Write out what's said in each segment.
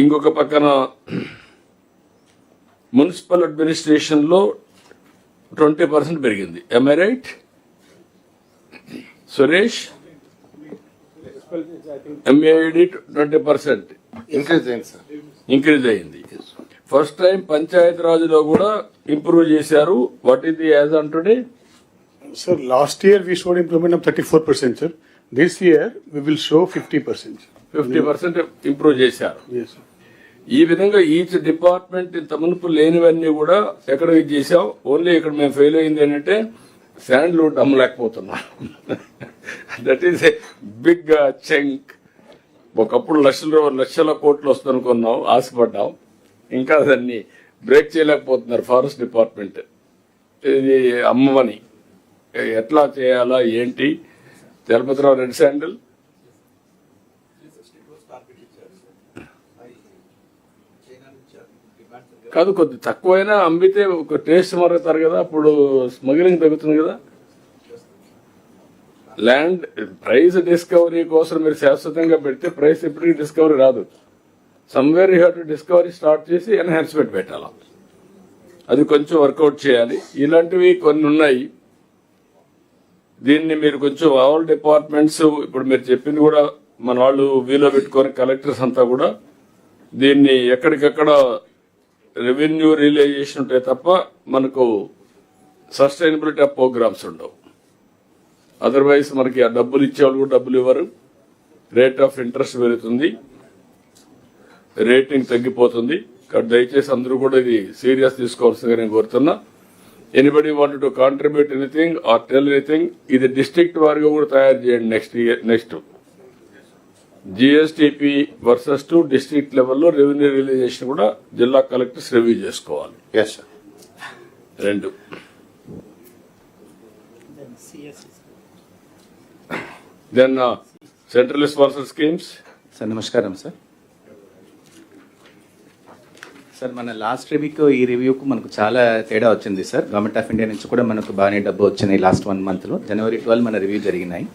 ఇంకొక పక్కన municipal administration లో 20% పెరిగింది. Am I right? Suresh, MAED 20% increase అయింది. ఫస్ట్ టైం పంచాయత్ రాజ్ లో కూడా ఇంప్రూవ్ చేశారు. What is the as on today? Sir, last year we showed improvement of 34%, sir. This year we will show 50%. 50% improve చేశారు. Yes, sir. ఈ విధంగా each department ఇంత మునుపు లేనివన్నీ కూడా ఎక్కడ చేసాం. ఓన్లీ ఇక్కడ మేము ఫెయిల్ అయింది ఏంటంటే శాండ్ లోడ్ అమ్మలేకపోతున్నాం. That is a big chunk. ఒకప్పుడు లక్షల కోట్లు వస్తుందనుకున్నాం, ఆశపడ్డాం. ఇంకా దాన్ని బ్రేక్ చేయలేకపోతున్నారు ఫారెస్ట్ డిపార్ట్మెంట్. ఇది అమ్మమని ఎట్లా చేయాలా ఏంటి? చలపతిరావు రెడ్ శాండిల్ కాదు, కొద్ది తక్కువైనా అమ్మితే ఒక టేస్ట్ మరుగుతారు కదా, అప్పుడు స్మగ్లింగ్ తగ్గుతుంది కదా. ల్యాండ్ ప్రైస్ డిస్కవరీ కోసం మీరు శాశ్వతంగా పెడితే ప్రైస్ ఎప్పటికీ డిస్కవరీ రాదు. Somewhere you have to discovery start చేసి ఎన్హాన్స్మెంట్ పెట్టాలి. అది కొంచెం వర్కౌట్ చేయాలి. ఇలాంటివి కొన్ని ఉన్నాయి. దీన్ని మీరు కొంచెం ఆల్ డిపార్ట్మెంట్స్ ఇప్పుడు మీరు చెప్పింది కూడా మన వాళ్ళు వీలో పెట్టుకొని కలెక్టర్స్ అంతా కూడా దీన్ని ఎక్కడికక్కడ రెవెన్యూ రియలైజేషన్ ఉంటాయి తప్ప మనకు సస్టైనబిలిటీ ఆఫ్ ప్రోగ్రామ్స్ ఉండవు. అదర్వైజ్ మనకి ఆ డబ్బులు ఇచ్చేవాళ్ళు కూడా డబ్బులు ఇవ్వరు. రేట్ ఆఫ్ ఇంట్రెస్ట్ పెరుగుతుంది, రేటింగ్ తగ్గిపోతుంది. కాబట్టి దయచేసి అందరూ కూడా ఇది సీరియస్ తీసుకోవాల్సిందిగా నేను కోరుతున్నా. Anybody wanted to contribute anything or tell anything, ఇది డిస్ట్రిక్ట్ వారిగా కూడా తయారు చేయండి. Next GSTP versus to district లెవెల్లో రెవెన్యూ రియలైజేషన్ కూడా జిల్లా కలెక్టర్స్ రివ్యూ చేసుకోవాలి. రెండు then central sponsor schemes. Sir నమస్కారం సార్. సార్ మన లాస్ట్ రివ్యూకు ఈ రివ్యూకు మనకు చాలా తేడా వచ్చింది సార్. గవర్నమెంట్ ఆఫ్ ఇండియా నుంచి కూడా మనకు బాగానే డబ్బు వచ్చినాయి. లాస్ట్ 1 monthలో January 12 మన రివ్యూ జరిగినాయి.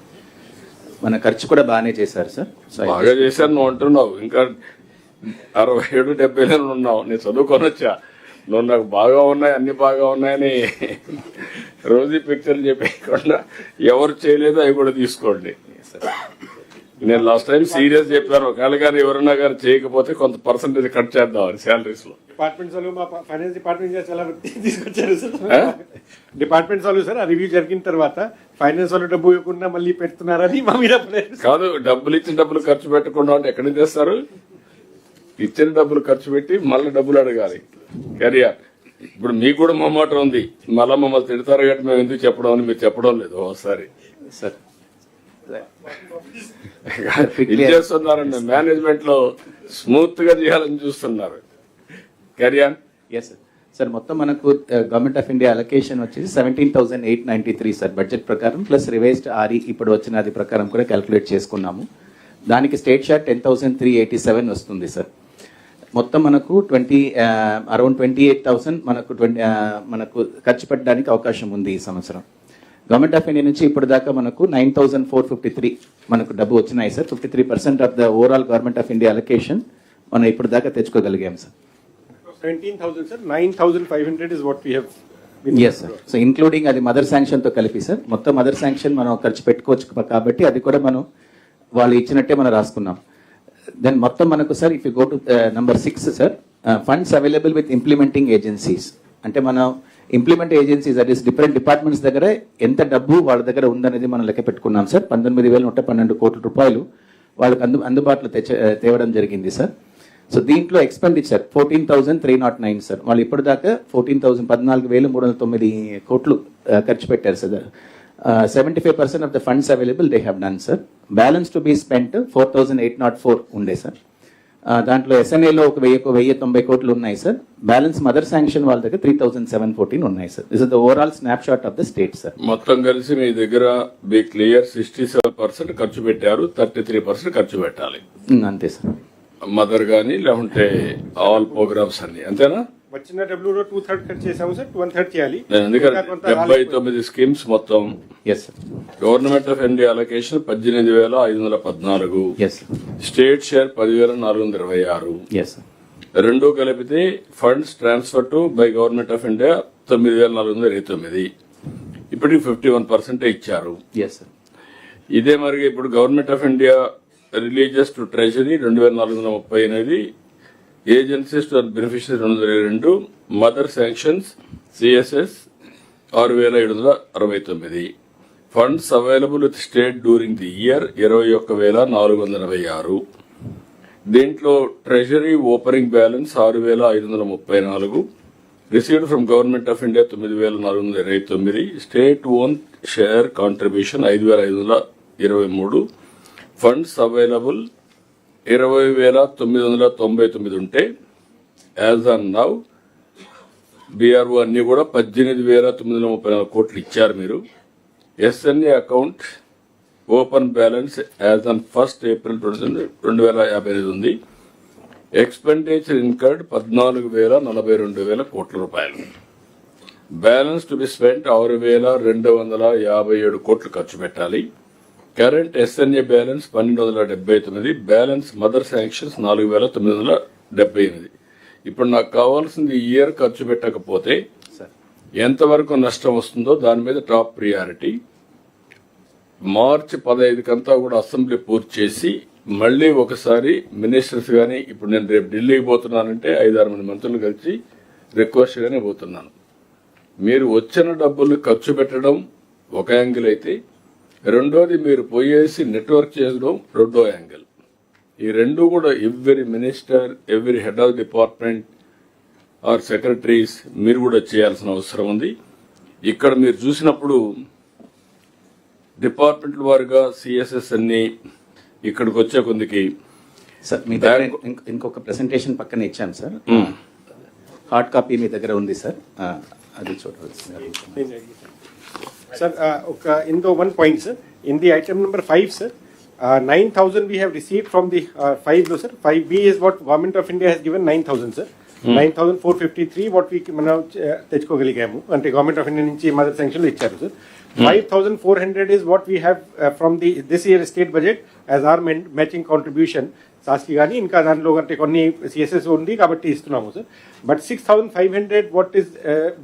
మన ఖర్చు కూడా బాగానే చేశారు సార్. బాగా చేశారు నువ్వు అంటున్నావు. ఇంకా 67-70 ఉన్నావు. నేను చదువుకొనొచ్చా. నువ్వు నాకు బాగా ఉన్నాయి, అన్ని బాగా ఉన్నాయని రోజు పిక్చర్లు చెప్పేయకుండా ఎవరు చేయలేదో అవి కూడా తీసుకోండి. నేను లాస్ట్ టైం సీరియస్ చెప్పాను. ఒకవేళ గారు ఎవరన్నా గారు చేయకపోతే కొంత పర్సెంటేజ్ కట్ చేద్దామని శాలరీస్ లో. డిపార్ట్మెంట్స్ వాళ్ళు మా ఫైనాన్స్ డిపార్ట్మెంట్ చాలా తీసుకొచ్చారు సార్. డిపార్ట్మెంట్స్ వాళ్ళు సార్ ఆ రివ్యూ జరిగిన తర్వాత ఫైనాన్స్ వాళ్ళు డబ్బు ఇవ్వకుండా మళ్ళీ పెడుతున్నారని మా మీద కాదు. డబ్బులు ఇచ్చిన డబ్బులు ఖర్చు పెట్టకుండా అంటే ఎక్కడికి తెస్తారు? ఇచ్చిన డబ్బులు ఖర్చు పెట్టి మళ్ళీ డబ్బులు అడగాలి. కెరియర్ ఇప్పుడు మీకు కూడా మొమ్మాట ఉంది. మళ్ళీ మమ్మల్ని తిడతారు కాబట్టి మేము ఎందుకు చెప్పడం అని మీరు చెప్పడం లేదు ఒకసారి సార్. చేస్తున్నారండి. మేనేజ్మెంట్ లో స్మూత్ గా చేయాలని చూస్తున్నారు. కెరియర్ సార్ మొత్తం మనకు గవర్నమెంట్ ఆఫ్ ఇండియా అలొకేషన్ వచ్చేసి 17,893 సార్ బడ్జెట్ ప్రకారం ప్లస్ రివైజ్డ్ RE ఇప్పుడు వచ్చిన అది ప్రకారం కూడా క్యాల్కులేట్ చేసుకున్నాము. దానికి స్టేట్ షేర్ 10,387 వస్తుంది సార్. మొత్తం మనకు అరౌండ్ 28,000 మనకు ఖర్చు పెట్టడానికి అవకాశం ఉంది ఈ సంవత్సరం. గవర్నమెంట్ ఆఫ్ ఇండియా నుంచి ఇప్పుడు దాకా మనకు 9,453 మనకు డబ్బు వచ్చినాయి sir. 53% of the overall government of India allocation మనం ఇప్పుడు దాకా తెచ్చుకోగలిగాం sir. 17,000 sir. 9,500 is what we have. Yes sir. So including అది మదర్ శాంక్షన్ తో కలిపి సార్. మొత్తం మదర్ శాంక్షన్ మనం ఖర్చు పెట్టుకోవచ్చు కాబట్టి అది కూడా మనం వాళ్ళు ఇచ్చినట్టే మనం రాసుకున్నాం. దెన్ మొత్తం మనకు sir if you go to number 6 sir, funds available with implementing agencies. అంటే మనం implement agencies that is different departments దగ్గర ఎంత డబ్బు వాళ్ళ దగ్గర ఉందనేది మనం లెక్క పెట్టుకున్నాం సార్. 19,112 కోట్ల రూపాయలు వాళ్ళకి అందుబాటులో తేవడం జరిగింది సార్. సో దీంట్లో ఎక్స్పెండిచర్ 14,309 సార్. వాళ్ళు ఇప్పటిదాకా 14,309 కోట్లు ఖర్చు పెట్టారు sir. 75% of the funds available they have done sir. Balance to be spent 4,804 ఉండే సార్. దాంట్లో SNAలో ఒక 1,090 కోట్లు ఉన్నాయి సార్. బ్యాలెన్స్ మదర్ శాంక్షన్ వాళ్ళ దగ్గర 3,714 ఉన్నాయి sir. This is the overall snap shot of the state sir. మొత్తం కలిసి మీ దగ్గర బి క్లియర్ 67% ఖర్చు పెట్టారు, 33% ఖర్చు పెట్టాలి అంతే సార్. మదర్ గానీ లేకుంటే ఆల్ ప్రోగ్రామ్స్ అన్ని అంతేనా? వచ్చిన డబ్బులో 2/3 కట్ చేసాము సార్, 1/3 చేయాలి. నేను అందుకని ఇంకా కొంత 79 స్కీమ్స్ మొత్తం yes sir. Government of India allocation 18,514, yes sir. State share 10,426, yes sir. రెండు కలిపితే funds transfer to by government of India 9,429. ఇప్పటికి 51% ఇచ్చారు. Yes sir. ఇదే మరి ఇప్పుడు government of India releases to treasury 2,438, agencies to beneficiary 222, mother sanctions CSS 6,769. Funds available with state during the year 21,446. దీంట్లో treasury opening balance 6,534, received from government of India 9,429, state own share contribution 5,523, funds available 20,999 ఉంటే as on now BRO అన్ని కూడా 18,934 కోట్లు ఇచ్చారు మీరు. SNA account open balance as on 1 April 2058 ఉంది. Expenditure incurred 14,42,000 కోట్ల రూపాయలు. బ్యాలెన్స్ టు బి స్పెంట్ 6,257 కోట్లు ఖర్చు పెట్టాలి. Current SNA balance 1,279, balance mother sanctions 4,978. ఇప్పుడు నాకు కావాల్సింది ఈ ఇయర్ ఖర్చు పెట్టకపోతే ఎంతవరకు నష్టం వస్తుందో దాని మీద టాప్ ప్రియారిటీ. మార్చి 15 కంతా కూడా అసెంబ్లీ పూర్తి చేసి మళ్లీ ఒకసారి మినిస్టర్స్ గాని, ఇప్పుడు నేను రేపు ఢిల్లీకి పోతున్నానంటే 5-6 మంది మంత్రులు కలిసి రిక్వెస్ట్ గానే పోతున్నాను. మీరు వచ్చిన డబ్బులు ఖర్చు పెట్టడం ఒక యాంగిల్ అయితే, రెండోది మీరు పోయేసి నెట్వర్క్ చేయడం రెండో యాంగిల్. ఈ రెండు కూడా every minister, every head of department or secretaries మీరు కూడా చేయాల్సిన అవసరం ఉంది. ఇక్కడ మీరు చూసినప్పుడు డిపార్ట్మెంట్ల వారుగా సిఎస్ఎస్ అన్ని ఇక్కడికి వచ్చే కొందికి సార్ మీ దగ్గర ఇంకొక ప్రెసెంటేషన్ పక్కన ఇచ్చాను సార్, హార్డ్ కాపీ మీ దగ్గర ఉంది సార్, అది చూడవచ్చు సార్. ఒక ఇందో 1 point sir, in the item number 5 sir, 9,000 we have received from the 5 లో sir. 5B is what government of India has given 9,000 sir. 9,453 what we మనం తెచ్చుకోగలిగాము, అంటే గవర్నమెంట్ ఆఫ్ ఇండియా నుంచి mother sanction ఇచ్చారు sir. 5,400 is what we have from the this year state budget as our matching contribution సాస్కి కానీ ఇంకా దాంట్లో అంటే కొన్ని CSS ఉంది కాబట్టి ఇస్తున్నాము sir. But 6,500 what is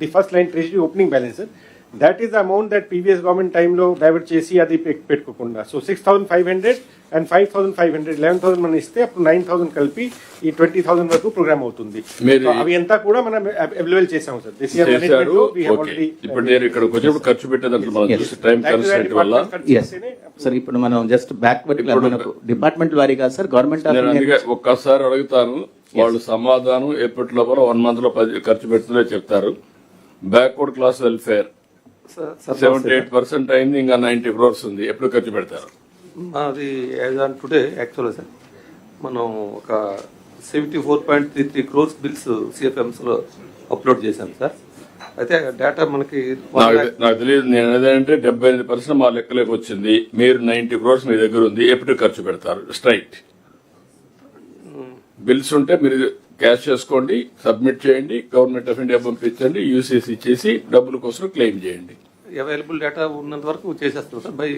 the first line treasury opening balance sir. That is the amount that previous government టైంలో divert చేసి అది పెట్టుకోకుండా. సో 6,500 and 5,500 11,000 మనం ఇస్తే అప్పుడు 9,000 కలిపి ఈ 20,000 వరకు ప్రోగ్రామ్ అవుతుంది. అవి అంతా కూడా మనం అవైలబుల్ చేసాము సార్. దిస్ ఇయర్ ఇప్పుడు నేను ఇక్కడికి వచ్చినప్పుడు ఖర్చు పెట్టేదాంట్లో మనం టైం కన్స్ట్రెంట్ వల్ల సార్ ఇప్పుడు మనం జస్ట్ బ్యాక్వర్డ్ డిపార్ట్మెంట్ వారీగా సార్ గవర్నమెంట్ ఒక్కసారి అడుగుతాను, వాళ్ళు సమాధానం ఎప్పటి లోపల 1 month లో ఖర్చు పెడుతుందే చెప్తారు. బ్యాక్వర్డ్ క్లాస్ వెల్ఫేర్ 78% అయింది, ఇంకా 90 crores ఉంది. ఎప్పుడు ఖర్చు పెడతారు? అది యాజ్ ఆన్ టుడే యాక్చువల్గా సార్ మనం ఒక 74.33 crores బిల్స్ సిఎఫ్ఎంస్లో అప్లోడ్ చేశాం సార్. అయితే డేటా మనకి నాకు తెలియదు. నేను ఏదంటే 78% మా లెక్కలోకి వచ్చింది. మీరు 90 crores మీ దగ్గర ఉంది, ఎప్పుడు ఖర్చు పెడతారు? స్ట్రైట్ బిల్స్ ఉంటే మీరు క్యాష్ చేసుకోండి, సబ్మిట్ చేయండి, గవర్నమెంట్ ఆఫ్ ఇండియా పంపించండి, యూసీసీ చేసి డబ్బుల కోసం క్లెయిమ్ చేయండి. అవైలబుల్ డేటా ఉన్నంత వరకు చేసేస్తాం sir. By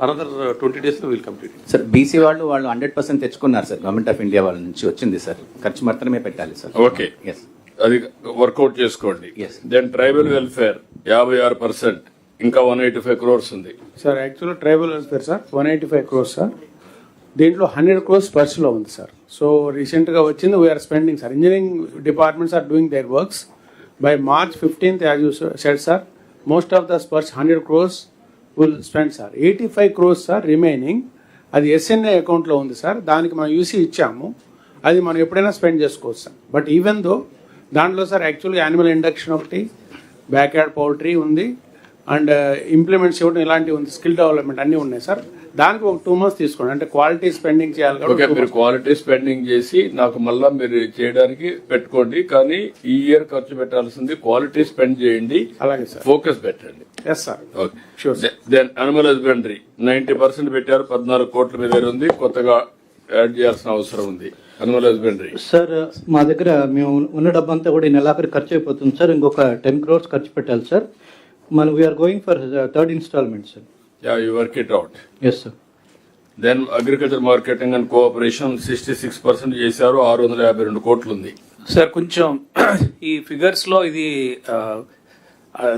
another 20 days will complete. Sir BC వాళ్ళు 100% తెచ్చుకున్నారు సార్, గవర్నమెంట్ ఆఫ్ ఇండియా వాళ్ళ నుంచి వచ్చింది సార్. ఖర్చు మాత్రమే పెట్టాలి సార్. ఓకే, అది వర్కౌట్ చేసుకోండి. దెన్ ట్రైబల్ వెల్ఫేర్ 56%, ఇంకా 185 crores ఉంది sir. Actual tribal welfare sir 185 crores sir. దీంట్లో 100 crores పర్స్లో ఉంది సార్. సో రీసెంట్గా వచ్చింది we are spending sir. Engineering departments are doing their works. By March 15th as you said sir, most of the spurs 100 crores will spend sir. 85 crores sir remaining, అది SNA అకౌంట్లో ఉంది sir. దానికి మనం UC ఇచ్చాము, అది మనం ఎప్పుడైనా స్పెండ్ చేసుకోవచ్చు సార్. బట్ ఈవెన్ దో దాంట్లో సార్ యాక్చువల్గా యానిమల్ ఇండక్షన్ ఒకటి, బ్యాక్ యార్డ్ పౌల్ట్రీ ఉంది, అండ్ ఇంప్లిమెంట్స్ ఇవ్వడం ఇలాంటివి ఉంది, స్కిల్ డెవలప్మెంట్ అన్నీ ఉన్నాయి సార్. దానికి ఒక 2 months తీసుకోండి, అంటే క్వాలిటీ స్పెండింగ్ చేయాలి. మీరు క్వాలిటీ స్పెండింగ్ చేసి నాకు మళ్ళా మీరు చేయడానికి పెట్టుకోండి, కానీ ఈ ఇయర్ ఖర్చు పెట్టాల్సింది క్వాలిటీ స్పెండ్ చేయండి. అలాగే సార్, ఫోకస్ పెట్టండి. Yes sir. Then animal husbandry 90% పెట్టారు, 14 కోట్ల మీద ఉంది. కొత్తగా యాడ్ చేయాల్సిన అవసరం ఉంది. అనిమల్ హస్బెండరీ సార్ మా దగ్గర మేము ఉన్న డబ్బంతా కూడా ఈ నెలాఖరు ఖర్చు అయిపోతుంది సార్. ఇంకొక 10 crores ఖర్చు పెట్టాలి సార్. మనం we are going for third instalment sir. You work it out. Yes sir. Then agriculture marketing and cooperation 66% చేశారు, 652 కోట్లు ఉంది. సార్ కొంచెం ఈ ఫిగర్స్ లో ఇది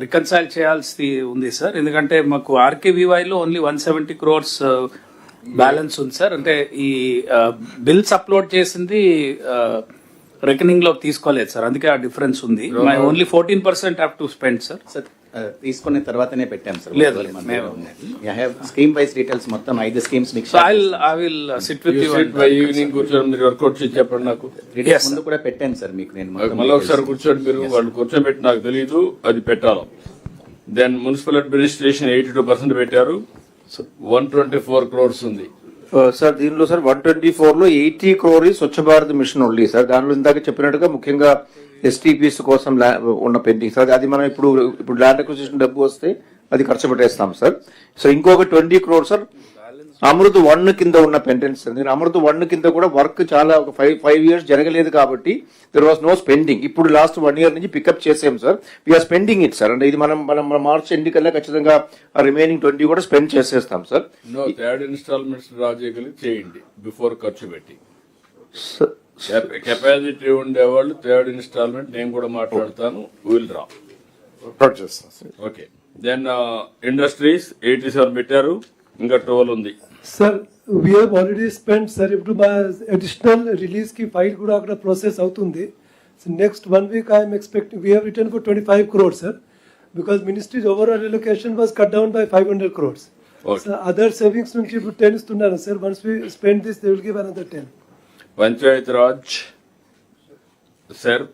రికన్సైల్ చేయాల్సి ఉంది సార్, ఎందుకంటే మాకు ఆర్కేవీవైలో ఓన్లీ 170 crores బ్యాలెన్స్ ఉంది సార్. అంటే ఈ బిల్స్ అప్లోడ్ చేసింది రికనింగ్ లో తీసుకోలేదు సార్, అందుకే ఆ డిఫరెన్స్ ఉంది. Only 14% have to spend sir. Sir తీసుకున్న తర్వాతనే పెట్టాం సార్. లేదు, స్కీమ్ వైస్ డీటెయిల్స్ మొత్తం 5 స్కీమ్స్ మీకు so I will sit with you evening కూర్చొని మీరు వర్కౌట్ చేసి చెప్పండి నాకు. ముందు కూడా పెట్టాను సార్ మీకు నేను మొత్తం మళ్ళీ ఒకసారి కూర్చోండి, మీరు వాళ్ళు కూర్చోబెట్టి నాకు తెలియదు, అది పెట్టాలి. దెన్ మున్సిపల్ అడ్మినిస్ట్రేషన్ 82% పెట్టారు, 124 crores ఉంది. సార్ దీనిలో సార్ 124 లో 80 crore Swachh Bharat machine only sir. దానిలో ఇందాక చెప్పినట్టుగా ముఖ్యంగా STPs కోసం ఉన్న పెండింగ్ సార్. అది మనం ఇప్పుడు ల్యాండ్ అక్విజిషన్ డబ్బు వస్తే అది ఖర్చు పెట్టేస్తాం సార్. సో ఇంకొక 20 crore సార్ అమృత్ 1 కింద ఉన్న పెండెంట్స్. నేను అమృత్ 1 కింద కూడా వర్క్ చాలా ఒక 5 years జరగలేదు కాబట్టి దెర్ వాస్ నో స్పెండింగ్. ఇప్పుడు లాస్ట్ 1 year నుంచి పికప్ చేసాం sir. We are spending it sir. అంటే ఇది మనం మార్చ్ ఎండ్ కల్లా ఖచ్చితంగా రిమైనింగ్ 20 కూడా స్పెండ్ చేసేస్తాం సార్. థర్డ్ ఇన్స్టాల్మెంట్స్ డ్రా చేయగలిగి చేయండి బిఫోర్ ఖర్చు పెట్టి. కెపాసిటీ ఉండేవాళ్ళు థర్డ్ ఇన్స్టాల్మెంట్ నేను కూడా మాట్లాడతాను, will draw. Okay. Then industries 87 పెట్టారు, ఇంకా 12 ఉంది. Sir, we have already spent, sir, ఇప్పుడు మా additional release ki file కూడా అక్కడ process అవుతుంది. So next 1 week I am expecting, we have written for 25 crores, sir, because ministry's overall allocation was cut down by 500 crores. Okay. So other savings నుంచి ఇప్పుడు 10 ఇస్తున్నారు, sir. Once we spend this, they will give another 10. Panchayat Raj sir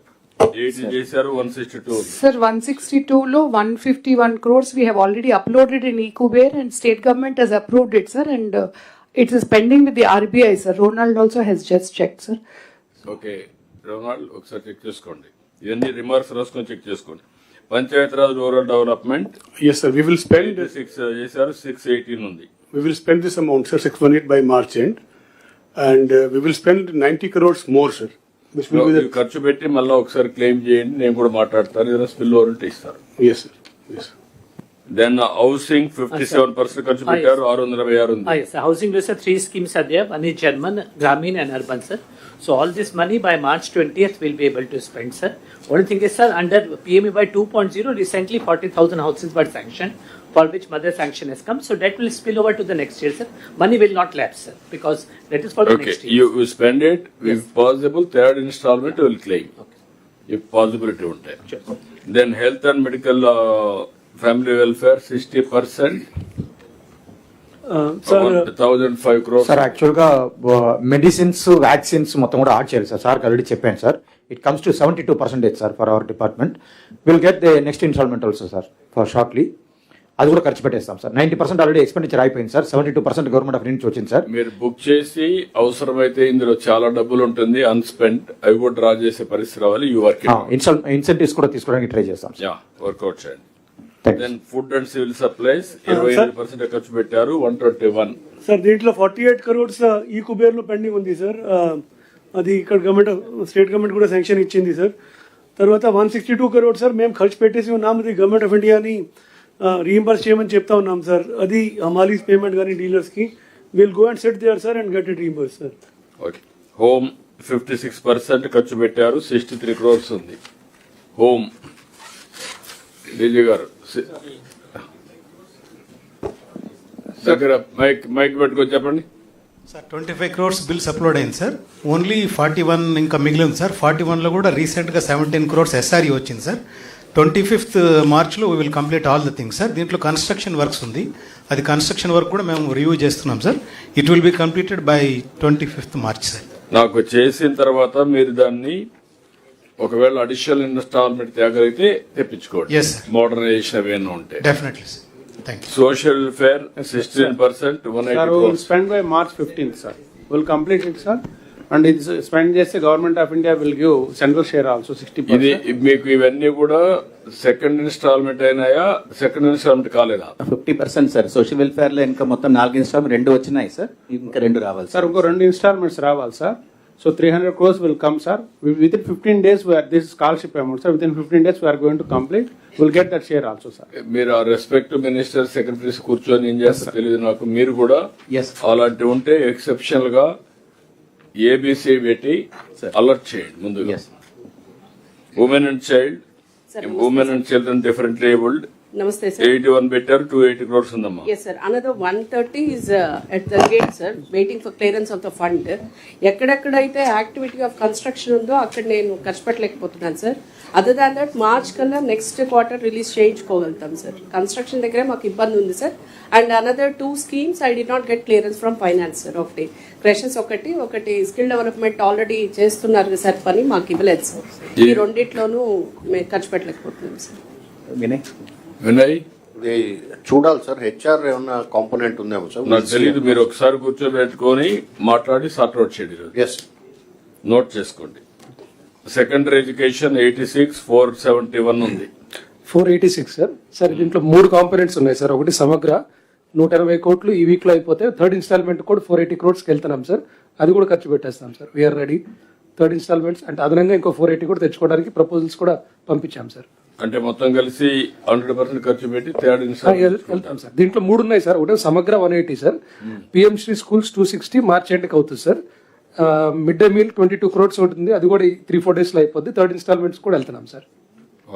80 చేశారు, 162. Sir, 162 లో 151 crores we have already uploaded in eCuber and state government has approved it, sir, and it is pending with the RBI, sir. Ronald also has just checked, sir. Okay Ronald ఒకసారి check చేసుకోండి, ఇవన్నీ remarks రాసుకొని check చేసుకోండి. Panchayat Raj rural development Yes, sir. We will spend 6 చేశారు, 618 ఉంది. we will spend this amount, sir, 618 by March end, and we will spend 90 crores more, sir. Which will be ఇవి ఖర్చు పెట్టి మళ్ళీ ఒకసారి క్లెయిమ్ చేయండి, నేను కూడా మాట్లాడతాను, ఏదైనా స్పిల్ ఓవర్ ఉంటే ఇస్తారు. yes, sir. Yes. Then housing 57% ఖర్చు పెట్టారు, 626 ఉంది. Yes, housing there are 3 schemes are there. One is German, Grameen and Urban, sir. So all this money by March 20th we'll be able to spend, sir. Only thing is, sir, under PMAY 2.0 recently 40,000 houses were sanctioned, for which mother sanction has come. So that will spill over to the next year, sir. Money will not lapse, sir, because that is for the Okay, next year. you spend it, if possible third installment will claim, if possibility ఉంటాయి. Then health and medical family welfare 60%, Sir, 1,005 crores. Sir యాక్చువల్గా medicines vaccines మొత్తం కూడా add చేయాలి సార్. Sir already చెప్పాను sir. It comes to 72% sir for our department. Will get the next instalment also sir for shortly. అది కూడా ఖర్చు పెట్టేస్తాం సార్. 90% ఆల్రెడీ ఎక్స్పెండిచర్ అయిపోయింది సార్. 72% గవర్నమెంట్ ఆఫ్ నుంచి వచ్చింది సార్. మీరు బుక్ చేసి అవసరమైతే ఇందులో చాలా డబ్బులు ఉంటుంది అన్స్పెండ్, అవి కూడా డ్రా చేసే పరిస్థితి రావాలి. యూ వర్క్ ఇన్సెంటివ్స్ కూడా తీసుకోవడానికి ట్రై చేస్తాం సార్. వర్కౌట్ చేయండి. Thank you. Then food and civil supplies 28% ఖర్చు పెట్టారు, 121. సార్ దీంట్లో 48 crores ఈ కుబేర్లో పెండింగ్ ఉంది సార్. అది ఇక్కడ గవర్నమెంట్ స్టేట్ గవర్నమెంట్ కూడా శాంక్షన్ ఇచ్చింది సార్. తర్వాత 162 crores సార్ మేము ఖర్చు పెట్టేసి ఉన్నాం. అది గవర్నమెంట్ ఆఫ్ ఇండియాని రీఎంబర్స్ చేయమని చెప్తా ఉన్నాం సార్. అది హమాలీస్ పేమెంట్ కానీ డీలర్స్కి will go and set there sir and get it reimburse sir. Okay. Home 56% ఖర్చు పెట్టారు, 63 crores ఉంది. హోమ్ డీజీ గారు దగ్గర మైక్ పెట్టుకొని చెప్పండి సార్. 25 crores బిల్స్ అప్లోడ్ అయింది సార్. ఓన్లీ 41 ఇంకా మిగిలింది సార్. 41లో కూడా రీసెంట్గా 17 crores SRE వచ్చింది సార్. 25th మార్చ్లో we will complete all the things sir. దీంట్లో కన్స్ట్రక్షన్ వర్క్స్ ఉంది. అది కన్స్ట్రక్షన్ వర్క్ కూడా మేము రివ్యూ చేస్తున్నాం sir. It will be completed by 25th March sir. నాకు చేసిన తర్వాత మీరు దాన్ని ఒకవేళ అడిషనల్ ఇన్స్టాల్మెంట్ తేగలిగితే తెప్పించుకోండి. Yes, sir. మోడర్నైజేషన్ అవన్నీ ఉంటాయి. Definitely sir. Thank you. Social welfare 16%, 180 Sir, we will crores. spend by March 15th, sir. We'll complete it, sir. And ఇది స్పెండ్ చేస్తే government of India will give central share also 60%. ఇది మీకు ఇవన్నీ కూడా second instalment అయినాయా, second instalment కాలేదా? 50% sir. Social welfare లో ఇంకా మొత్తం 4 ఇన్స్టాల్మెంట్ 2 వచ్చినాయి సార్, ఇంకా 2 రావాలి సార్. ఇంకో 2 ఇన్స్టాల్మెంట్స్ రావాలి sir. So 300 crores will come, sir. Within 15 days, this is scholarship amount, sir. Within 15 days, we are going to complete. We'll get that share also, sir. మీరు ఆ రెస్పెక్టివ్ మినిస్టర్ సెక్రటరీస్ కూర్చొని ఏం చేస్తారు తెలియదు నాకు. మీరు కూడా అలాంటివి ఉంటే ఎక్సెప్షనల్ గా ఏబిసి పెట్టి అలర్ట్ చేయండి ముందుగా. Women and child, women and children differently abled. Namaste, sir. 81 better, 280 crores undamma. Yes, sir. Another 130 is at the gate, sir, waiting for clearance of the fund. ఎక్కడెక్కడైతే యాక్టివిటీ ఆఫ్ కన్స్ట్రక్షన్ ఉందో అక్కడ నేను ఖర్చు పెట్టలేకపోతున్నాను sir. Other than that March కల్లా next quarter release చేయించుకోగలుగుతాం sir. Construction దగ్గరే మాకు ఇబ్బంది ఉంది sir. And another 2 schemes I did not get clearance from finance, sir. ఒకటి క్రెషెస్, ఒకటి స్కిల్ డెవలప్మెంట్ ఆల్రెడీ చేస్తున్నారు సార్, పని మాకు ఇవ్వలేదు సార్. ఈ రెండిట్లోనూ మేము ఖర్చు పెట్టలేకపోతున్నాం సార్. వినయ్, ఇది చూడాలి సార్, హెచ్ఆర్ ఏమన్నా కాంపోనెంట్ ఉందేమో సార్. నాకు తెలియదు, మీరు ఒకసారి కూర్చోబెట్టుకొని మాట్లాడి సార్ట్అవుట్ చేయండి. ఎస్, నోట్ చేసుకోండి. సెకండరీ ఎడ్యుకేషన్ 86,471 ఉంది. 486 సార్. సార్ దీంట్లో 3 కాంపోనెంట్స్ ఉన్నాయి సార్. ఒకటి సమగ్ర 180 crores ఈ వీక్ లో అయిపోతే థర్డ్ ఇన్స్టాల్మెంట్ కూడా 480 crores వెళ్తున్నాం సార్. అది కూడా ఖర్చు పెట్టేస్తాం sir. We are ready. Third instalments అంటే అదనంగా ఇంకో 480 కూడా తెచ్చుకోవడానికి ప్రపోజల్స్ కూడా పంపించాం సార్. అంటే మొత్తం కలిసి 100% ఖర్చు పెట్టి థర్డ్ ఇన్స్టాల్మెంట్ వెళ్తాం సార్. దీంట్లో 3 ఉన్నాయి సార్. ఒకటి సమగ్ర 180 sir. PM Shri schools 260 March ఎండ్కి అవుతుంది sir. Mid day meal 22 crores ఉంటుంది, అది కూడా 3-4 days లో అయిపోద్ది. థర్డ్ ఇన్స్టాల్మెంట్స్ కూడా వెళ్తున్నాం sir.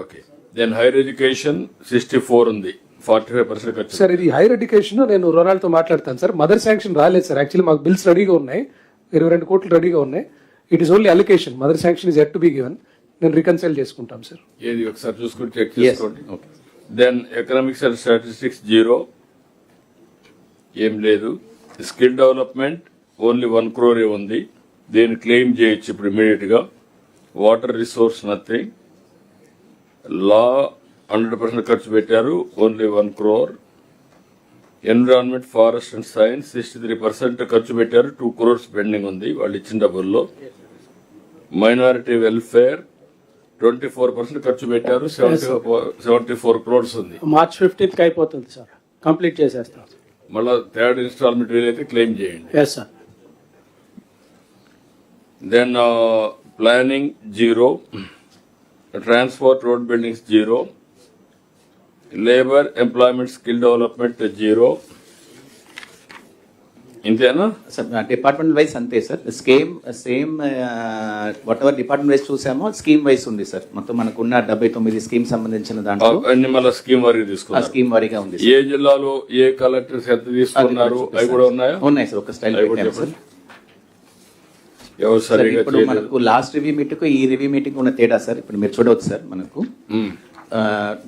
Okay. Then higher education 64 ఉంది, 45% ఖర్చు. సార్ ఇది హైయర్ ఎడ్యుకేషన్ నేను రొనాల్డ్తో మాట్లాడతాను సార్. మదర్ శాంక్షన్ రాలేదు సార్. యాక్చువల్లీ మాకు బిల్స్ రెడీగా ఉన్నాయి, 22 crores రెడీగా ఉన్నాయి. It is only allocation. Mother sanction is at to be given. నేను రికన్సైల్ చేసుకుంటాం సార్. ఏది ఒకసారి చూసుకుని చెక్ చేసుకోండి. దెన్ ఎకనామిక్స్ అండ్ స్టాటిస్టిక్స్ 0, ఏం లేదు. స్కిల్ డెవలప్మెంట్ ఓన్లీ 1 crore ఉంది, దీన్ని క్లెయిమ్ చేయొచ్చు ఇప్పుడు ఇమీడియట్ గా. Water resource nothing. లా 100% ఖర్చు పెట్టారు, only 1 crore. Environment, forest and science 63% ఖర్చు పెట్టారు, 2 crores పెండింగ్ ఉంది వాళ్ళు ఇచ్చిన డబ్బుల్లో. మైనారిటీ వెల్ఫేర్ 24% ఖర్చు పెట్టారు, 74 crores ఉంది. మార్చ్ 15th అయిపోతుంది సార్, కంప్లీట్ చేసేస్తాం. మళ్ళా థర్డ్ ఇన్స్టాల్మెంట్ వీలైతే క్లెయిమ్ చేయండి. Yes sir. Then planning 0, transport road buildings 0, labour employment skill development 0. ఇంతేనా సార్? డిపార్ట్మెంట్ వైజ్ అంతే sir. Same what ever department wise చూసామో స్కీమ్ వైజ్ ఉంది సార్. మొత్తం మనకున్న 79 స్కీమ్ సంబంధించిన దాంట్లో అన్ని మళ్ళీ స్కీమ్ వారికి తీసుకున్నారు. స్కీమ్ వారీగా ఉంది. ఏ జిల్లాలో ఏ కలెక్టర్స్ ఎంత తీసుకున్నారు అవి కూడా ఉన్నాయా? ఉన్నాయి సార్. ఒక స్టైల్ పెట్టారు సార్. ఎవరు సరిగా ఇప్పుడు మనకు లాస్ట్ రివ్యూ మీటింగ్ ఈ రివ్యూ మీటింగ్ ఉన్న తేడా సార్. ఇప్పుడు మీరు చూడవచ్చు సార్, మనకు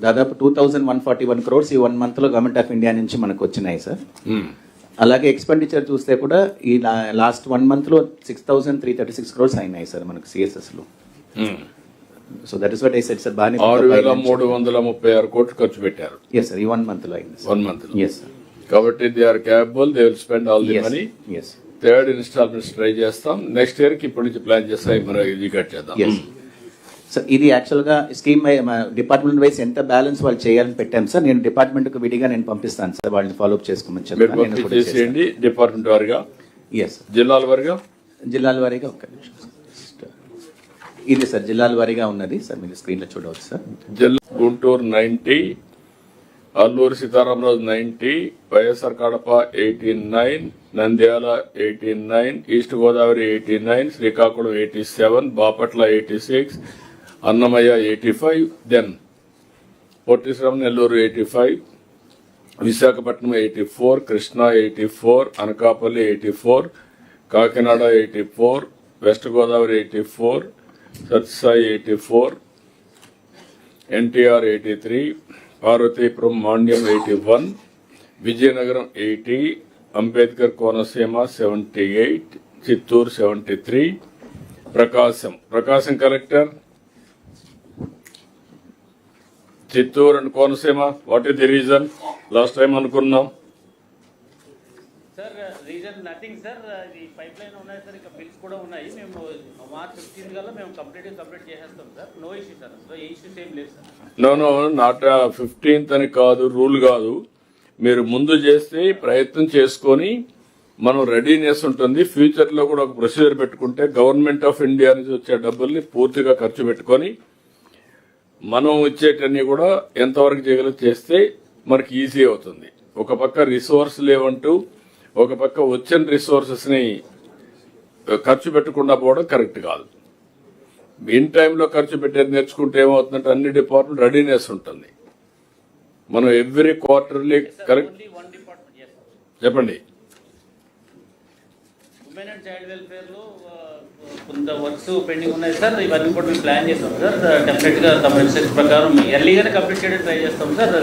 దాదాపు 2,141 crores ఈ 1 month లో గవర్నమెంట్ ఆఫ్ ఇండియా నుంచి మనకు వచ్చినాయి సార్. అలాగే ఎక్స్పెండిచర్ చూస్తే కూడా ఈ లాస్ట్ 1 month లో 6,336 crores అయినాయి సార్ మనకు సిఎస్ఎస్ లో. So that is what I said sir. బాగా 6,336 crores ఖర్చు పెట్టారు. ఎస్ సార్, ఈ 1 month లో అయింది. 1 month లో. Yes sir. కాబట్టి they are capable, they will spend all the money. Yes. Third installments try చేస్తాం. నెక్స్ట్ ఇయర్ కి ఇప్పటి నుంచి ప్లాన్ చేస్తాం, మనం ఎగ్జిక్యూట్ చేద్దాం. సార్ ఇది యాక్చువల్గా స్కీమ్ డిపార్ట్మెంట్ వైజ్ ఎంత బ్యాలెన్స్ వాళ్ళు చేయాలని పెట్టాం సార్. నేను డిపార్ట్మెంట్కి విడిగా నేను పంపిస్తాను సార్, వాళ్ళని ఫాలోఅప్ చేసుకోమని చెప్పండి. డిపార్ట్మెంట్ వారిగా, ఎస్. జిల్లాల వారిగా, జిల్లాల వారీగా ఒక్క నిమిషం సార్. ఇది సార్ జిల్లాల వారీగా ఉన్నది సార్, మీరు స్క్రీన్లో చూడవచ్చు సార్. జిల్లా Guntur 90, Alluri Sitharamaraju 90, YSR Kadapa 89, Nandyal 89, east Godavari 89, Srikakulam 87, Bapatla 86, Annamayya 85, then Potti Sriram Nellore 85, Visakhapatnam 84, Krishna 84, Anakapalli 84, Kakinada 84, west Godavari 84, Sathyasai 84, NTR 83, Parvathipuram మాండ్యం 81, Vizianagaram 80, Ambedkar Konaseema 78, Chittoor 73, Prakasam collector Chittoor and Konaseema. What is the reason? Last time అనుకున్నాం సార్ రీజన్ నథింగ్ సార్, ఈ పైప్ లైన్ ఉన్నాయి సార్, ఇక బిల్స్ కూడా ఉన్నాయి. మేము మార్చ్ 15 కల్లా మేము కంప్లీట్ చేసేస్తాం sir. No issue sir, so ఏ ఇష్యూస్ ఏం లేదు సార్. నో నాట్ 15th అని కాదు, రూల్ కాదు. మీరు ముందు చేస్తే ప్రయత్నం చేసుకొని మనం రెడీనెస్ ఉంటుంది. ఫ్యూచర్ లో కూడా ఒక ప్రొసీజర్ పెట్టుకుంటే గవర్నమెంట్ ఆఫ్ ఇండియా నుంచి వచ్చే డబ్బుల్ని పూర్తిగా ఖర్చు పెట్టుకొని మనం ఇచ్చేటన్ని కూడా ఎంతవరకు చేయగలిగి చేస్తే మనకి ఈజీ అవుతుంది. ఒక పక్క రిసోర్స్ లేవంటూ ఒక పక్క వచ్చిన రిసోర్సెస్ ని ఖర్చు పెట్టకుండా పోవడం కరెక్ట్ కాదు. ఇన్ టైంలో ఖర్చు పెట్టేది నేర్చుకుంటే ఏమవుతుందంటే అన్ని డిపార్ట్మెంట్ రెడీనెస్ ఉంటుంది. మనం ఎవ్రీ క్వార్టర్లీ కరెక్ట్ చెప్పండి. ఉమెన్ అండ్ చైల్డ్ వెల్ఫేర్ లో కొంత వర్క్స్ పెండింగ్ ఉన్నాయి సార్, ఇవన్నీ కూడా మేము ప్లాన్ చేస్తాం సార్. డెఫినెట్ గా తమ రిసర్చ్ ప్రకారం ఎర్లీగానే కంప్లీట్ చేయడానికి ట్రై చేస్తాం సార్.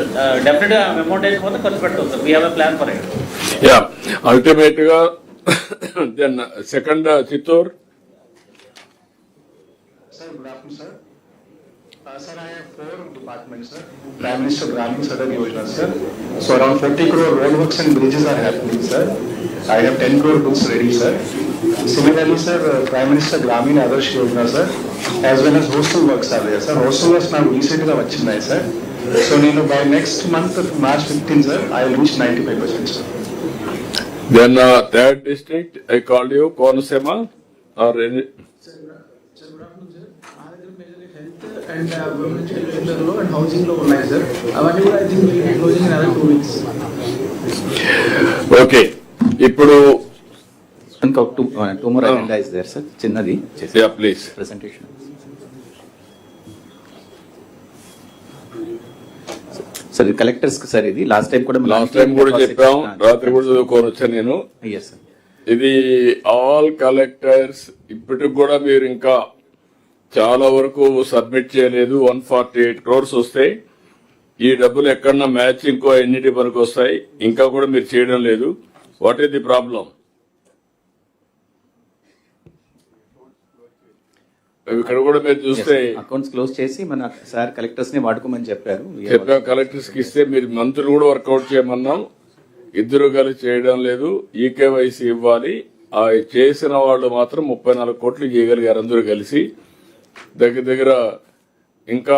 డెఫినెట్ గా అమౌంట్ అయిపోతే ఖర్చు పెడతాం sir. We have a plan for it. Yeah, ultimate గా then second Chittoor. Sir, good afternoon, sir. Sir, I have 4 departments, sir. Prime Minister Gramin Sadak Yojana, sir. So around 40 crore road works and bridges are happening, sir. I have 10 crore bills ready, sir. Similarly, sir, Prime Minister Gramin Adarsh Yojana, sir, as well as hostel works are there, sir. Hostel works now recently vachinayi, sir. So nenu by next month of March 15, sir, I will reach 95%, sir. Then third district, I called you, Konasema or any. And లో and housing లో ఉన్నాయి sir. అవన్నీ కూడా I think will be closing in other 2 weeks. Okay, ఇప్పుడు ఇంకా two more agenda is there sir, చిన్నది please presentation. Sir ఇది collectors కి సార్, ఇది లాస్ట్ టైం కూడా చెప్పాం, రాత్రి కూడా చదువుకొని వచ్చాను నేను. ఇది ఆల్ కలెక్టర్స్ ఇప్పటికి కూడా మీరు ఇంకా చాలా వరకు సబ్మిట్ చేయలేదు. 148 crores వస్తాయి. ఈ డబ్బులు ఎక్కడన్నా మ్యాచింగ్ ఎన్నిటి వరకు వస్తాయి, ఇంకా కూడా మీరు చేయడం లేదు. What is the problem? ఇక్కడ కూడా మీరు చూస్తే అకౌంట్స్ క్లోజ్ చేసి మన సార్ కలెక్టర్స్ ని వాడుకోమని చెప్పారు. కలెక్టర్స్ కి ఇస్తే మీరు మంత్రులు కూడా వర్కౌట్ చేయమన్నాం. ఇద్దరు కలిసి చేయడం లేదు. ఈకేవైసీ ఇవ్వాలి. ఆ చేసిన వాళ్ళు మాత్రం 34 కోట్లు చేయగలిగారు అందరూ కలిసి. దగ్గర ఇంకా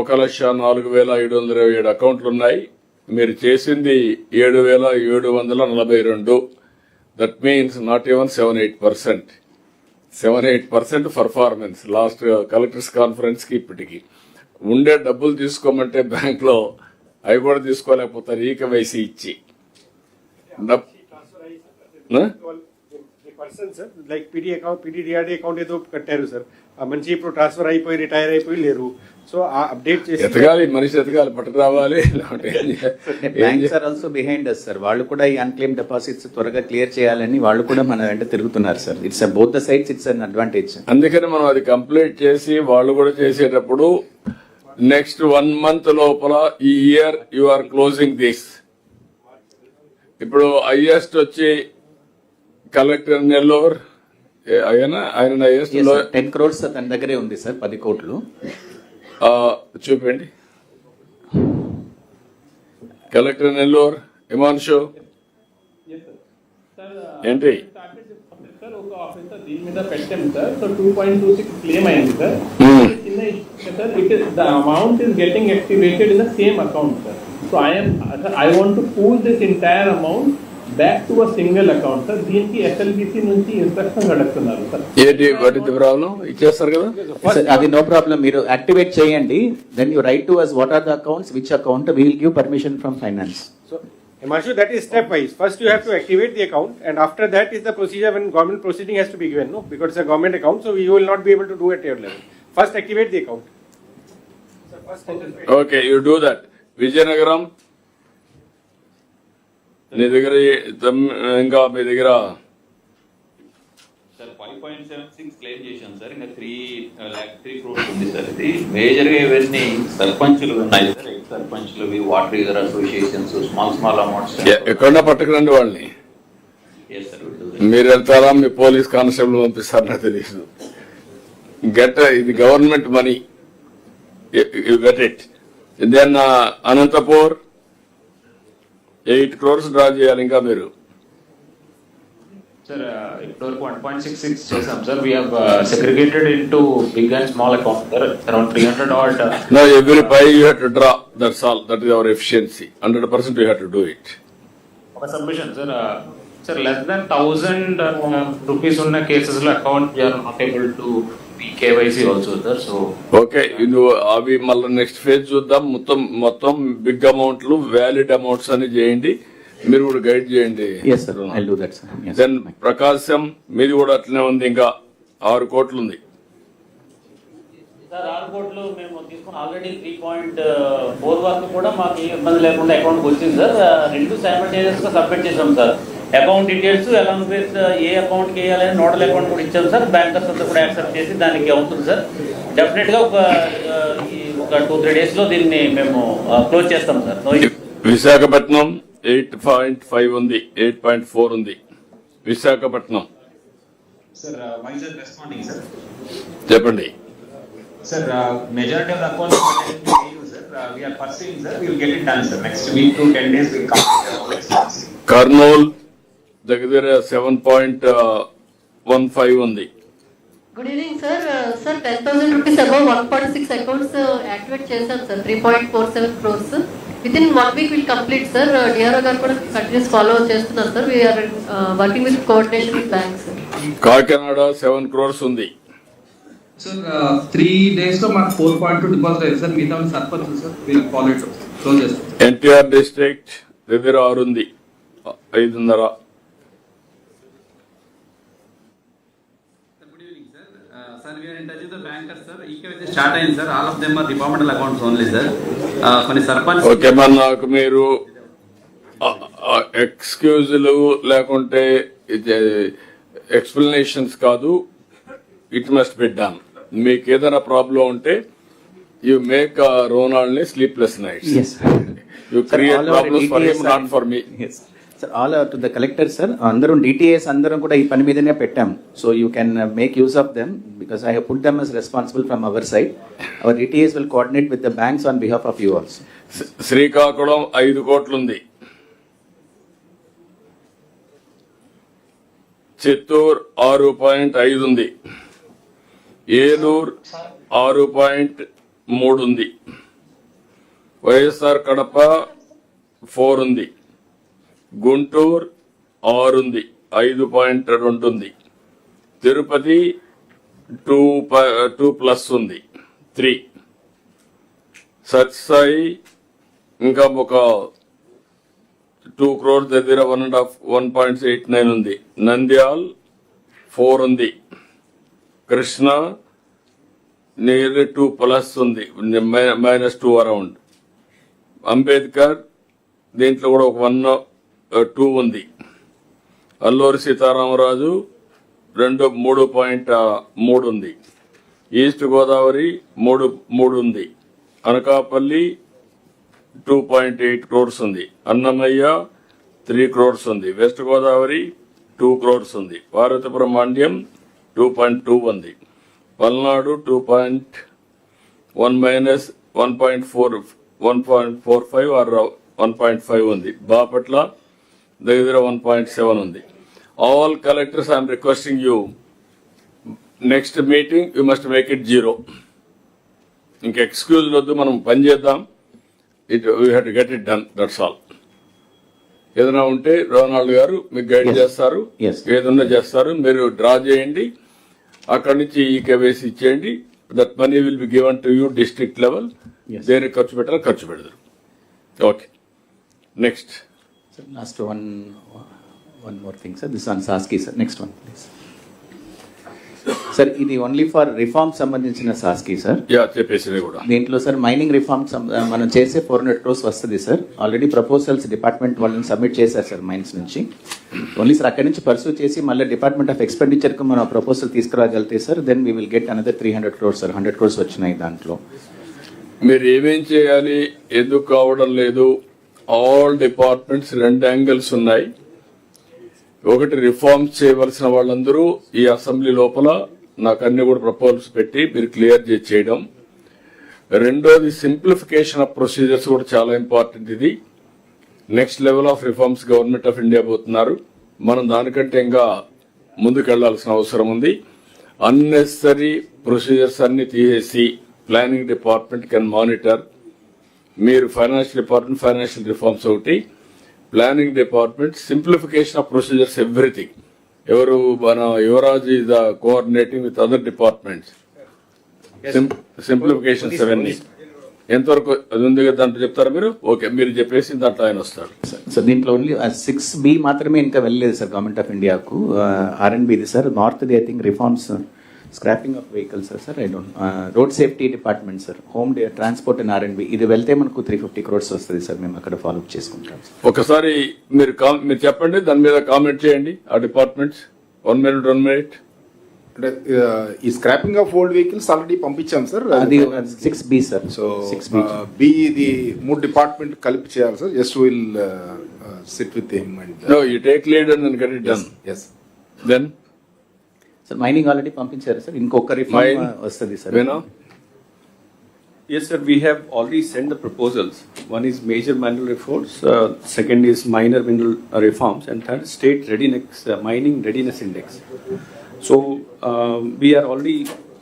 1,04,527 అకౌంట్లు ఉన్నాయి. మీరు చేసింది 7,742. That means not even 78% performance last collectors conference కి. ఇప్పటికి ఉండే డబ్బులు తీసుకోమంటే బ్యాంక్ లో అవి కూడా తీసుకోలేకపోతారు ఈకేవైసీ ఇచ్చి. పర్సన్ సార్ లైక్ పీడీడీఆర్డీ అకౌంట్ ఏదో కట్టారు సార్, ఆ మనిషి ఇప్పుడు ట్రాన్స్ఫర్ అయిపోయి రిటైర్ అయిపోయి లేరు. సో ఆ అప్డేట్ చేసి ఎతగాలి, మనిషి ఎతగాలి, పట్టు రావాలి. Banks are also behind us sir. వాళ్ళు కూడా ఈ అన్క్లెయిమ్ డిపాజిట్స్ త్వరగా క్లియర్ చేయాలని వాళ్ళు కూడా మన వెంట తిరుగుతున్నారు sir. It's both the sides, it's an advantage. అందుకని మనం అది కంప్లీట్ చేసి వాళ్ళు కూడా చేసేటప్పుడు నెక్స్ట్ 1 month లోపల ఈ year you are closing this. ఇప్పుడు హైయెస్ట్ వచ్చి కలెక్టర్ నెల్లూరు ఆయన 10 crores తన దగ్గరే ఉంది సార్, 10 కోట్లు. చూపండి. కలెక్టర్ నెల్లూరు హిమాంశు ఏంటి సార్ ఒక ఆఫీసర్ దీని మీద పెట్టాం సార్. సో 2.26 క్లెయిమ్ అయింది సార్. చిన్న sir it is the amount is getting activated in the same account sir. So I want to pool this entire amount back to a single account sir. దీనికి SLBC నుంచి instruction అడుగుతున్నారు sir. ఏంటి వాటి problem ఇచ్చేస్తారు కదా, అది no problem. మీరు activate చేయండి. Then you write to us what are the accounts, which account we will give permission from finance. So Himanshu, that is stepwise. First you have to activate the account, and after that is the procedure when government proceeding has to be given, no? Because it's a government account, so you will not be able to do at your level. First activate the account. Okay, you do that. Vijayanagaram, నీ దగ్గర ఇంకా మీ దగ్గర sir 5.76 claim చేశాం sir. ఇంకా 3 crores ఉంది sir. ఇది major గా ఇవన్నీ సర్పంచులు ఉన్నాయి సార్, ఎక్స్ సర్పంచులు, water user associations, small amounts. ఎక్కడన్నా పట్టుకురండి వాళ్ళని. మీరు వెళ్తారా, మీ పోలీస్ కానిస్టేబుల్ పంపిస్తారు, నాకు తెలియదు. ఇది government money, you get it. Then Anantapur 8 crores draw చేయాలి. ఇంకా మీరు సార్ ఇప్పటివరకు 1.66 చేసాం sir. We have segregated into big and small accounts, sir. Around 300 odd. No, every pie you have to draw. That's all. That is our efficiency. 100% we have to do it. ఒక submission sir. Sir less than 1000 rupees ఉన్న cases లో account we are not able to be KYC also sir. So okay, నువ్వు అవి మళ్ళీ next phase చూద్దాం. మొత్తం big అమౌంట్లు valid amounts అని చేయండి. మీరు కూడా గైడ్ చేయండి. దెన్ ప్రకాశం మీది కూడా అట్లనే ఉంది. ఇంకా 6 కోట్లు ఉంది సార్. 6 కోట్లు మేము తీసుకుని ఆల్రెడీ 3.4 వరకు కూడా మాకు ఏ ఇబ్బంది లేకుండా అకౌంట్కి వచ్చింది సార్. 2 సైమల్టేనియస్ గా సబ్మిట్ చేసాం sir. Account details along with a అకౌంట్కి వేయాలని నోడల్ అకౌంట్ కూడా ఇచ్చాం సార్. బ్యాంకర్స్ అంతా కూడా యాక్సెప్ట్ చేసి దానికి అవుతుంది సార్. డెఫినెట్ గా ఒక 2-3 days లో దీన్ని మేము క్లోజ్ చేస్తాం సార్. విశాఖపట్నం 8.5 ఉంది, 8.4 ఉంది. Visakhapatnam sir Vizag responding sir. చెప్పండి sir. Majority of the accounts sir we are pursuing sir. We will get it done sir. Next week to 10 days we will complete. Kurnool దగ్గర 7.15 ఉంది. Good evening sir. Sir 10,000 rupees above 146 accounts activate చేశాం sir. 3.47 crores within 1 week will complete sir. DRO garu కూడా continuous follow చేస్తున్నారు sir. We're working with coordination with banks. Kakinada 7 crores ఉంది sir. 3 days లో మాకు 4.2 deposit అయింది సార్. మిగతా సర్పంచ్ సార్ వీళ్ళు ఫాలో క్లోజ్ చేస్తాం. ఎన్టీఆర్ డిస్ట్రిక్ట్ దగ్గర 6 ఉంది, 5.5. Sir we are in touch with the bankers sir. ఈకేవైతే స్టార్ట్ అయింది sir. All of them are departmental accounts only sir. కొన్ని సర్పంచ్ ఓకే, మరి నాకు మీరు ఎక్స్క్యూజులు లేకుంటే ఎక్స్ప్లెనేషన్స్ కాదు, ఇట్ మస్ట్ బి డన్. మీకు ఏదైనా ప్రాబ్లం ఉంటే యూ మేక్ రోనాల్డ్ని sleepless nights. You create problems for him, not for me. Sir all to the collector sir. అందరం డిటిఎస్ అందరం కూడా ఈ పని మీదనే పెట్టాం. So you can make use of them because I have put them as responsible from our side. Our DTAs will coordinate with the banks on behalf of you also. Srikakulam 5 కోట్లు ఉంది. చిత్తూరు 6.5 ఉంది. ఏలూరు 6.3 ఉంది. వైఎస్ఆర్ కడప 4 ఉంది. గుంటూరు 6 ఉంది, 5.2 ఉంది. తిరుపతి 2+ ఉంది, 3. సత్సాయి ఇంకా ఒక 2 crores దగ్గర 1.89 ఉంది. నంద్యాల్ 4 ఉంది. కృష్ణ నియర్లీ 2+ ఉంది, -2 అరౌండ్. అంబేద్కర్ దీంట్లో కూడా ఒక 1-2 ఉంది. అల్లూరి సీతారామరాజు 3.3 ఉంది. ఈస్ట్ గోదావరి 3 ఉంది. అనకాపల్లి 2.8 crores ఉంది. అన్నమయ్య 3 crores ఉంది. వెస్ట్ గోదావరి 2 crores ఉంది. పార్వతీపురం మాండ్యం 2.2 ఉంది. పల్నాడు 1.45 ఆర్ 1.5 ఉంది. బాపట్ల దగ్గర 1.7 ఉంది. All collectors I'm requesting you, next meeting you must make it 0. ఇంకా ఎక్స్క్యూజ్ వద్దు, మనం పని చేద్దాం. We have to get it done, that's all. ఏదైనా ఉంటే రోనాల్డ్ గారు మీకు గైడ్ చేస్తారు, ఏదన్నా చేస్తారు. మీరు డ్రా చేయండి, అక్కడి నుంచి ఈ కేవైసీ ఇచ్చేయండి. That money will be given to you district level. దేనికి ఖర్చు పెట్టాలో ఖర్చు పెడతారు. Okay, next. Last one more thing, sir. This on SASKI, sir. Next one, please. Sir ఇది ఓన్లీ ఫర్ రిఫార్మ్ సంబంధించిన సాస్కి సార్. చెప్పేసి కూడా దీంట్లో సార్ మైనింగ్ రిఫార్మ్ మనం చేసే 400 crores వస్తుంది సార్. ఆల్రెడీ ప్రపోజల్స్ డిపార్ట్మెంట్ వాళ్ళని సబ్మిట్ చేశారు సార్ మైన్స్ నుంచి. ఓన్లీ సార్ అక్కడి నుంచి పర్సూ చేసి మళ్ళీ డిపార్ట్మెంట్ ఆఫ్ ఎక్స్పెండిచర్కి మనం ప్రపోజల్ తీసుకురాగలితే sir then we will get another 300 crores sir. 100 crores వచ్చినాయి దాంట్లో. మీరు ఏమేం చేయాలి, ఎందుకు కావడం లేదు, ఆల్ డిపార్ట్మెంట్స్ 2 యాంగిల్స్ ఉన్నాయి. ఒకటి రిఫార్మ్స్ చేయవలసిన వాళ్ళందరూ ఈ అసెంబ్లీ లోపల నాకు అన్ని కూడా ప్రపోజల్స్ పెట్టి మీరు క్లియర్ చేయడం. రెండోది సింప్లిఫికేషన్ ఆఫ్ ప్రొసీజర్స్ కూడా చాలా ఇంపార్టెంట్. ఇది next level of reforms government of India పోతున్నారు. మనం దానికంటే ఇంకా ముందుకెళ్లాల్సిన అవసరం ఉంది. అన్నెసరీ ప్రొసీజర్స్ అన్ని తీసేసి ప్లానింగ్ డిపార్ట్మెంట్ కెన్ మానిటర్. మీరు ఫైనాన్షియల్ డిపార్ట్మెంట్ ఫైనాన్షియల్ రిఫార్మ్స్ ఒకటి, planning department simplification of procedures everything. ఎవరు మన Yuvraj is the coordinating with other departments, simplifications అవన్నీ ఎంతవరకు అది ఉంది కదా దాంట్లో చెప్తారా మీరు? ఓకే, మీరు చెప్పేసి దాంట్లో ఆయన వస్తాడు. సార్ దీంట్లో ఓన్లీ 6B మాత్రమే ఇంకా వెళ్ళలేదు సార్ గవర్నమెంట్ ఆఫ్ ఇండియాకు. R&B ఇది సార్, నార్త్ది I think reforms, scrapping of vehicles sir, I don't, road safety department sir, home transport and R&B ఇది వెళ్తే మనకు 350 crores వస్తుంది సార్. మేము అక్కడ ఫాలో అప్ చేసుకుంటాం. ఒకసారి మీరు చెప్పండి, దాని మీద కామెంట్ చేయండి. ఆ డిపార్ట్మెంట్స్ 1 minute. ఈ scrapping of old vehicles already పంపించాం సార్. అది 6B సార్. సో B ఇది 3 డిపార్ట్మెంట్ కలిపి చేయాలి sir. Just will sit with him and no you take lead and get it done. yes then sir mining already పంపించారు sir, ఇంకొక reform వస్తుంది sir. Yes, sir. We have already sent the proposals. One is major mineral reforms, second is minor mineral reforms, and third state readiness, mining readiness index. So we are already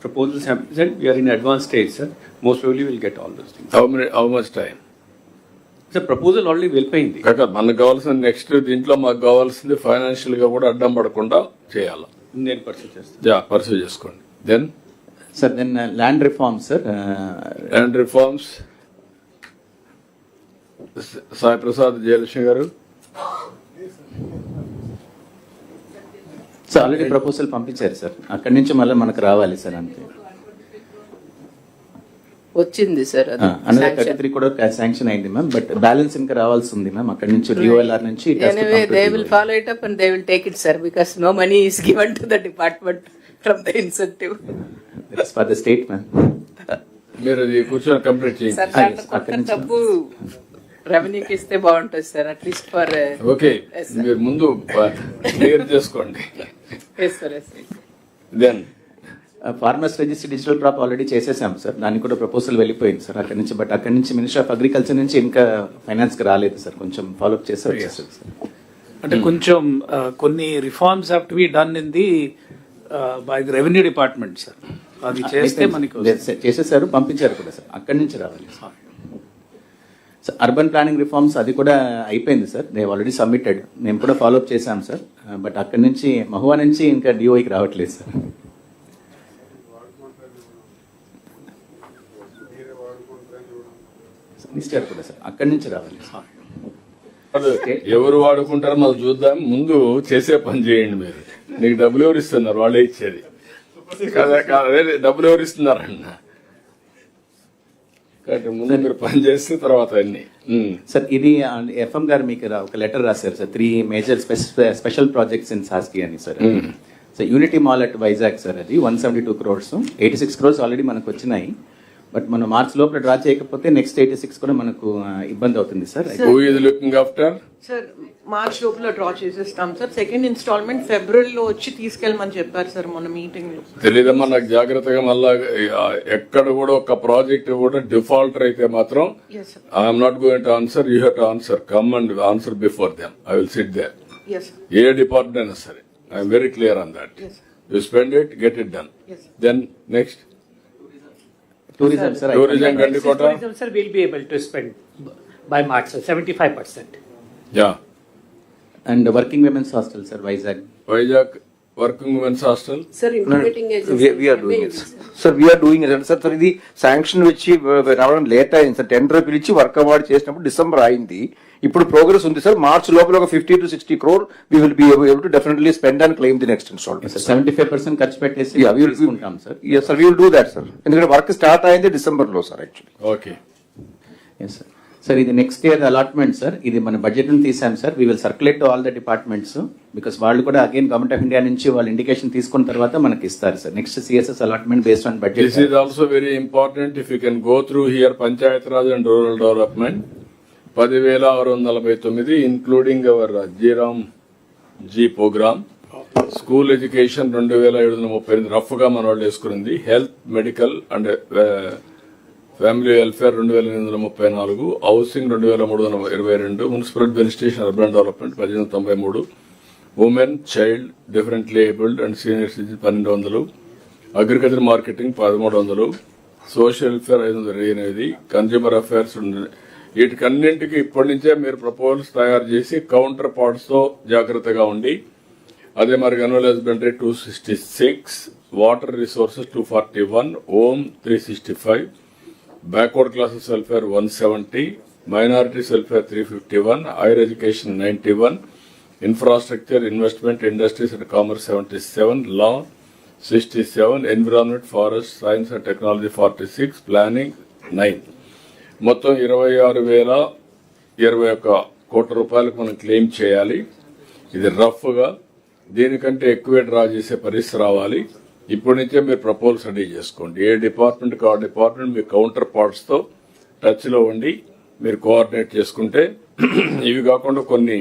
proposals have been sent. We are in advanced stage, sir. Most probably we'll get all those things. How much time? The proposal already వెళ్ళిపోయింది. కాక మనకు కావాల్సిన next దీంట్లో మాకు కావాల్సింది financial గా కూడా అడ్డం పడకుండా చేయాలి. నేను పర్సూ చేసుకోండి. Then sir then land reforms sir. Land reforms Sai Prasad Jayalakshmi garu. Sir already proposal పంపించారు సార్, అక్కడి నుంచి మళ్ళీ మనకు రావాలి సార్. అంతే వచ్చింది సార్. అనదర్ 33 కూడా శాంక్షన్ అయింది మ్యామ్, బట్ బ్యాలెన్స్ ఇంకా రావాల్సి ఉంది మ్యామ్ అక్కడి నుంచి DOLR నుంచి. Anyway, they will follow it up and they will take it, sir, because no money is given to the department from the incentive. It's for the state, ma'am. మీరు అది కూర్చొని complete చేయండి. Sir దాంట్లో కొంత డబ్బు రెవెన్యూకి ఇస్తే బాగుంటుంది సార్, అట్లీస్ట్ ఫర్. ఓకే, మీరు ముందు క్లియర్ చేసుకోండి. Then farmers register digital crop already చేసేసాం సార్, దానికి కూడా ప్రపోజల్ వెళ్ళిపోయింది సార్ అక్కడి నుంచి. బట్ అక్కడి నుంచి మినిస్టర్ ఆఫ్ అగ్రికల్చర్ నుంచి ఇంకా ఫైనాన్స్ కి రాలేదు సార్, కొంచెం ఫాలోఅప్ చేసి వచ్చేస్తుంది సార్. అంటే కొంచెం కొన్ని reforms have to be done in the by the revenue department sir. అది చేస్తే మనకి చేసేసారు, పంపించారు కూడా సార్, అక్కడి నుంచి రావాలి సార్. అర్బన్ ప్లానింగ్ రిఫార్మ్స్ అది కూడా అయిపోయింది సార్, దే ఆల్రెడీ సబ్మిటెడ్, మేము కూడా ఫాలోఅప్ చేసాం సార్. బట్ అక్కడి నుంచి మహువా నుంచి ఇంకా DOIకి రావట్లేదు సార్. మినిస్టర్ కూడా సార్ అక్కడి నుంచి రావాలి సార్. ఎవరు వాడుకుంటారో మనం చూద్దాం, ముందు చేసే పని చేయండి. మీరు నీకు డబ్బులు ఎవరు ఇస్తున్నారు? వాళ్ళే ఇచ్చేది కదా, డబ్బులు ఎవరు ఇస్తున్నారన్న ముందు మీరు పని చేస్తే తర్వాత అన్ని. సార్ ఇది FM గారు మీకు ఒక లెటర్ రాశారు sir, 3 major special projects in సాస్కి అని sir. So unity mall at Vizag sir, అది 172 crores, 86 crores ఆల్రెడీ మనకు వచ్చినాయి. బట్ మనం మార్చ్ లోపల డ్రా చేయకపోతే నెక్స్ట్ 86 కూడా మనకు ఇబ్బంది అవుతుంది సార్. సార్ మార్చ్ లోపల డ్రా చేసేస్తాం సార్. సెకండ్ ఇన్స్టాల్మెంట్ ఫిబ్రవరిలో వచ్చి తీసుకెళ్ళమని చెప్పారు సార్ మొన్న మీటింగ్ లో. తెలియదమ్మా నాకు జాగ్రత్తగా. మళ్ళా ఎక్కడ కూడా ఒక ప్రాజెక్ట్ కూడా డిఫాల్టర్ అయితే మాత్రం I'm not going to answer, you have to answer, come and answer before them, I will sit there. ఏ డిపార్ట్మెంట్ అయినా సరే, I'm very clear on that. You spend it, get it done. Then next tourism sir. Tourism Gandikota. Tourism sir will be able to spend by March sir 75%. Yeah. And working women's hostel sir, Vizag working women's hostel. Sir, integrating agency. We are doing it. Sir, we are doing it. Sir, ఇది sanction వచ్చి రావడం late అయింది sir. Tender పిలిచి work award చేసినప్పుడు December అయింది. ఇప్పుడు progress ఉంది sir. March లోపల ఒక 50 to 60 crore we will be able to definitely spend and claim the next installment. 75% ఖర్చు పెట్టేసి తీసుకుంటాం sir. Yes sir, we will do that sir. ఎందుకంటే వర్క్ స్టార్ట్ అయింది డిసెంబర్ లో sir actually. Okay. yes sir. Sir ఇది next year allotment sir, ఇది మన budget నుంచి తీసాం sir. We will circulate to all the departments, because వాళ్ళు కూడా అగైన్ గవర్నమెంట్ ఆఫ్ ఇండియా నుంచి వాళ్ళు ఇండికేషన్ తీసుకున్న తర్వాత మనకి ఇస్తారు sir next CSS allotment based on budget. This is also very important. If you can go through here Panchayat Raj and rural development 10,649 including our G RAM G programme. School education 2,738 rough గా మన వాళ్ళు వేసుకునింది. Health, medical and family welfare 2,834, housing 2,322, municipal administration urban development 1893, women, child, differently abled and senior citizen 1200, agriculture marketing 1300, social welfare 528, consumer affairs వీటికన్నింటికి ఇప్పటి నుంచే మీరు proposals తయారు చేసి counter parts తో జాగ్రత్తగా ఉండి, అదే మరి annual husbandry 266, water resources 241, home 365, backward classes welfare 170, minorities welfare 351, higher education 91, infrastructure, investment, industries and commerce 77, law 67, environment, forest, science and technology 46, planning 9. మొత్తం 26,021 కోట్ల రూపాయలకు మనం క్లెయిమ్ చేయాలి. ఇది రఫ్ గా, దీనికంటే ఎక్కువే డ్రా చేసే పరిస్థితి రావాలి. ఇప్పటి నుంచే మీరు ప్రపోజల్స్ రెడీ చేసుకోండి. ఏ డిపార్ట్మెంట్ ఆ డిపార్ట్మెంట్ మీ కౌంటర్ పార్ట్స్ తో టచ్ లో ఉండి మీరు కోఆర్డినేట్ చేసుకుంటే, ఇవి కాకుండా కొన్ని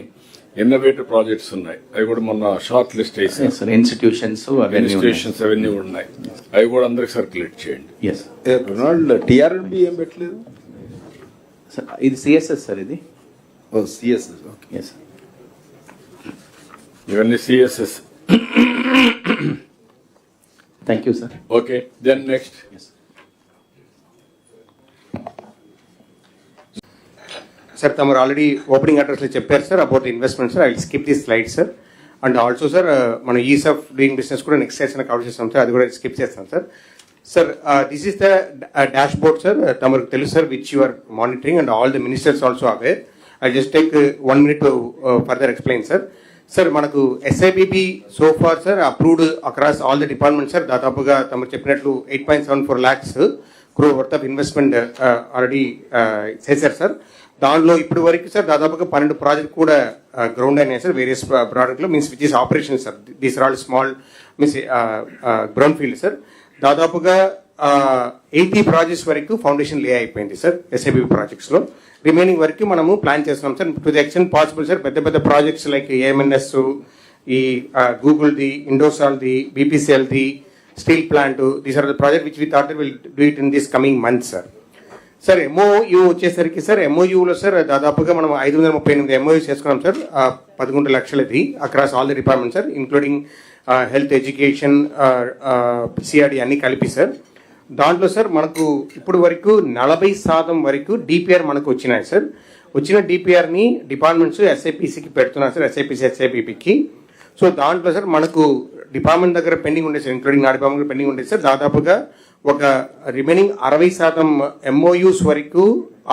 ఇన్నోవేటివ్ ప్రాజెక్ట్స్ ఉన్నాయి, అవి కూడా మొన్న షార్ట్ లిస్ట్ వేసారు. ఇన్స్టిట్యూషన్స్ అవన్నీ ఉన్నాయి, అవి కూడా అందరికి సర్క్యులేట్ చేయండి. రొనాల్డ్ టిఆర్ఎంబి ఏం పెట్టలేదు సార్, ఇది సిఎస్ఎస్ సార్, ఇది సిఎస్ఎస్. ఎస్ సార్, ఇవన్నీ CSS. Thank you sir. Okay, then next. Sir తమరు ఆల్రెడీ ఓపెనింగ్ అడ్రస్లో చెప్పారు sir about investment sir. I will skip this slide sir. And also sir మనం ఈజ్ ఆఫ్ డూయింగ్ బిజినెస్ కూడా next session cover చేస్తాం sir, అది కూడా skip చేస్తాం sir. Sir this is the dashboard sir, తమకు తెలుసు sir, which you are monitoring and all the ministers also aware. I just take 1 minute to further explain sir. Sir మనకు SIBB so far sir approved across all the department sir. దాదాపుగా తమరు చెప్పినట్లు 8.74 lakhs crore worth of investment already చేశారు sir. దానిలో ఇప్పటి వరకు sir దాదాపుగా 12 project కూడా గ్రౌండ్ అయినాయి సార్, వేరియస్ ప్రాజెక్ట్లో means which is operation sir. These are all small means ground field sir. దాదాపుగా 80 ప్రాజెక్ట్స్ వరకు ఫౌండేషన్ లే అయిపోయింది సార్ ఎస్ఐబి ప్రాజెక్ట్స్లో. రిమైనింగ్ వరకు మనము ప్లాన్ చేస్తున్నాం sir to the extent possible sir. పెద్ద పెద్ద ప్రాజెక్ట్స్ లైక్ ఏఎంఎన్ఎస్, ఈ గూగుల్ది, ఇండోసాల్ది, బీపీసీఎల్ది, steel plant, these are the project which we thought will do it in this coming month sir. Sir MOU వచ్చేసరికి సార్ ఎంఓయూలో సార్ దాదాపుగా మనం 538 ఎంఓయూ చేసుకున్నాం సార్. 11 లక్షలది across all the department sir, including health, education, CRD అన్ని కలిపి sir. దాంట్లో sir మనకు ఇప్పుడు వరకు 40% వరకు డిపిఆర్ మనకు వచ్చినాయి సార్. వచ్చిన డిపిఆర్ని డిపార్ట్మెంట్స్ ఎస్ఐపిసికి పెడుతున్నారు సార్, ఎస్ఐపిసి ఎస్ఐపిపికి. సో దాంట్లో సార్ మనకు డిపార్ట్మెంట్ దగ్గర పెండింగ్ ఉండేది సార్, ఇంక్లూడింగ్ నా డిపార్ట్మెంట్ పెండింగ్ ఉండేది సార్. దాదాపుగా ఒక రిమైనింగ్ 60% ఎంఓయూస్ వరకు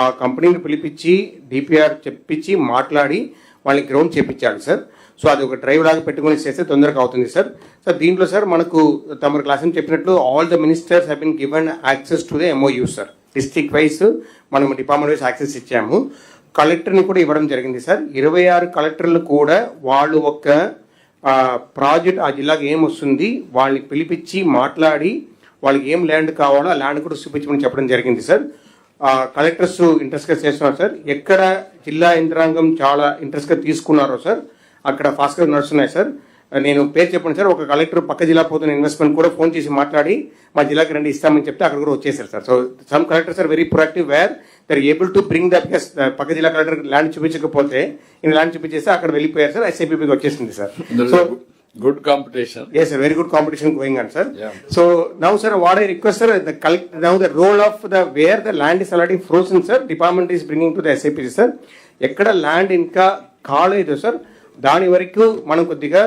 ఆ కంపెనీని పిలిపించి డిపిఆర్ చెప్పించి మాట్లాడి వాళ్ళని గ్రౌండ్ చేపించాలి సార్. సో అది ఒక డ్రైవ్ లాగా పెట్టుకుని చేస్తే తొందరగా అవుతుంది సార్. సార్ దీంట్లో సార్ మనకు తమరు క్లాస్ చెప్పినట్లు all the ministers have been given access to the MOU sir. District wise మనం డిపార్ట్మెంట్ వైజ్ యాక్సెస్ ఇచ్చాము. కలెక్టర్ని కూడా ఇవ్వడం జరిగింది సార్. 26 కలెక్టర్లు కూడా వాళ్ళు ఒక ప్రాజెక్ట్ ఆ జిల్లాకి ఏం వస్తుంది వాళ్ళని పిలిపించి మాట్లాడి వాళ్ళకి ఏం ల్యాండ్ కావాలో ఆ ల్యాండ్ కూడా చూపించమని చెప్పడం జరిగింది సార్. కలెక్టర్స్ ఇంట్రెస్ట్గా చేస్తున్నారు సార్. ఎక్కడ జిల్లా యంత్రాంగం చాలా ఇంట్రెస్ట్గా తీసుకున్నారో సార్ అక్కడ ఫాస్ట్గా నడుస్తున్నాయి సార్. నేను పేరు చెప్పండి సార్, ఒక కలెక్టర్ పక్క జిల్లా పోతున్న ఇన్వెస్ట్మెంట్ కూడా ఫోన్ చేసి మాట్లాడి మా జిల్లాకి రండి ఇస్తామని చెప్తే అక్కడ కూడా వచ్చేసారు sir. So some collectors are very proactive where they're able to bring the because పక్క జిల్లా కలెక్టర్ ల్యాండ్ చూపించకపోతే ఈయన ల్యాండ్ చూపించేస్తే అక్కడ వెళ్ళిపోయారు సార్, ఎస్ఐపికి వచ్చేసింది sir. So good competition. Yes sir, very good competition going on sir. Yeah. So now sir what I request sir, now the role of the where the land is already frozen sir, department is bringing to the SIPC sir. ఎక్కడ land ఇంకా కాలేదు sir దాని వరకు మనం కొద్దిగా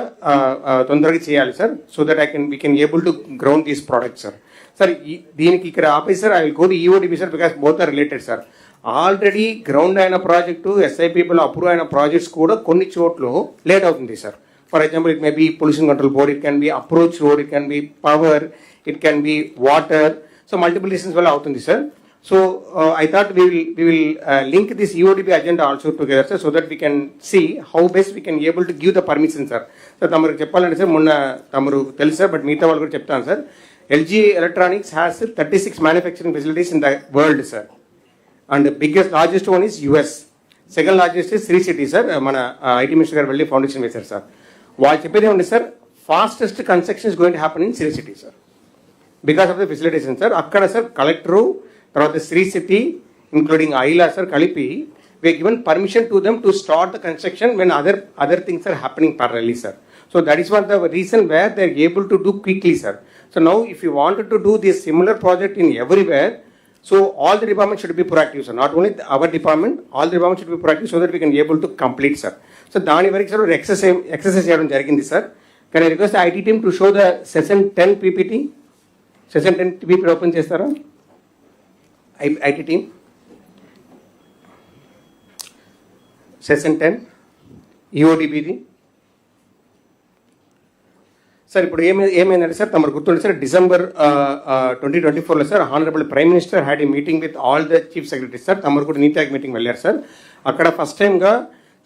తొందరగా చేయాలి sir. So that we can able to ground these products sir. Sir దీనికి ఇక్కడ ఆపేసి sir I will go to EODB sir because both are related sir. Already ground అయిన ప్రాజెక్టు ఎస్ఐపిలో అప్రూవ్ అయిన ప్రాజెక్ట్స్ కూడా కొన్ని చోట్ల లేట్ అవుతుంది సార్. For example, it may be pollution control board, it can be approach road, it can be power, it can be water. So multiple reasons wala avutundi sir. So I thought we will link this EODB agenda also together sir, so that we can see how best we can able to give the permission sir. So tamaru cheppalante sir monna tamaru telusu sir, but meeta vallu kuda cheptanu sir. LG Electronics has 36 manufacturing facilities in the world sir, and the biggest largest one is US. Second largest is Sri City sir. Mana IT minister garu velli foundation vesaru sir. వాళ్ళు చెప్పేది ఏమండి sir, fastest construction is going to happen in Sri City sir because of the facilitation sir. అక్కడ sir collector తర్వాత Sri City including IALA sir కలిపి we given permission to them to start the construction when other things are happening parallelly sir. So that is one the reason where they are able to do quickly, sir. So now if you wanted to do this similar project in everywhere, so all the departments should be proactive, sir. Not only our department, all the departments should be proactive so that we can be able to complete, sir. So దాని వరకు sir exercise చేయడం జరిగింది sir. Can I request the IT team to show the session 10 PPT? Session 10 PPT open చేస్తారా? IT team. Session 10 EODBD. Sir ఇప్పుడు ఏమైందంటే sir తమకు గుర్తుండే sir December 2024లో sir honourable prime minister had a meeting with all the chief secretaries sir. తమరు కూడా NITI Aayog meeting వెళ్ళారు sir. అక్కడ ఫస్ట్ టైంగా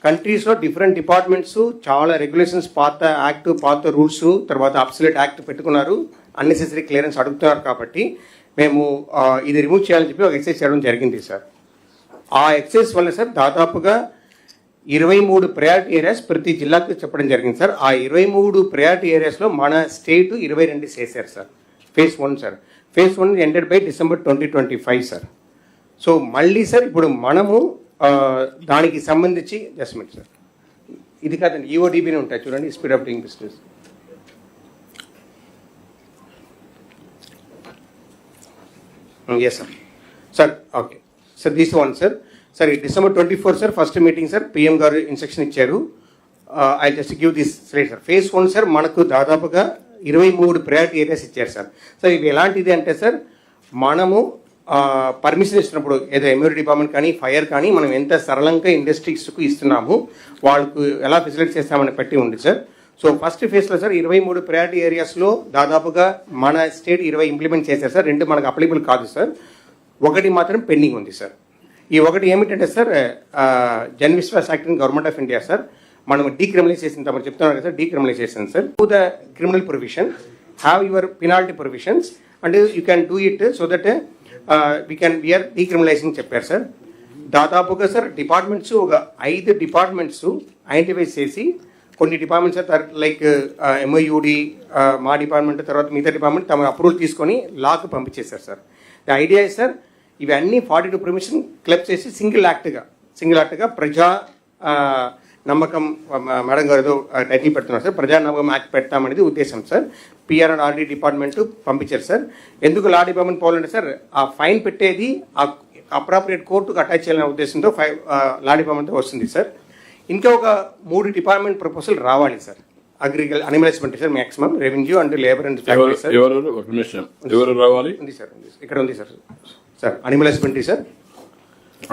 కంట్రీస్లో డిఫరెంట్ డిపార్ట్మెంట్స్ చాలా రెగ్యులేషన్స్, పాత యాక్ట్, పాత రూల్స్, తర్వాత అబ్సల్యూట్ యాక్ట్ పెట్టుకున్నారు. అన్నెసెసరీ క్లియరెన్స్ అడుగుతున్నారు కాబట్టి మేము ఇది రిమూవ్ చేయాలని చెప్పి ఒక ఎక్సైజ్ చేయడం జరిగింది సార్. ఆ ఎక్సైజ్ వల్ల సార్ దాదాపుగా 23 ప్రయారిటీ ఏరియాస్ ప్రతి జిల్లాకు చెప్పడం జరిగింది సార్. ఆ 23 ప్రయారిటీ ఏరియాస్లో మన స్టేట్ 22 చేశారు sir. Phase 1 sir. Phase 1 ended by December 2025 sir. So మళ్ళీ సార్ ఇప్పుడు మనము దానికి సంబంధించి జస్ట్మెంట్ సార్ ఇది కాదండి, ఈఓడిబిని ఉంటాయి చూడండి, speed of doing business. Yes sir. Sir okay sir, this one sir. Sir ఈ December 24 sir first meeting sir PM గారు ఇన్స్ట్రక్షన్ ఇచ్చారు. I just give this slide sir. Phase 1 sir మనకు దాదాపుగా 23 ప్రయారిటీ ఏరియాస్ ఇచ్చారు సార్. సార్ ఇవి ఎలాంటిది అంటే sir మనము పర్మిషన్ ఇస్తున్నప్పుడు ఏదో ఎమ్యూనిటీ డిపార్ట్మెంట్ కానీ ఫైర్ కానీ మనం ఎంత సరళంగా ఇండస్ట్రీస్కు ఇస్తున్నాము, వాళ్ళకు ఎలా ఫెసిలిటీ చేస్తామని పెట్టి ఉంది సార్. సో ఫస్ట్ ఫేజ్లో సార్ 23 ప్రయారిటీ ఏరియాస్లో దాదాపుగా మన స్టేట్ 20 ఇంప్లిమెంట్ చేశారు సార్. 2 మనకు అప్లికబుల్ కాదు సార్, 1 మాత్రం పెండింగ్ ఉంది సార్. ఈ 1 ఏమిటంటే sir Jan Vishwas act in government of India sir. మనం డీక్రిమినలైజేషన్ తమరు చెప్తున్నారు కదా sir, decriminalisation sir. To the criminal provision have your penalty provisions and you can do it so that we're decriminalising చెప్పారు sir. దాదాపుగా sir departments ఒక 5 departments identify చేసి కొన్ని departments like ఎంఓయూడి మా డిపార్ట్మెంట్ తర్వాత మిగతా డిపార్ట్మెంట్ తమ అప్రూవల్ తీసుకొని లాకు పంపించేశారు సార్. ద ఐడియా సార్ ఇవన్నీ 42 పర్మిషన్ క్లబ్ చేసి సింగిల్ యాక్ట్గా ప్రజా నమ్మకం మేడం గారు ఏదో టైటిల్ పెడుతున్నారు సార్, ప్రజా నమ్మకం యాక్ట్ పెడతామనేది ఉద్దేశం sir. PR and RD department పంపించారు సార్. ఎందుకు లా డిపార్ట్మెంట్ పోవాలంటే సార్ ఆ ఫైన్ పెట్టేది ఆ అప్రాప్రియేట్ కోర్టుకు అటాచ్ చేయాలనే ఉద్దేశంతో లా డిపార్ట్మెంట్ వస్తుంది సార్. ఇంకా ఒక 3 డిపార్ట్మెంట్ ప్రపోజల్ రావాలి sir. Agriculture animal husbandry sir, maximum revenue and labour and factory sir. ఎవరు రావాలి? ఉంది సార్, ఇక్కడ ఉంది sir. Sir animal husbandry sir.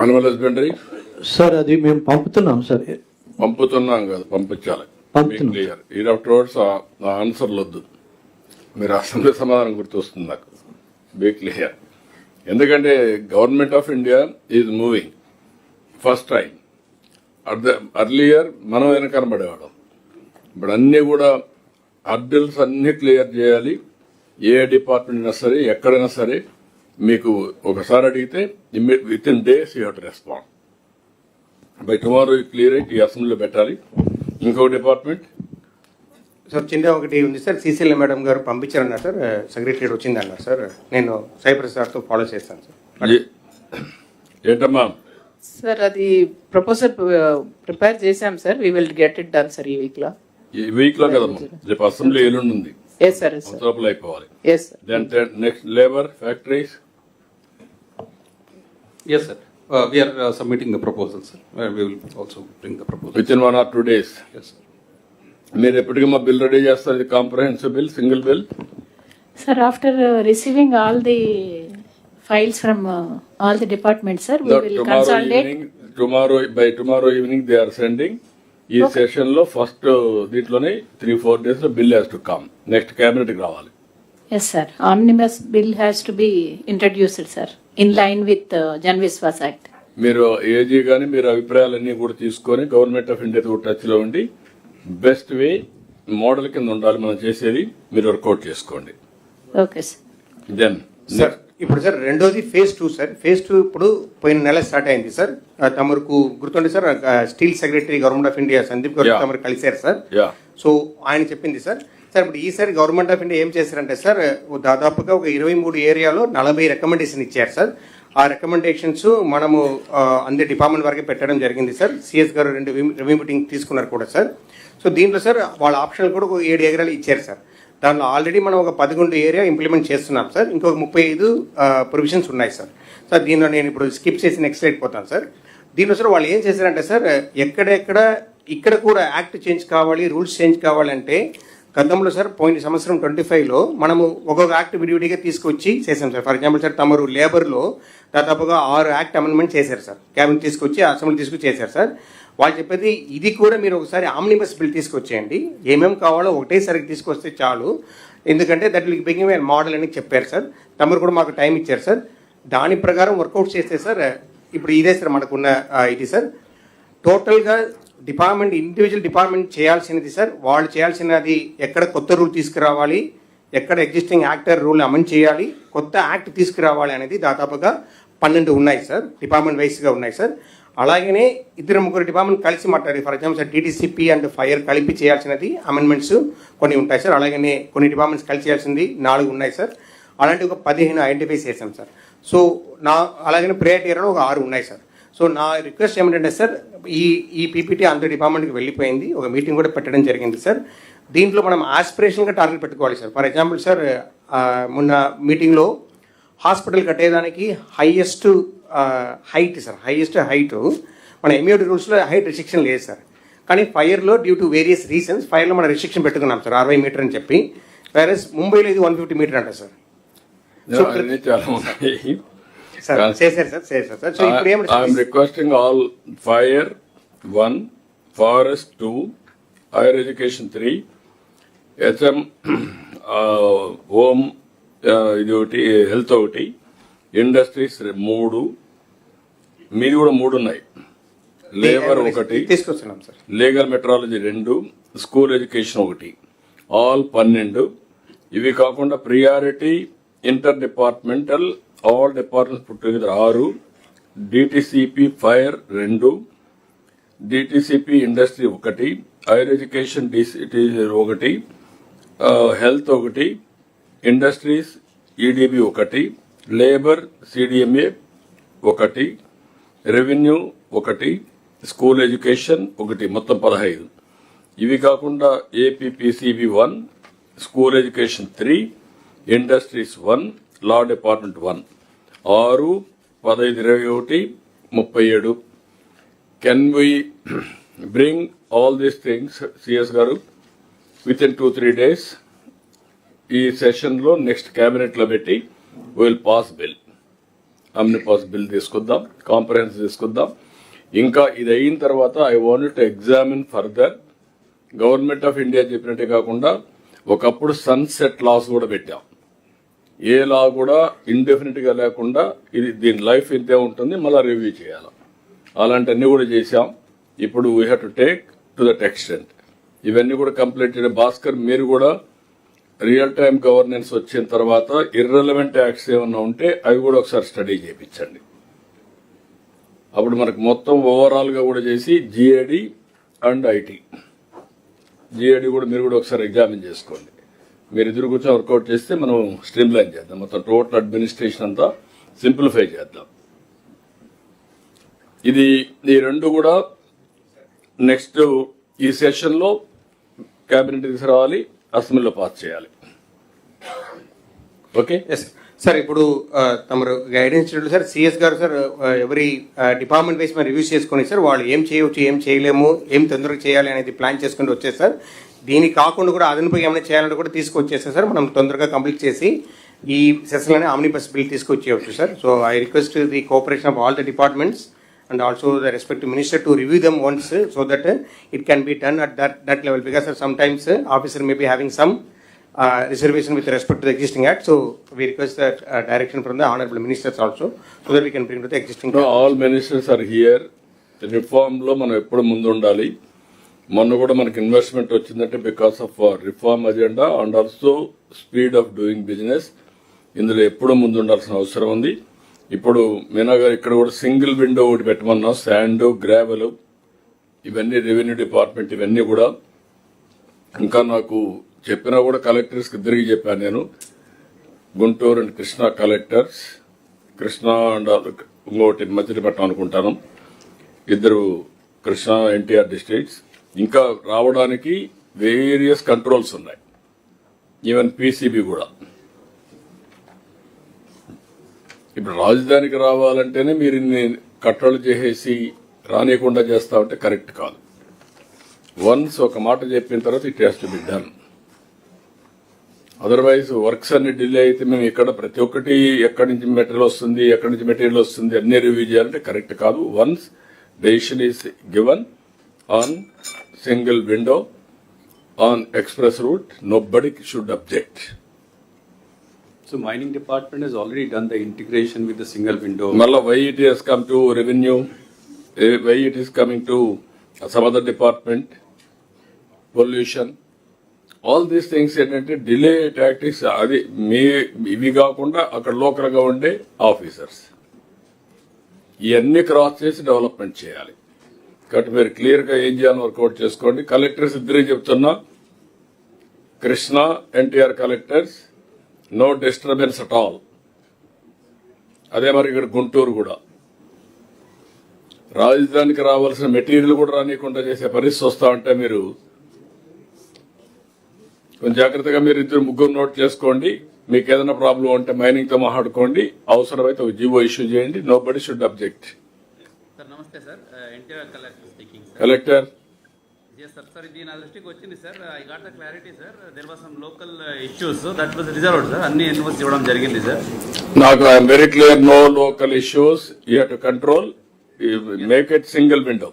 Animal husbandry sir అది మేము పంపుతున్నాం సార్. పంపుతున్నాం కాదు, పంపించాలి. క్లియర్ ఈ ఆఫ్టర్వర్డ్స్ ఆన్సర్లు వద్దు, మీరు అసెంబ్లీ సమాధానం గుర్తొస్తుంది నాకు. Be clear. ఎందుకంటే government of India is moving first time. Earlier మనం వెనకనబడేవాళ్ళం. ఇప్పుడు అన్నీ కూడా అడ్డల్స్ అన్నీ క్లియర్ చేయాలి. ఏ డిపార్ట్మెంట్ అయినా సరే, ఎక్కడైనా సరే మీకు ఒకసారి అడిగితే with in days you have to respond. By tomorrow clear అయ్యి ఈ అసెంబ్లీలో పెట్టాలి. ఇంకో డిపార్ట్మెంట్ సార్ చిన్న ఒకటి ఉంది సార్, సిసిఎల్ మేడం గారు పంపించారన్నారు సార్, సెక్రటరీ వచ్చిందన్నారు సార్. నేను సైప్రస్ సార్తో ఫాలో చేస్తాను సార్. ఏంటమ్మా సార్ అది ప్రపోజల్ ప్రిపేర్ చేశాం sir. We will get it done sir ఈ వీక్ లో కదమ్మా, రేపు అసెంబ్లీ ఎల్లుండి ఉంది. ఎస్ సార్ అయిపోవాలి. Yes sir. Then next labour factories. Yes, sir. We are submitting the proposal, sir. We will also bring the proposal. Within 1 or 2 days. Yes, sir. మీరు ఎప్పటికీ మా బిల్ రెడీ చేస్తారు? ఇది comprehensive bill, single bill. Sir, after receiving all the files from all the departments, sir, we will consolidate. By tomorrow evening they are sending. ఈ session లో first దీంట్లోనే 3-4 days లో bill has to come. Next cabinet కి రావాలి. Yes, sir. Omnibus bill has to be introduced, sir, in line with Jan Viswas Act. మీరు AG గానీ మీరు అభిప్రాయాలన్నీ కూడా తీసుకొని గవర్నమెంట్ ఆఫ్ ఇండియాతో టచ్ లో ఉండి బెస్ట్ వే మోడల్ కింద ఉండాలి మనం చేసేది, మీరు వర్కౌట్ చేసుకోండి. Okay sir. దెన్ సార్ ఇప్పుడు సార్ రెండోది ఫేజ్ 2 సార్. ఫేజ్ 2 ఇప్పుడు పోయిన నెల స్టార్ట్ అయింది సార్. తమకు గుర్తుండే sir steel secretary government of India Sandeep గారు తమరు కలిశారు సార్. సో ఆయన చెప్పింది సార్ సార్ ఇప్పుడు ఈసారి గవర్నమెంట్ ఆఫ్ ఇండియా ఏం చేశారంటే సార్ దాదాపుగా ఒక 23 ఏరియాలో 40 రికమెండేషన్ ఇచ్చారు సార్. ఆ రికమెండేషన్స్ మనము అన్ని డిపార్ట్మెంట్ వరకే పెట్టడం జరిగింది సార్. సిఎస్ గారు 2 రివ్యూ మీటింగ్ తీసుకున్నారు కూడా సార్. సో దీంట్లో సార్ వాళ్ళ ఆప్షన్లు కూడా ఒక 7 ఏరియాలు ఇచ్చారు సార్. దాంట్లో ఆల్రెడీ మనం ఒక 11 ఏరియా ఇంప్లిమెంట్ చేస్తున్నాం సార్. ఇంకొక 35 ప్రొవిజన్స్ ఉన్నాయి సార్. సార్ దీనిలో నేను ఇప్పుడు స్కిప్ చేసి నెక్స్ట్ స్లైడ్ పోతాను సార్. దీనిలో సార్ వాళ్ళు ఏం చేశారంటే సార్ ఇక్కడ కూడా యాక్ట్ చేంజ్ కావాలి, రూల్స్ చేంజ్ కావాలంటే గతంలో సార్ పోయిన సంవత్సరం 25లో మనము ఒక్కొక్క యాక్ట్ విడివిడిగా తీసుకొచ్చి చేసాం సార్. ఫర్ ఎగ్జాంపుల్ సార్ తమరు లేబర్లో దాదాపుగా 6 యాక్ట్ అమెండ్మెంట్ చేశారు సార్. క్యాబినెట్ తీసుకొచ్చి అసెంబ్లీ తీసుకొచ్చి చేశారు సార్. వాళ్ళు చెప్పేది ఇది కూడా మీరు ఒకసారి ఆమ్నిబస్ బిల్ తీసుకొచ్చేయండి, ఏమేమి కావాలో ఒకటేసారి తీసుకొస్తే చాలు, ఎందుకంటే that will begin A model అని చెప్పారు సార్. తమరు కూడా మాకు టైం ఇచ్చారు సార్. దాని ప్రకారం వర్కౌట్ చేస్తే సార్ ఇప్పుడు ఇదే సార్ మనకున్న ఇది సార్. టోటల్గా డిపార్ట్మెంట్ ఇండివిజువల్ డిపార్ట్మెంట్ చేయాల్సినది సార్, వాళ్ళు చేయాల్సినది ఎక్కడ కొత్త రూల్ తీసుకురావాలి, ఎక్కడ ఎగ్జిస్టింగ్ యాక్టర్ రూల్ అమలు చేయాలి, కొత్త యాక్ట్ తీసుకురావాలి అనేది దాదాపుగా 12 ఉన్నాయి సార్. డిపార్ట్మెంట్ వైస్గా ఉన్నాయి సార్. అలాగనే 2-3 డిపార్ట్మెంట్ కలిసి మాట్లాడి, for example sir TTCP and fire కలిపి చేయాల్సినది అమెండ్మెంట్స్ కొన్ని ఉంటాయి సార్. అలాగనే కొన్ని డిపార్ట్మెంట్స్ కలిసి చేయాల్సింది 4 ఉన్నాయి సార్. అలాంటి ఒక 15 ఐడెంటిఫై చేశాం సార్. సో అలాగనే ప్రియారిటీ ఏరియాలో ఒక 6 ఉన్నాయి సార్. సో నా రిక్వెస్ట్ ఏమిటంటే సార్ ఈ పీపీటీ అందరి డిపార్ట్మెంట్కి వెళ్ళిపోయింది, ఒక మీటింగ్ కూడా పెట్టడం జరిగింది సార్. దీంట్లో మనం ఆస్పిరేషన్గా టార్గెట్ పెట్టుకోవాలి సార్. ఫర్ ఎగ్జాంపుల్ సార్ మొన్న మీటింగ్లో హాస్పిటల్ కట్టేదానికి హైయెస్ట్ హైట్ మన ఎంయూడి రూల్స్లో హైట్ రిస్ట్రిక్షన్ లేదు సార్. కానీ ఫైర్లో డ్యూ టు వేరియస్ రీజన్స్ ఫైర్లో మనం రిస్ట్రిక్షన్ పెట్టుకున్నాం సార్ 60 మీటర్ అని చెప్పి. వేరస్ ముంబైలో ఇది 150 మీటర్ అంట sir. I'm requesting all fire 1, forest 2, higher education 3, HM home ఇది ఒకటి, హెల్త్ ఒకటి, ఇండస్ట్రీస్ 3, మీది కూడా 3 ఉన్నాయి, లేబర్ 1 తీసుకొస్తున్నాం sir, legal metrology 2, school education 1, all 12. ఇవి కాకుండా priority inter departmental all departments put together 6, DTCP fire 2, DTCP industry 1, higher education DCT 1, health 1, industries EDB 1, labour CDMA 1, revenue 1, school education 1, మొత్తం 15. ఇవి కాకుండా APPCB 1, school education 3, industries 1, law department 1, 6, 15, 21, 37. Can we bring all these things CS గారు with in 2-3 days ఈ session లో next cabinet లో పెట్టి will pass bill, అమ్నిపాస్ bill తీసుకుందాం, కాంప్రహెన్స్ తీసుకుందాం. ఇంకా ఇది అయిన తర్వాత I want to examine further. Government of India చెప్పినట్టే కాకుండా ఒకప్పుడు సన్సెట్ లాస్ కూడా పెట్టాం. ఏ లా కూడా ఇండెఫినెట్ గా లేకుండా ఇది దీని లైఫ్ ఇంతే ఉంటుంది, మళ్ళీ రివ్యూ చేయాలి. అలాంటివన్నీ కూడా చేశాం. ఇప్పుడు we have to take to that extent. ఇవన్నీ కూడా కంప్లీట్ చేయడం. భాస్కర్ మీరు కూడా రియల్ టైమ్ గవర్నెన్స్ వచ్చిన తర్వాత ఇర్రెలవెంట్ యాక్ట్స్ ఏమన్నా ఉంటే అవి కూడా ఒకసారి స్టడీ చేయించండి. అప్పుడు మనకు మొత్తం ఓవరాల్ గా కూడా చేసి జిఏడి అండ్ ఐటీ, జిఏడి కూడా మీరు కూడా ఒకసారి ఎగ్జామిన్ చేసుకోండి. మీరు ఎదురు కూర్చొని వర్కౌట్ చేస్తే మనం స్ట్రీమ్ లైన్ చేద్దాం, మొత్తం టోటల్ అడ్మినిస్ట్రేషన్ అంతా సింప్లిఫై చేద్దాం. ఈ 2 కూడా నెక్స్ట్ ఈ సెషన్ లో కేబినెట్ తీసుకురావాలి, అసెంబ్లీలో పాస్ చేయాలి. Okay sir. ఇప్పుడు తమరు గైడెన్స్ సార్ సిఎస్ గారు సార్ ఎవరి డిపార్ట్మెంట్ వైస్ మనం రివ్యూస్ చేసుకుని సార్ వాళ్ళు ఏం చేయవచ్చు, ఏం చేయలేము, ఏం తొందరగా చేయాలి అనేది ప్లాన్ చేసుకుంటూ వచ్చేది సార్. దీనికి కాకుండా కూడా అదనపు ఏమైనా చేయాలంటే కూడా తీసుకొచ్చేస్తే సార్ మనం తొందరగా కంప్లీట్ చేసి ఈ సెషన్లోనే ఆమ్నిబస్ బిల్ తీసుకొచ్చేయవచ్చు sir. So I request the cooperation of all the departments and also the respective minister to review them once so that it can be done at that level, because sometimes officer may be having some reservation with respect to the existing act. So we request that direction from the honorable ministers also so that we can bring to the existing. No, all ministers are here. Reform లో మనం ఎప్పుడు ముందు ఉండాలి. మొన్న కూడా మనకి investment వచ్చిందంటే because of reform agenda and also speed of doing business. ఇందులో ఎప్పుడు ముందు ఉండాల్సిన అవసరం ఉంది. ఇప్పుడు మీనా గారు ఇక్కడ కూడా సింగిల్ విండో ఒకటి పెట్టమన్నాం. శాండ్, గ్రావెల్, ఇవన్నీ రెవెన్యూ డిపార్ట్మెంట్, ఇవన్నీ కూడా ఇంకా నాకు చెప్పినా కూడా కలెక్టర్స్కి తిరిగి చెప్పాను నేను. Guntur and Krishna collectors, Krishna and ఇంకోటి మచిలీపట్నం అనుకుంటాను, ఇద్దరు కృష్ణా ఎన్టీఆర్ డిస్ట్రిక్ట్స్. ఇంకా రావడానికి వేరియస్ కంట్రోల్స్ ఉన్నాయి, ఈవెన్ పీసీబీ కూడా. ఇప్పుడు రాజధానికి రావాలంటేనే మీరు ఇన్ని కట్టలు చేసేసి రానియకుండా చేస్తా ఉంటే కరెక్ట్ కాదు. వన్స్ ఒక మాట చెప్పిన తర్వాత it has to be done. Otherwise works అన్ని డిలే అయితే మేము ఇక్కడ ప్రతి ఒక్కటి ఎక్కడి నుంచి మెటీరియల్ వస్తుంది అన్ని రివ్యూ చేయాలంటే కరెక్ట్ కాదు. Once decision is given on single window on express route, nobody should object. So mining department has already done the integration with the single window. Malla, why it has come to revenue, why it is coming to some other department, pollution, all these things ఏంటంటే delay tactics. అది ఇవి కాకుండా అక్కడ local గా ఉండే officers ఇవన్నీ cross చేసి development చేయాలి. కాబట్టి మీరు క్లియర్ గా ఏం చేయాలని వర్కౌట్ చేసుకోండి. కలెక్టర్స్ ఇద్దరే చెప్తున్నా, Krishna NTR collectors, no disturbance at all. అదే మరి ఇక్కడ గుంటూరు కూడా రాజధానికి రావాల్సిన మెటీరియల్ కూడా రానియకుండా చేసే పరిస్థితి వస్తా ఉంటే మీరు కొంచెం జాగ్రత్తగా మీరు ఇద్దరు ముగ్గురు నోట్ చేసుకోండి. మీకు ఏదైనా ప్రాబ్లం ఉంటే మైనింగ్ తో మాట్లాడుకోండి, అవసరమైతే ఒక జీవో ఇష్యూ చేయండి. Nobody should object. సార్ నమస్తే sir, NTR collector speaking. Collector Yes, sir. Sir, ఇది నా దృష్టికి వచ్చింది sir. I got the clarity, sir. There was some local issues, so that was resolved, sir. అన్ని ఇన్ఫర్మేషన్ ఇవ్వడం జరిగింది సార్. నాకు I'm very clear, no local issues, you have to control, make it single window.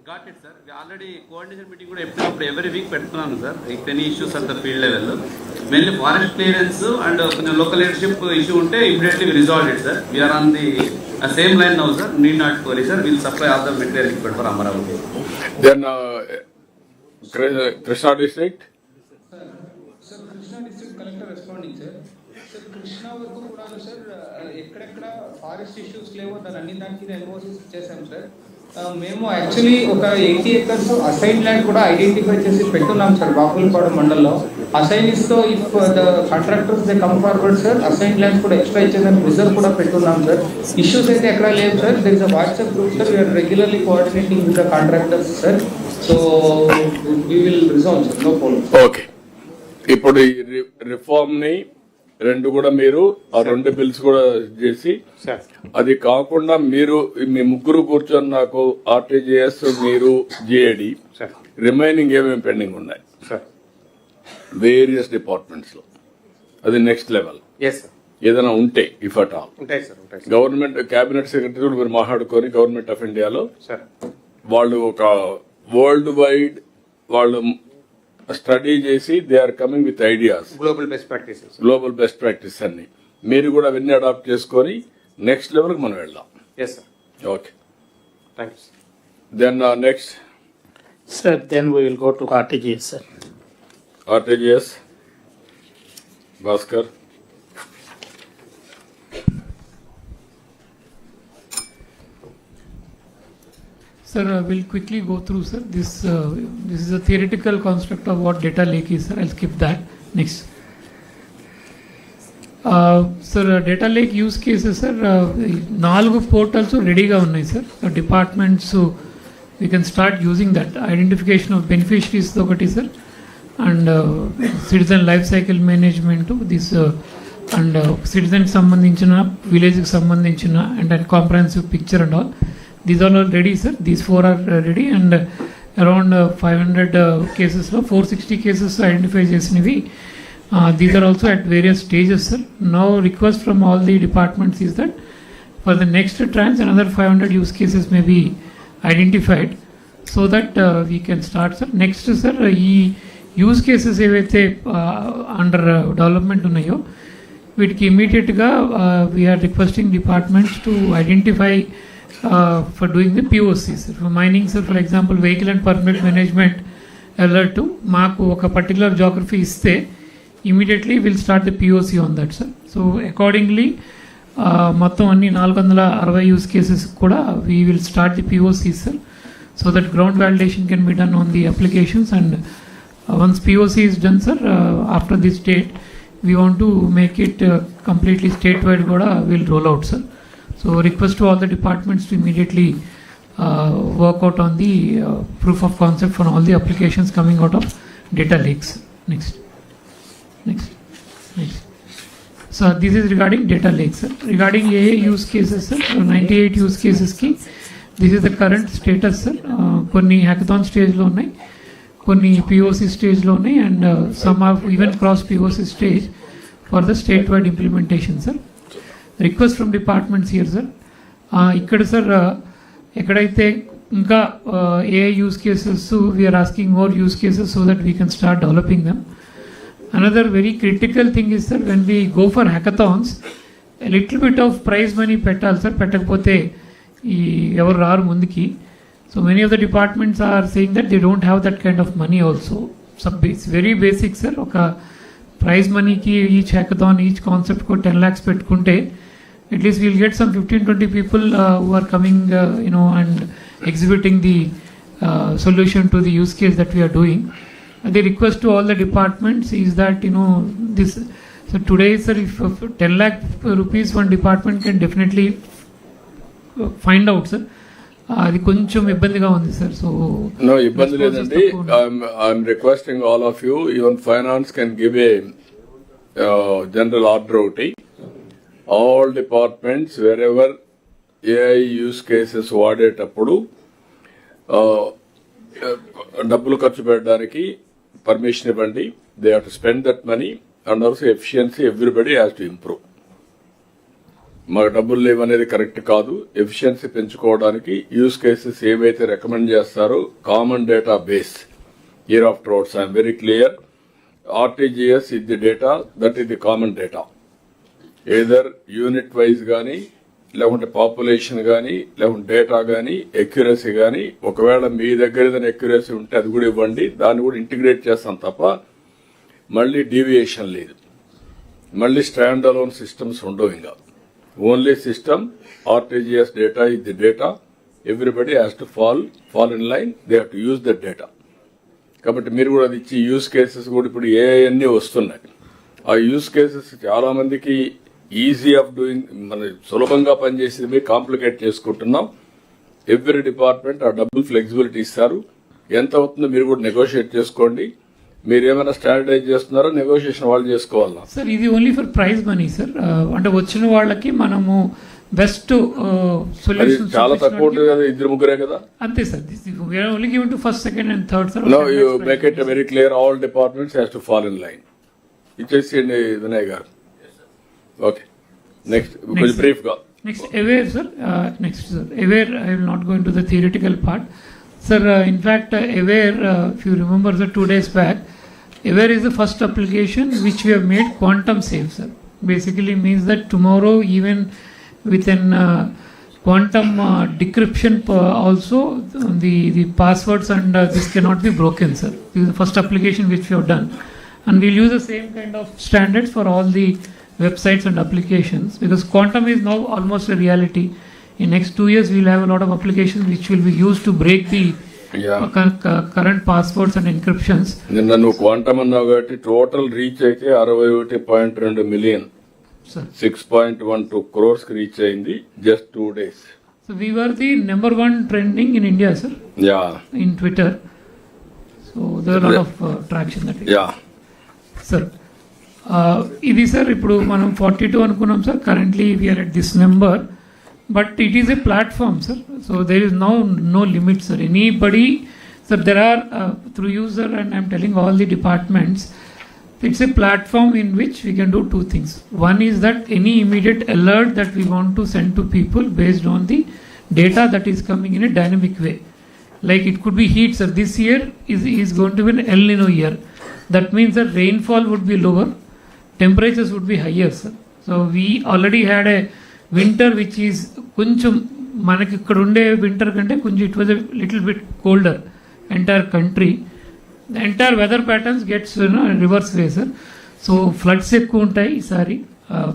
Got it, sir. Already coordination meeting కూడా ఎప్పుడప్పుడు every week పెడుతున్నాను సార్. If any issues at the field level, mainly forest clearance and కొంచెం local leadership issue ఉంటే immediately resolve it sir. We're on the same line now sir. Need not worry sir, will supply all the material required for Amaravati. Then Krishna district. Sir, Krishna district collector responding, sir. Sir, Krishna వరకు కూడా sir ఎక్కడెక్కడ forest issues లేవో దానికి ఎన్ఓసిస్ చేశాం sir. మేము actually ఒక 80 acres assign land కూడా identify చేసి పెట్టున్నాం సార్ బాపులపాడు మండల్లో. అసైన్ ఇస్తో if the contractors they come forward sir, assign lands కూడా ఎక్స్ట్రా ఇచ్చేదానికి రిజర్వ్ కూడా పెట్టున్నాం సార్. ఇష్యూస్ అయితే ఎక్కడ లేవు sir. There is a WhatsApp group sir, we're regularly coordinating with the contractors sir. So we will resolve sir, no problem. Okay, ఇప్పుడు ఈ reform ని రెండు కూడా మీరు ఆ రెండు బిల్స్ కూడా చేసి, అది కాకుండా మీరు మీ ముగ్గురు కూర్చొని నాకు ఆర్టీజీఎస్, మీరు జిఏడి, రిమైనింగ్ ఏమేమి పెండింగ్ ఉన్నాయి వేరియస్ డిపార్ట్మెంట్స్ లో, అది నెక్స్ట్ లెవెల్ ఏదైనా ఉంటే if at all government cabinet secretary మీరు మాట్లాడుకొని గవర్నమెంట్ ఆఫ్ ఇండియాలో వాళ్ళు ఒక వరల్డ్ వైడ్ వాళ్ళు స్టడీ చేసి they are coming with ideas, global best practice అన్ని మీరు కూడా అవన్నీ అడాప్ట్ చేసుకొని నెక్స్ట్ లెవెల్కి మనం వెళ్దాం. Okay, thank you. Then next Sir, then we will go to RTGS, sir. RTGS, Bhaskar. Sir, we'll quickly go through, sir. This is a theoretical construct of what data lake is, sir. I'll skip that. Next. Sir, data lake use cases, sir. 4 portals readyగా ఉన్నాయి, sir. Departments, we can start using that. Identification of beneficiaries ఒకటి, sir. And citizen life cycle management, this and citizen కి సంబంధించిన, village కి సంబంధించిన and a comprehensive picture and all. These are all ready, sir. These 4 are ready, and around 500 cases, 460 cases identify చేసినవి. These are also at various stages, sir. Now request from all the departments is that for the next tranche another 500 use cases may be identified, so that we can start, sir. Next, sir, ఈ use cases ఏవైతే under development ఉన్నాయో వీటికి ఇమీడియట్గా we're requesting departments to identify for doing the POCs. For mining, sir, for example, vehicle and permit management alert, maaku oka particular geography iste, immediately we'll start the POC on that, sir. So accordingly, మొత్తం అన్ని 460 use cases కూడా we will start the POCs, sir, so that ground validation can be done on the applications and Once POC is done, sir, after this date, we want to make it completely statewide. Goda will roll out, sir. So request to all the departments to immediately work out on the proof of concept for all the applications coming out of data lakes. Next. So this is regarding data lakes, sir. Regarding AA use cases, sir, 98 use cases ki, this is the current status, sir. Konni hackathon stage lo unnai, konni POC stage lo unnai, and some have even crossed POC stage for the statewide implementation, sir. Request from departments here, sir. Ikkada, sir, ekkadaithe ఇంకా AI use cases, so we are asking more use cases so that we can start developing them. Another very critical thing is, sir, when we go for hackathons, a little bit of prize money పెట్టాలి, sir. పెట్టకపోతే ఎవరు రారు ముందుకి. So many of the departments are saying that they don't have that kind of money also. So it's very basic, sir. ఒక prize money ki each hackathon, each concept ko 10 lakhs పెట్టుకుంటే at least we'll get some 15-20 people who are coming, and exhibiting the solution to the use case that we are doing. The request to all the departments is that, this, so today, sir, if 10 lakh rupees one department can definitely find out, sir. అది కొంచెం ఇబ్బందిగా ఉంది, sir. So no ఇబ్బంది లేదండి. I'm requesting all of you, even finance can give a general order ఒకటి. All departments wherever AI use cases వాడేటప్పుడు డబ్బులు ఖర్చు పెట్టడానికి పర్మిషన్ ఇవ్వండి. They have to spend that money and also efficiency. Everybody has to improve. మాకు డబ్బులు లేవనేది correct కాదు. ఎఫిషియన్సీ పెంచుకోవడానికి యూస్ కేసెస్ ఏవైతే రికమెండ్ చేస్తారో common database year after outs I'm very clear. RTGS is the data, that is the common data. Either unit wise కానీ, లేకుంటే population కానీ, లేకుంటే డేటా కానీ, ఎక్యురసీ కానీ. ఒకవేళ మీ దగ్గర ఏదైనా ఎక్యురసీ ఉంటే అది కూడా ఇవ్వండి. దాన్ని కూడా ఇంటిగ్రేట్ చేస్తాం తప్ప మళ్ళీ డీవియేషన్ లేదు. మళ్ళీ స్టాండ్ అలోన్ సిస్టమ్స్ ఉండవు. ఇంకా only system RTGS data is the data. Everybody has to fall in line. They have to use that data. కాబట్టి మీరు కూడా అది ఇచ్చి యూజ్ కేసెస్ కూడా ఇప్పుడు అన్నీ వస్తున్నాయి. ఆ యూజ్ కేసెస్ చాలా మందికి ఈజీ ఆఫ్ డూయింగ్, మన సులభంగా పనిచేసేది మీరు కాంప్లికేట్ చేసుకుంటున్నాం. ఎవ్రీ డిపార్ట్మెంట్ ఆ డబ్బులు ఫ్లెక్సిబిలిటీ ఇస్తారు. ఎంత అవుతుందో మీరు కూడా నెగోషియేట్ చేసుకోండి. మీరు ఏమైనా స్టాండర్డైజ్ చేస్తున్నారో నెగోషియేషన్ వాళ్ళు చేసుకోవాలా? సార్ ఇది only for prize money, sir. అంటే వచ్చిన వాళ్ళకి మనము బెస్ట్ సొల్యూషన్ చాలా తక్కువ ఉంటుంది కదా, ఇద్దరు ముగ్గురే కదా. అంతే సార్. Only given to first, second and third, sir. No you make it very clear. All departments has to fall in line. ఇచ్చేసేయండి వినయ్ గారు. ఓకే, నెక్స్ట్ కొంచెం బ్రీఫ్ గా. Next aware, sir. Next sir aware. I will not go into the theoretical part, sir. In fact, Aware, if you remember, sir, 2 days back, Aware is the first application which we have made quantum safe, sir. Basically means that tomorrow, even within quantum decryption also, the passwords and this cannot be broken, sir. This is the first application which we have done, and we'll use the same kind of standards for all the websites and applications, because quantum is now almost a reality. In next 2 years, we'll have a lot of applications which will be used to break the current passwords and encryptions. నిన్న నువ్వు quantum అన్నావు కాబట్టి total reach అయితే 61.2 million, 6.12 crores reach అయింది just 2 days. So we were the number 1 trending in India, sir. Yeah. In Twitter. So there are a lot of traction that way. Yeah. Sir. ఇది sir ఇప్పుడు మనం 42 అనుకున్నాం, sir. Currently we are at this number. But it is a platform, sir. So there is no limit, sir. Anybody, sir, there are through user, and I'm telling all the departments, it's a platform in which we can do 2 things. One is that any immediate alert that we want to send to people based on the data that is coming in a dynamic way. Like it could be heat, sir. This year is going to be an El Nino year. That means that rainfall would be lower, temperatures would be higher, sir. So we already had a winter which is కొంచెం మనకి ఇక్కడ ఉండే winter కంటే కొంచెం it was a little bit colder entire country. The entire weather patterns gets reverse way, sir. So floods ఎక్కువ ఉంటాయి ఈసారి,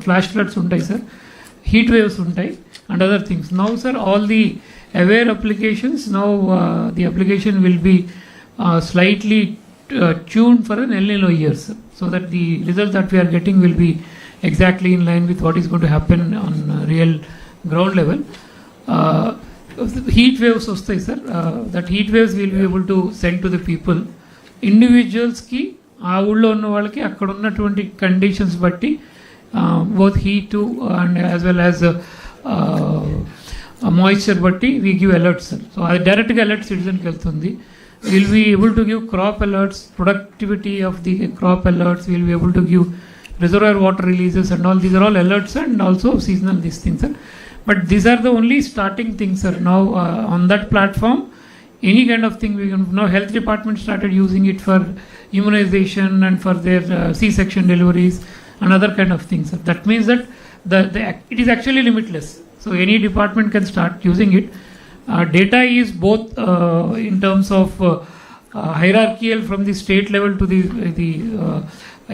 flash floods ఉంటాయి, సార్. హీట్ వేవ్స్ ఉంటాయి and other things. Now, sir, all the aware applications, now the application will be slightly tuned for an El Nino year, sir, so that the results that we are getting will be exactly in line with what is going to happen on real ground level. Heat waves వస్తాయి sir, that heat waves will be able to send to the people. ఇండివిజువల్స్కి ఆ ఊళ్ళో ఉన్న వాళ్ళకి అక్కడ ఉన్నటువంటి conditions బట్టి both heat and as well as moisture బట్టి we give alerts sir. So అది డైరెక్ట్గా అలర్ట్ సిటిజన్కి వెళ్తుంది. Will be able to give crop alerts, productivity of the crop alerts, will be able to give reservoir water releases and all. These are all alerts and also seasonal these things, sir. But these are the only starting things, sir. Now on that platform, any kind of thing we can. Now health department started using it for immunization and for their C-section deliveries and other kind of things, sir. That means that it is actually limitless. So any department can start using it. Data is both in terms of hierarchical from the state level to the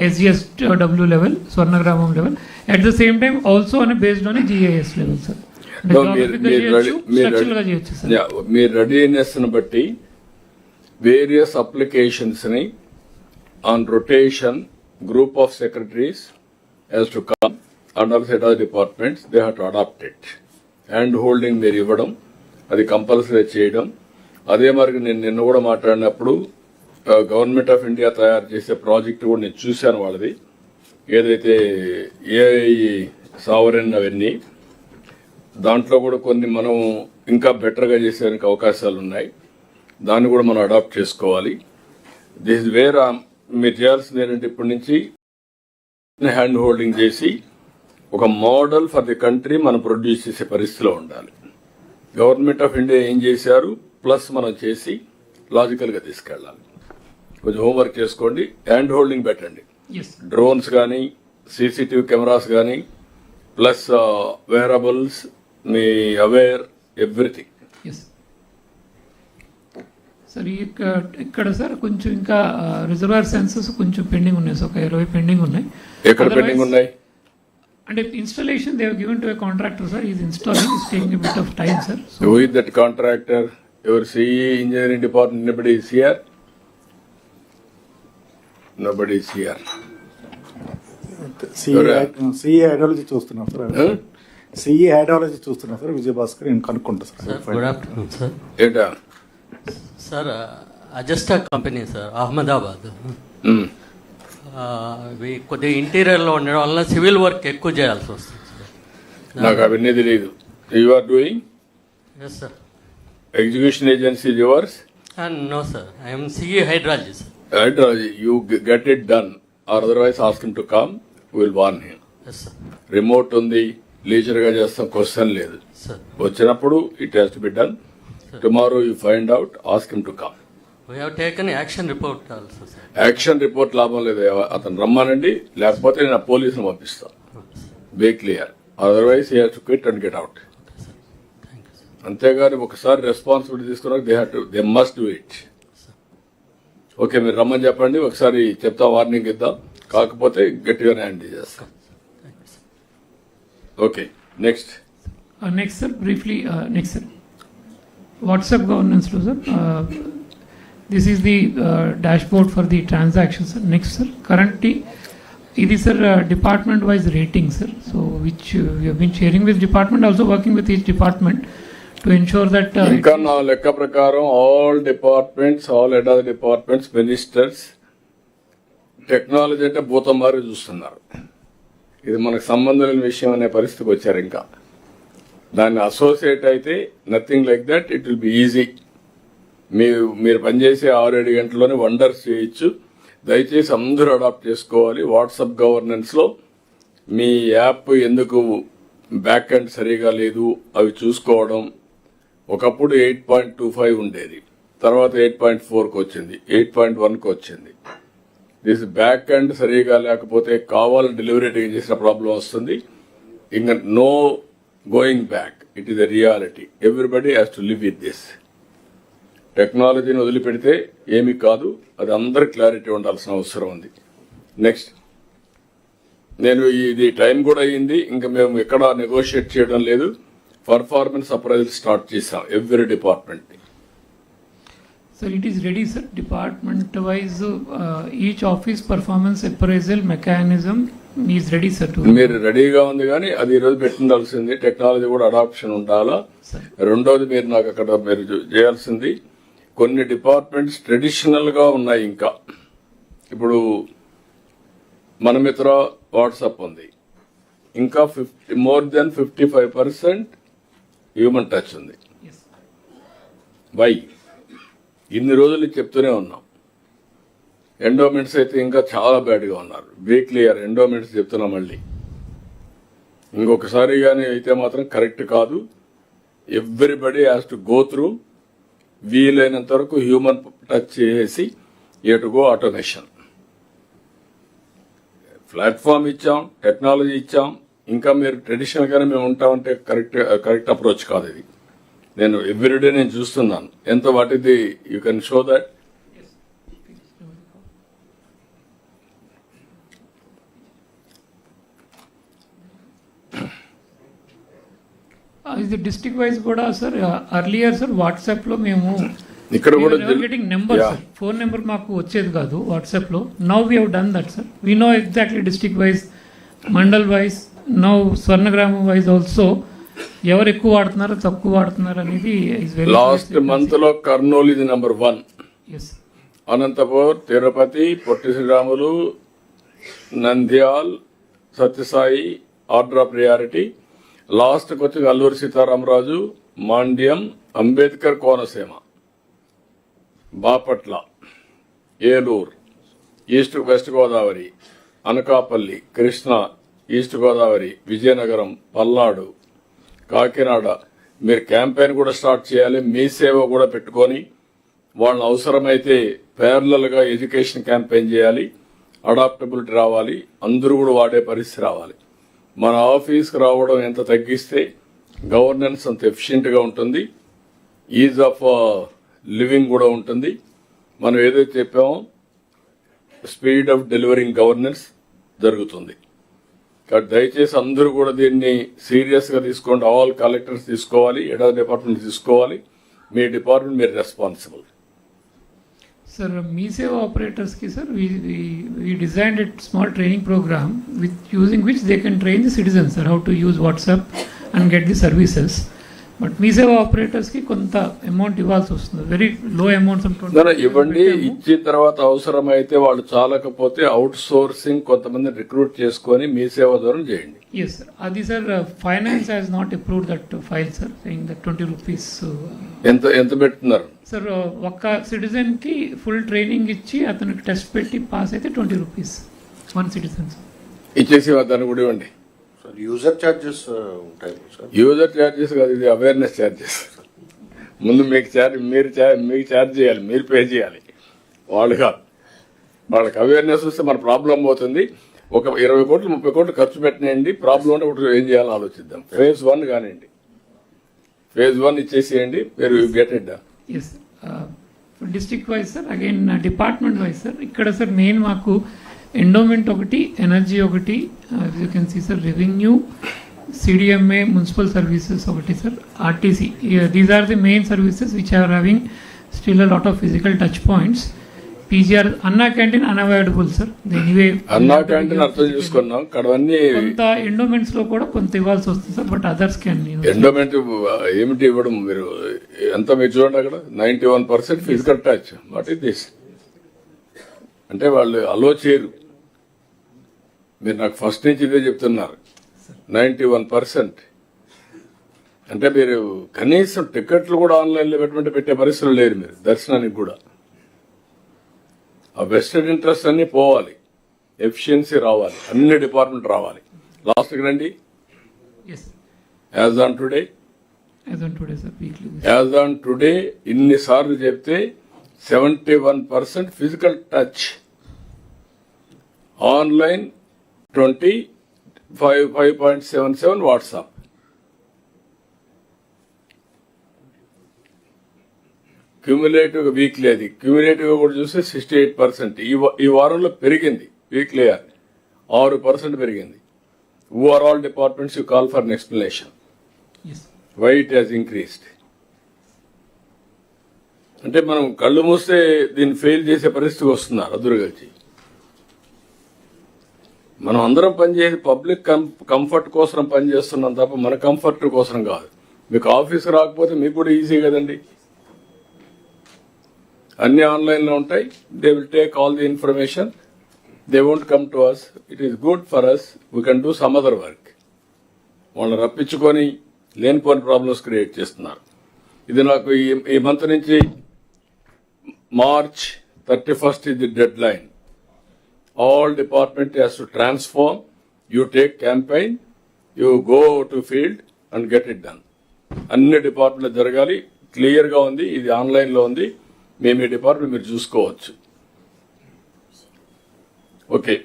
SGSW level, Swarnagramam level. At the same time, also based on a GIS level, sir. మీ రెడీనెస్ని బట్టి various అప్లికేషన్స్ని on rotation group of secretaries has to come under set of departments, they have to adapt it. Hand holding మీరు ఇవ్వడం, అది compulsory చేయడం. అదే మరి నేను నిన్న కూడా మాట్లాడినప్పుడు గవర్నమెంట్ ఆఫ్ ఇండియా తయారు చేసే ప్రాజెక్ట్ కూడా నేను చూశాను వాళ్ళది, ఏదైతే ఏఐ సావరెన్ అవన్నీ. దాంట్లో కూడా కొన్ని మనం ఇంకా బెటర్గా చేసేందుకు అవకాశాలు ఉన్నాయి. దాన్ని కూడా మనం అడాప్ట్ చేసుకోవాలి. దిస్ ఇస్ వేర్ మీరు చేయాల్సింది ఏంటంటే ఇప్పటి నుంచి హ్యాండ్ హోల్డింగ్ చేసి ఒక మోడల్ ఫర్ ది కంట్రీ మనం ప్రొడ్యూస్ చేసే పరిస్థితిలో ఉండాలి. గవర్నమెంట్ ఆఫ్ ఇండియా ఏం చేశారు ప్లస్ మనం చేసి లాజికల్గా తీసుకెళ్ళాలి. కొంచెం హోంవర్క్ చేసుకోండి, హ్యాండ్ హోల్డింగ్ పెట్టండి. డ్రోన్స్ కానీ, సీసీటీవీ కెమెరాస్ కానీ, ప్లస్ వేరబుల్స్, మీ అవేర్ ఎవ్రీథింగ్. సార్ ఇక్కడ సార్ కొంచెం ఇంకా రిజర్వాయర్ సెన్సెస్ కొంచెం పెండింగ్ ఉన్నాయి సార్, ఒక 20 పెండింగ్ ఉన్నాయి. ఎక్కడ పెండింగ్ ఉన్నాయి అంటే installation they have given to a contractor sir, is installing, is taking a bit of time sir. Who is that contractor? Your CE, engineering department, anybody is here? Nobody is here. CE ideology చూస్తున్నాం sir, CE ideology చూస్తున్నాం sir. Vijayabhaskar నేను కనుక్కుంటా sir. Good afternoon sir. ఏంటా sir, అజస్టా company sir, Ahmedabad. కొద్దిగా ఇంటీరియర్లో ఉండడం వల్ల civil work ఎక్కువ చేయాల్సి వస్తుంది సార్. నాకు అవన్నీ తెలియదు. You are doing? Yes sir. Execution agency is yours? No sir, I'm CE hydrology sir. Hydrology, you get it done, or otherwise ask him to come. We will warn him. Yes sir. Remote ఉంది, leisure గా చేస్తాం, question లేదు. వచ్చినప్పుడు it has to be done. Tomorrow you find out, ask him to come. We have taken action report also sir. Action report లాభం లేదు, అతను రమ్మానండి, లేకపోతే నేను పోలీసును పంపిస్తాను. Be clear, otherwise he has to quit and get out. అంతేగాని ఒకసారి రెస్పాన్సిబిలిటీ తీసుకున్నాక they must do it. Okay, మీరు రమ్మని చెప్పండి, ఒకసారి చెప్తా, వార్నింగ్ ఇద్దాం. కాకపోతే గట్టిగానే హ్యాండిల్ చేస్తాం. Okay, next. Next sir, briefly next sir, WhatsApp governance లో sir, this is the dashboard for the transactions sir. Next sir, currently ఇది sir department wise rating sir. So which we have been sharing with department, also working with each department to ensure that ఇంకా నా లెక్క ప్రకారం all departments, all head of departments, ministers technology అంటే భూతం మారి చూస్తున్నారు. ఇది మనకు సంబంధం లేని విషయం అనే పరిస్థితికి వచ్చారు. ఇంకా దాన్ని అసోసియేట్ అయితే nothing like that, it will be easy. మీరు పనిచేసే 6-7 గంటల్లోనే వండర్స్ చేయొచ్చు. దయచేసి అందరూ అడాప్ట్ చేసుకోవాలి. వాట్సాప్ గవర్నెన్స్ లో మీ యాప్ ఎందుకు బ్యాక్ ఎండ్ సరిగా లేదు అవి చూసుకోవడం. ఒకప్పుడు 8.25 ఉండేది, తర్వాత 8.4కి వచ్చింది, 8.1కి వచ్చింది. దిస్ బ్యాక్ ఎండ్ సరిగా లేకపోతే కావాలని డెలివరీ చేసిన ప్రాబ్లం వస్తుంది. ఇంకా no going back, it is the reality. Everybody has to live with this. టెక్నాలజీని వదిలిపెడితే ఏమీ కాదు, అది అందరికి క్లారిటీ ఉండాల్సిన అవసరం ఉంది. నెక్స్ట్, నేను ఇది టైం కూడా అయ్యింది, ఇంకా మేము ఎక్కడ నెగోషియేట్ చేయడం లేదు. పర్ఫార్మెన్స్ అప్రైజల్ స్టార్ట్ చేసాం every department. Sir, it is ready, sir. Department-wise, each office performance appraisal mechanism is ready, sir. మీరు రెడీగా ఉంది కానీ అది ఈరోజు పెట్టాల్సింది. టెక్నాలజీ కూడా అడాప్షన్ ఉండాలా. రెండోది మీరు నాకు అక్కడ మీరు చేయాల్సింది, కొన్ని డిపార్ట్మెంట్స్ ట్రెడిషనల్ గా ఉన్నాయి. ఇంకా ఇప్పుడు మన మిత్ర వాట్సాప్ ఉంది, ఇంకా మోర్ దెన్ 55% హ్యూమన్ టచ్ ఉంది. వై ఇన్ని రోజులు చెప్తూనే ఉన్నాం. ఎండోమెంట్స్ అయితే ఇంకా చాలా బ్యాడ్గా ఉన్నారు. వీక్లియర్ ఎండోమెంట్స్ చెప్తున్నాం. మళ్ళీ ఇంకొకసారి కానీ అయితే మాత్రం కరెక్ట్ కాదు. Everybody has to go through. వీలైనంత వరకు హ్యూమన్ టచ్ చేసి టు గో ఆటోమేషన్. ప్లాట్ఫామ్ ఇచ్చాం, టెక్నాలజీ ఇచ్చాం, ఇంకా మీరు ట్రెడిషనల్ గానే మేము ఉంటామంటే కరెక్ట్ అప్రోచ్ కాదు ఇది. నేను ఎవ్రీడే నేను చూస్తున్నాను ఎంత వాటిది. You can show that. ఇది డిస్ట్రిక్ట్ వైజ్ కూడా సార్. అర్లియర్ సార్ వాట్సాప్ లో మేము ఇక్కడ కూడా గెటింగ్ నెంబర్, ఫోన్ నెంబర్ మాకు వచ్చేది కాదు వాట్సాప్ లో. Now we have done that sir. We know exactly district wise, mandal wise, now Swarnagramam wise also ఎవరు ఎక్కువ వాడుతున్నారు తక్కువ వాడుతున్నారు అనేది. లాస్ట్ మంత్ లో కర్నూలు ఇది number 1, Anantapur, Tirupati, Potti Sriramulu, Nandyal, Sathyasai order of priority. Last వచ్చి అల్లూరి సీతారామరాజు, మాండ్యం, Ambedkar, Konaseema, Bapatla, Eluru, east west Godavari, Anakapalli, Krishna, east Godavari, Vizianagaram, Palnadu, Kakinada. మీరు క్యాంపెయిన్ కూడా స్టార్ట్ చేయాలి. మీ సేవ కూడా పెట్టుకొని వాళ్ళని అవసరమైతే ప్యారలల్ గా ఎడ్యుకేషన్ క్యాంపెయిన్ చేయాలి. అడాప్టబిలిటీ రావాలి, అందరూ కూడా వాడే పరిస్థితి రావాలి. మన ఆఫీస్కి రావడం ఎంత తగ్గిస్తే గవర్నెన్స్ అంత ఎఫిషియెంట్ గా ఉంటుంది, ఈజ్ ఆఫ్ లివింగ్ కూడా ఉంటుంది. మనం ఏదైతే చెప్పామో స్పీడ్ ఆఫ్ డెలివరింగ్ గవర్నెన్స్ జరుగుతుంది. కాబట్టి దయచేసి అందరూ కూడా దీన్ని సీరియస్ గా తీసుకోండి. ఆల్ కలెక్టర్స్ తీసుకోవాలి, ఎడా డిపార్ట్మెంట్ తీసుకోవాలి. మీ డిపార్ట్మెంట్ మీరు responsible. Sir, MeSeva operators ki sir, we designed a small training program with using which they can train the citizens sir how to use WhatsApp and get the services. But MeSeva operators ki konta amount ఇవ్వాల్సి వస్తుంది. Very low amounts ఇవ్వండి. ఇచ్చిన తర్వాత అవసరమైతే వాళ్ళు చాలకపోతే out sourcing కొంతమంది recruit చేసుకొని మీ సేవ ద్వారా చేయండి. Yes sir. అది sir finance has not approved that file sir, saying that 20 rupees. ఎంత పెడుతున్నారు సార్? ఒక్క సిటిజన్ కి ఫుల్ ట్రైనింగ్ ఇచ్చి అతనికి టెస్ట్ పెట్టి పాస్ అయితే 20 రూపీస్ 1 సిటిజన్. ఇచ్చేసి దాన్ని కూడా ఇవ్వండి. యూజర్ ఛార్జెస్ ఉంటాయి సార్. యూజర్ ఛార్జెస్ కాదు, ఇది అవేర్నెస్ ఛార్జెస్. ముందు మీకు ఛార్జ్ చేయాలి, మీరు పే చేయాలి, వాళ్ళు కాదు. వాళ్ళకి అవేర్నెస్ వస్తే మన ప్రాబ్లం పోతుంది. ఒక 20 కోట్లు 30 కోట్లు ఖర్చు పెట్టినండి, ప్రాబ్లం ఉంటే ఇప్పుడు ఏం చేయాలని ఆలోచిద్దాం. ఫేజ్ 1 కానివ్వండి, ఫేజ్ 1 ఇచ్చేసేయండి, మీరు get it done. Yes district wise sir, again department wise sir. ఇక్కడ సార్ మెయిన్ మాకు ఎండోమెంట్ ఒకటి, ఎనర్జీ ఒకటి, you can see sir, revenue, CDMA, municipal services ఒకటి sir, RTC. These are the main services which are having still a lot of physical touch points. PGR Anna canteen unavoidable sir. Anyway Anna canteen అర్థం చేసుకున్నాం. కడవన్నీ కొంత endowments లో కూడా కొంత ఇవ్వాల్సి వస్తుంది sir, but others can. Endowment ఏమిటి ఇవ్వడం? మీరు ఎంత మీరు చూడండి, అక్కడ 91% physical touch. What is this అంటే వాళ్ళు అలో చేయరు. మీరు నాకు ఫస్ట్ నుంచి ఇదే చెప్తున్నారు. 91% అంటే మీరు కనీసం టికెట్లు కూడా ఆన్లైన్లో పెట్టే పరిస్థితులు లేరు. మీరు దర్శనానికి కూడా ఆ వెస్టెడ్ ఇంట్రెస్ట్ అన్ని పోవాలి, ఎఫిషియన్సీ రావాలి, అన్ని డిపార్ట్మెంట్ రావాలి. లాస్ట్కి రండి. యాజ్ ఆన్ టుడే ఇన్నిసార్లు చెప్తే 71% physical touch, online 5.77 WhatsApp. Cumulative weekly, అది క్యూములేటివ్ కూడా చూస్తే 68%. ఈ వారంలో పెరిగింది. వీక్లీ 6% పెరిగింది. Who are all departments you call for an explanation? Why it has increased? అంటే మనం కళ్ళు మూస్తే దీన్ని ఫెయిల్ చేసే పరిస్థితికి వస్తున్నారు అదురు కలిసి. మనం అందరం పనిచేసి పబ్లిక్ కంఫర్ట్ కోసం పనిచేస్తున్నాం తప్ప మన కంఫర్ట్ కోసం కాదు. మీకు ఆఫీస్ రాకపోతే మీకు కూడా ఈజీ కదండి, అన్ని ఆన్లైన్లో ఉంటాయి. They will take all the information, they won't come to us. It is good for us, we can do some other work. వాళ్ళని రప్పించుకొని లేనిపోని ప్రాబ్లమ్స్ క్రియేట్ చేస్తున్నారు. ఇది నాకు ఈ మంత్ నుంచి March 31st is the deadline. All department has to transform. You take campaign, you go to field and get it done. అన్ని డిపార్ట్మెంట్లు జరగాలి. క్లియర్ గా ఉంది, ఇది ఆన్లైన్ లో ఉంది. మేము ఈ డిపార్ట్మెంట్ మీరు చూసుకోవచ్చు. ఓకే.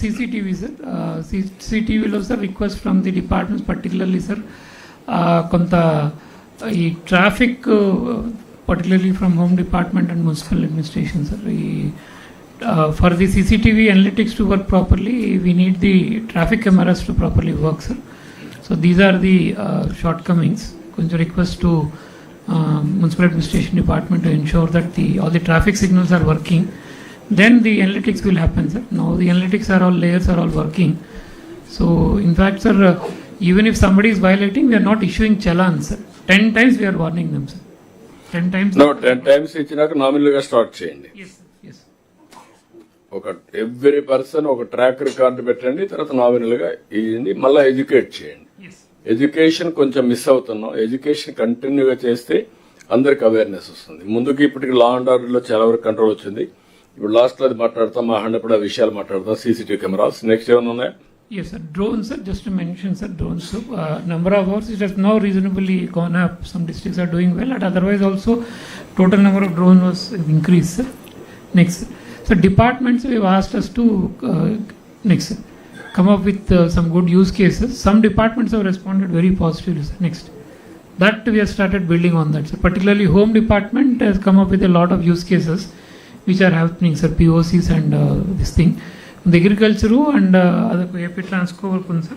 CCTV, sir. CCTV లో sir request from the departments particularly sir కొంత ఈ traffic particularly from home department and municipal administration sir, ఈ for the CCTV analytics to work properly we need the traffic cameras to properly work sir. So these are the shortcomings. కొంచెం request to municipal administration department to ensure that all the traffic signals are working. Then the analytics will happen, sir. Now the analytics are all layers are all working. So in fact, sir, even if somebody is violating, we are not issuing challans, sir. 10 times we are warning them, sir. 10 times. No, 10 times ఇచ్చినాక nominal గా start చేయండి. Yes, yes. ఒక every person ఒక track record పెట్టండి, తర్వాత nominal గా ఇవ్వండి, మళ్ళీ ఎడ్యుకేట్ చేయండి. ఎడ్యుకేషన్ కొంచెం మిస్ అవుతున్నాం. ఎడ్యుకేషన్ కంటిన్యూగా చేస్తే అందరికి అవేర్నెస్ వస్తుంది. ముందుకి ఇప్పటికి లా అండ్ ఆర్డర్ లో చాలా వరకు కంట్రోల్ వచ్చింది. ఇప్పుడు లాస్ట్ లో అది మాట్లాడతాం, మా హండ్రెడ్ ఆ విషయాలు మాట్లాడతాం. CCTV కెమెరాస్ నెక్స్ట్ ఏమైనా ఉన్నాయా? Yes, sir. Drones, sir. Just to mention, sir, drones. So, number of hours it has now reasonably gone up. Some districts are doing well, and otherwise also total number of drones was increased, sir. Next, so departments we have asked us to next sir, come up with some good use cases. Some departments have responded very positively, sir. Next, that we have started building on that, sir. Particularly home department has come up with a lot of use cases which are happening, sir. POCs and this thing. The agriculture and other AP Transco, sir.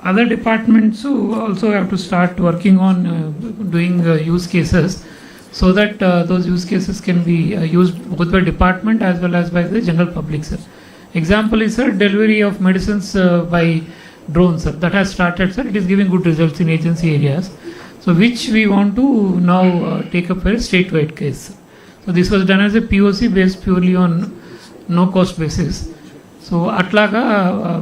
Other departments also have to start working on doing use cases so that those use cases can be used both by department as well as by the general public, sir. Example is, sir, delivery of medicines by drones, sir. That has started, sir. It is giving good results in agency areas. So which we want to now take up a statewide case. So this was done as a POC based purely on no cost basis. So atlaga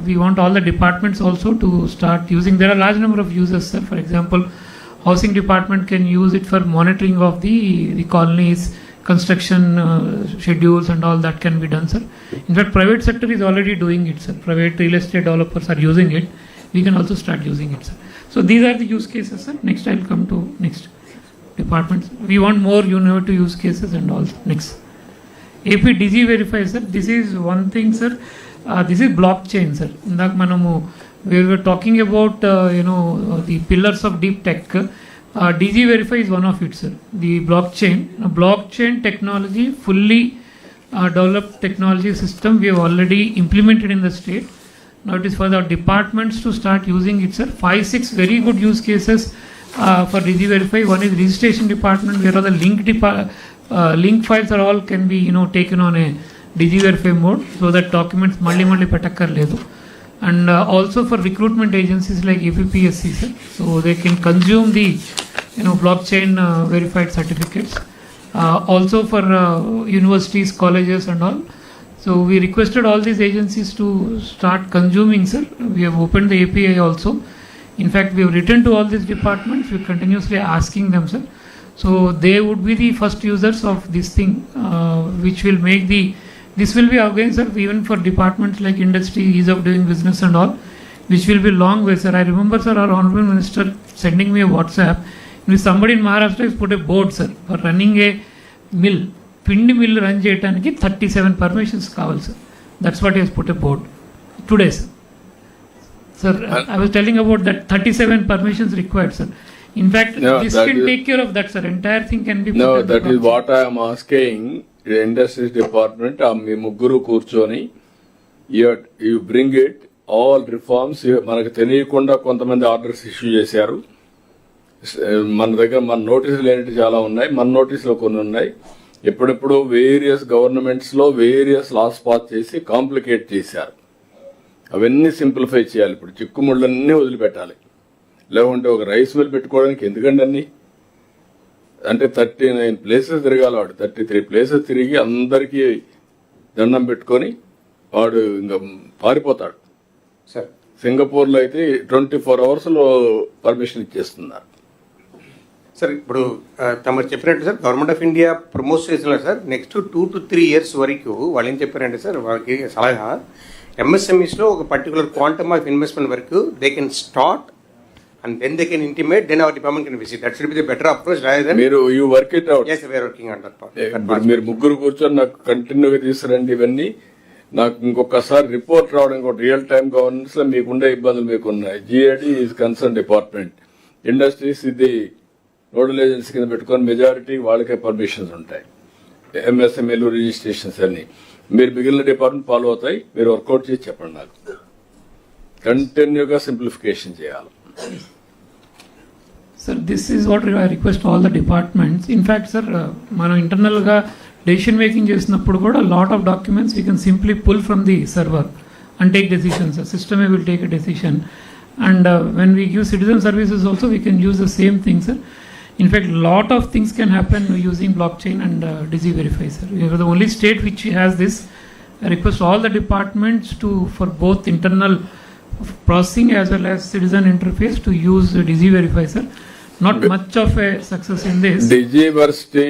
we want all the departments also to start using. There are large number of users, sir. For example, housing department can use it for monitoring of the colonies, construction schedules and all that can be done, sir. In fact, private sector is already doing it, sir. Private real estate developers are using it. We can also start using it, sir. So these are the use cases, sir. Next I'll come to next departments. We want more to use cases and all. Next, AP DG Verify, sir. This is one thing, sir. This is blockchain, sir. Indak manamu we were talking about the pillars of deep tech. DG Verify is one of it, sir. The blockchain technology, fully developed technology system we have already implemented in the state. Now it is for the departments to start using it, sir. 5-6 very good use cases for DG Verify. One is registration department, where all the link files are all can be taken on a DG Verify mode, so that documents malli pettakkarledu. And also for recruitment agencies like APPSC, sir. So they can consume the blockchain verified certificates. Also for universities, colleges and all. So we requested all these agencies to start consuming, sir. We have opened the API also. In fact, we have written to all these departments. We are continuously asking them, sir. So they would be the first users of this thing, which will make this will be again, sir, even for departments like industry, ease of doing business and all, which will be long way, sir. I remember, sir, our honorable minister sending me a WhatsApp. If somebody in Maharashtra has put a board, sir, for running a mill, pindi mill run cheyadaniki 37 permissions kavali, sir. That's what he has put a board today, sir. Sir, I was telling about that 37 permissions required, sir. In fact, this can take care of that, sir. Entire thing can be put. No, that is what I am asking. The industries department, మీ ముగ్గురు కూర్చొని you bring it, all reforms. మనకు తెలియకుండా కొంతమంది orders issue చేశారు. మన దగ్గర మన నోటీసులు లేనివి చాలా ఉన్నాయి, మన నోటీసులో కొన్ని ఉన్నాయి. ఎప్పుడెప్పుడు వేరియస్ గవర్నమెంట్స్ లో వేరియస్ లాస్ పాస్ చేసి కాంప్లికేట్ చేశారు. అవన్నీ సింప్లిఫై చేయాలి. ఇప్పుడు చిక్కుముళ్ళన్నీ వదిలిపెట్టాలి. లేకుంటే ఒక రైస్ మిల్ పెట్టుకోవడానికి ఎందుకండి అన్ని అంటే 39 ప్లేసెస్ తిరగాలి వాడు. 33 ప్లేసెస్ తిరిగి అందరికీ దండం పెట్టుకొని వాడు ఇంకా పారిపోతాడు. సింగపూర్లో అయితే 24 hours పర్మిషన్ ఇచ్చేస్తున్నారు. సార్ ఇప్పుడు తమరు చెప్పినట్టు sir government of India promote చేసిన సార్ నెక్స్ట్ 2 to 3 years వరకు వాళ్ళు ఏం చెప్పారంటే సార్ వాళ్ళకి సలహా ఎంఎస్ఎంఈస్లో ఒక పర్టికులర్ క్వాంటమ్ ఆఫ్ ఇన్వెస్ట్మెంట్ వరకు they can start and then they can intimate, then our department can visit. That should be the better approach rather than... You work it out. Yes, we are working on that part. మీరు ముగ్గురు కూర్చొని నాకు కంటిన్యూగా తీసుకురండి ఇవన్నీ. నాకు ఇంకొకసారి report రావడం ఇంకొక రియల్ టైమ్ గవర్నెన్స్ లో మీకుండే ఇబ్బందులు మీకున్నాయి. GID is concern department, industries ఇది నోడల్ ఏజెన్సీ కింద పెట్టుకొని మెజారిటీ వాళ్ళకే పర్మిషన్స్ ఉంటాయి. ఎంఎస్ఎంఏలు రిజిస్ట్రేషన్స్ అన్ని మీరు మిగిలిన డిపార్ట్మెంట్ ఫాలో అవుతాయి. మీరు వర్కౌట్ చేసి చెప్పండి. నాకు కంటిన్యూగా సింప్లిఫికేషన్ చేయాలి. Sir, this is what I request all the departments. In fact, sir, మనం internal గా decision making చేసినప్పుడు కూడా lot of documents we can simply pull from the server and take decisions. The system will take a decision. And when we give citizen services also, we can use the same thing, sir. In fact, lot of things can happen using blockchain and DigiVerify, sir. We are the only state which has this. I request all the departments to, for both internal processing as well as citizen interface, to use DigiVerify, sir. Not much of a success in this. DigiVerify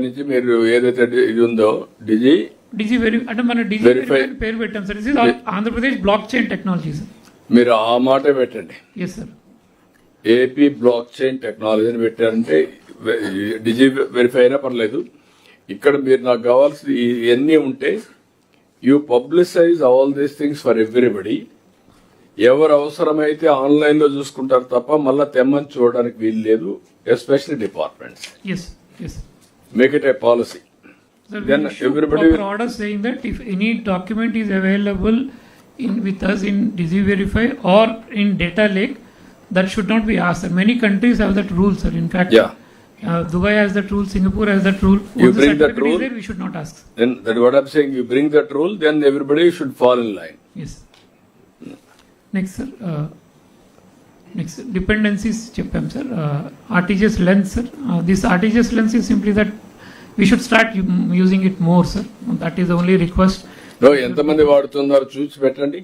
నుంచి మీరు ఏదైతే ఇది ఉందో DigiVerify అంటే మన DigiVerify పేరు పెట్టాం sir. ఇది Andhra Pradesh blockchain technology sir. మీరు ఆ మాట పెట్టండి. Yes sir. AP blockchain technology అని పెట్టారంటే DigiVerify అయినా పర్లేదు. ఇక్కడ మీరు నాకు కావాల్సి ఇవన్నీ ఉంటే you publicize all these things for everybody. ఎవరు అవసరమైతే ఆన్లైన్ లో చూసుకుంటారు తప్ప మళ్ళా తెమ్మని చూడడానికి వీలు లేదు. Especially departments. Make it A policy. Then everybody will order saying that if any document is available with us in DigiVerify or in Data Lake, that should not be asked. Many countries have that rule, sir. In fact, Dubai has that rule, Singapore has that rule. You bring that rule, there, we should not ask. Then that's what I'm saying. You bring that rule, then everybody should fall in line. Yes. Next, sir. Next, dependencies cheppam, sir. RTGS lens, sir. This RTGS lens is simply that we should start using it more, sir. That is the only request. No, ఎంతమంది వాడుతున్నారు చూసి పెట్టండి.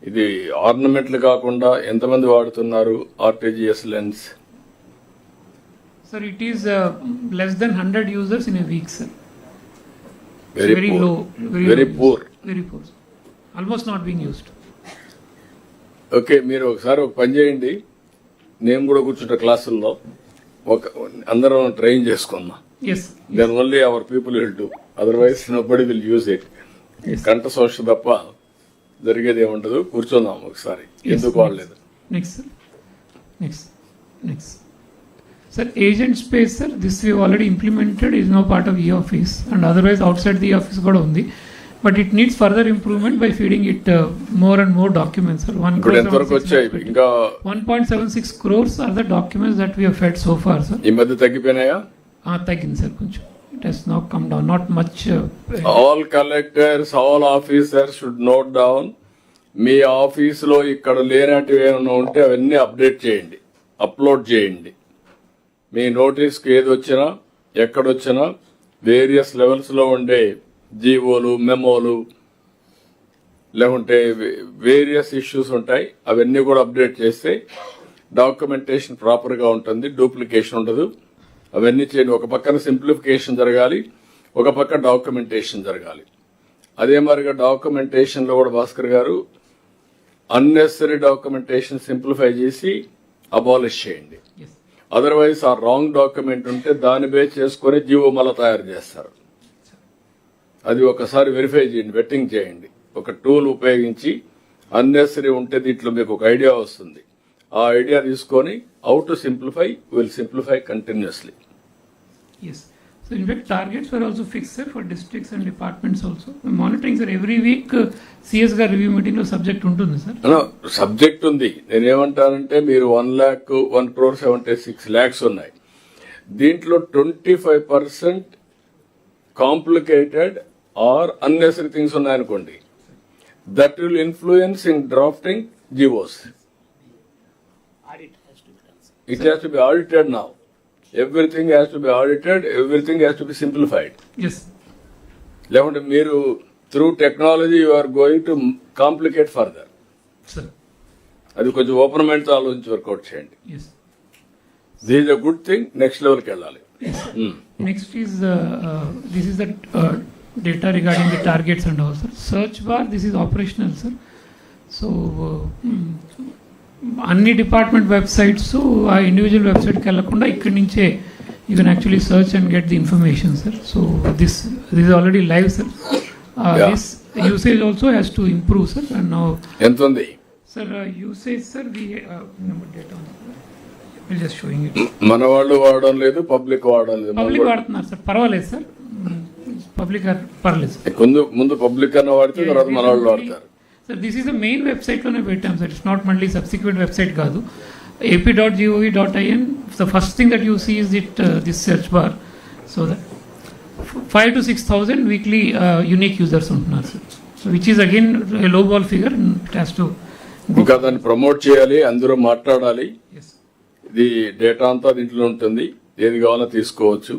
ఇది ఆర్నమెంట్లు కాకుండా ఎంతమంది వాడుతున్నారు RTGS lens? Sir, it is less than 100 users in a week, sir. Very poor. Low. Very poor. Very poor. Almost not being used. Okay, మీరు ఒకసారి ఒక పని చేయండి. నేను కూడా కూర్చుంటా క్లాసుల్లో, అందరం ట్రైన్ చేసుకుందాం. Then only our people will do, otherwise nobody will use it. కంట శోష తప్ప జరిగేది ఏముండదు. కూర్చుందాం ఒకసారి. ఎందుకు వాడలేదు. Next. Sir, agent space, sir, this we have already implemented, is now part of e-office, and otherwise outside the office kuda undi, but it needs further improvement by feeding it more and more documents, sir. 1.76 crores are the documents that we have fed so far, sir. ఈ మధ్య తగ్గిపోయినాయా? తగ్గింది sir కొంచెం. It has now come down, not much. All collectors, all officers should note down. మీ ఆఫీసులో ఇక్కడ లేనటివి ఏమైనా ఉంటే అవన్నీ update చేయండి, అప్లోడ్ చేయండి. మీ నోటీస్కి ఏది వచ్చినా ఎక్కడొచ్చినా వేరియస్ లెవెల్స్లో ఉండే జీవోలు, మెమోలు, లేకుంటే వేరియస్ ఇష్యూస్ ఉంటాయి. అవన్నీ కూడా అప్డేట్ చేస్తే డాక్యుమెంటేషన్ ప్రాపర్గా ఉంటుంది, డూప్లికేషన్ ఉండదు. అవన్నీ చేయండి. ఒక పక్కన సింప్లిఫికేషన్ జరగాలి, ఒక పక్క డాక్యుమెంటేషన్ జరగాలి. అదే మరిగా డాక్యుమెంటేషన్లో కూడా భాస్కర్ గారు అన్నెసరీ డాక్యుమెంటేషన్ సింప్లిఫై చేసి అబాలిష్ చేయండి. అదర్వైజ్ ఆ రాంగ్ డాక్యుమెంట్ ఉంటే దాన్ని బేస్ చేసుకుని జీవో మళ్ళా తయారు చేస్తారు. అది ఒకసారి వెరిఫై చేయండి, వెట్టింగ్ చేయండి. ఒక టూల్ ఉపయోగించి అన్నెసరీ ఉంటే దీంట్లో మీకు ఒక ఐడియా వస్తుంది. ఆ ఐడియా తీసుకొని how to simplify, will simplify continuously. Yes. So in fact, targets were also fixed, sir, for districts and departments also. We're monitoring, sir, every week CS గారి రివ్యూ మీటింగ్ లో subject ఉంటుంది sir. Subject ఉంది. నేనేమంటానంటే మీరు 1,76 lakhs ఉన్నాయి. దీంట్లో 25% complicated are unnecessary things ఉన్నాయనుకోండి, that will influence in drafting GOs. It has to be audited now. Everything has to be audited, everything has to be simplified. Yes. లేకుంటే మీరు through technology you are going to complicate further. Sir. అది కొంచెం open మైండ్తో ఆలోచించి work out చేయండి. Yes. This is a good thing, next లెవెల్కి వెళ్ళాలి. Next is this is the data regarding the targets and all, sir. Search bar, this is operational, sir. So అన్ని department websites ఆ individual వెబ్సైట్కి వెళ్ళకుండా ఇక్కడి నుంచే you can actually search and get the information, sir. So this is already live, sir. This usage also has to improve, sir. And now ఎంత ఉంది sir usage, sir? We data just showing it. మన వాళ్ళు వాడడం లేదు, public వాడడం లేదు. Public వాడుతున్నారు, sir. పర్వాలేదు, సార్. పబ్లిక్ పర్లేదు, సార్. ముందు పబ్లిక్ అన్న వాడితే తర్వాత మన వాళ్ళు వాడతారు. Sir this is the main వెబ్సైట్లోనే పెట్టాం, సార్. ఇట్స్ నాట్ మళ్ళీ సబ్సిక్వెంట్ వెబ్సైట్ కాదు. ap.gov.in, the first thing that you see is this search bar. So that 5,000 to 6,000 weekly unique users ఉంటున్నారు, sir. So which is again low ball figure. It has to ఇంకా దాన్ని promote చేయాలి, అందరూ మాట్లాడాలి. ఇది data అంతా దీంట్లో ఉంటుంది, ఏది కావాలో తీసుకోవచ్చు.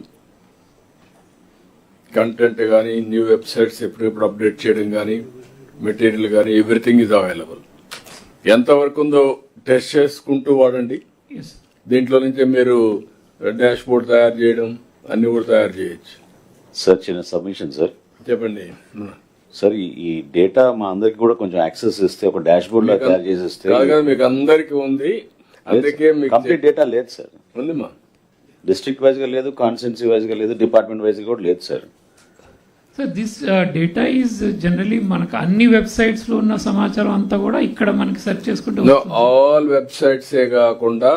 కంటెంట్ కానీ, న్యూ వెబ్సైట్స్ ఎప్పుడెప్పుడు అప్డేట్ చేయడం కానీ, మెటీరియల్ కానీ, ఎవ్రీథింగ్ ఈజ్ అవైలబుల్. ఎంతవరకు ఉందో టెస్ట్ చేసుకుంటూ వాడండి. దీంట్లో నుంచే మీరు డాష్ బోర్డ్ తయారు చేయడం అన్ని కూడా తయారు చేయొచ్చు. సార్, చిన్న సబ్మిషన్, సార్. చెప్పండి సార్. ఈ డేటా మా అందరికి కూడా కొంచెం యాక్సెస్ ఇస్తే, ఒక డాష్ బోర్డ్ లా తయారు చేసేస్తే. మీకు అందరికి ఉంది, అందుకే కంప్లీట్ డేటా లేదు, సార్. ఉందిమా. డిస్ట్రిక్ట్ వైజ్ గా లేదు, కాన్స్టిట్యున్సీ వైజ్ గా లేదు, డిపార్ట్మెంట్ వైజ్ కూడా లేదు, sir. So this data is generally మనకు అన్ని వెబ్సైట్స్ లో ఉన్న సమాచారం అంతా కూడా ఇక్కడ మనకి సెర్చ్ చేసుకుంటూ ఆల్ వెబ్సైట్సే కాకుండా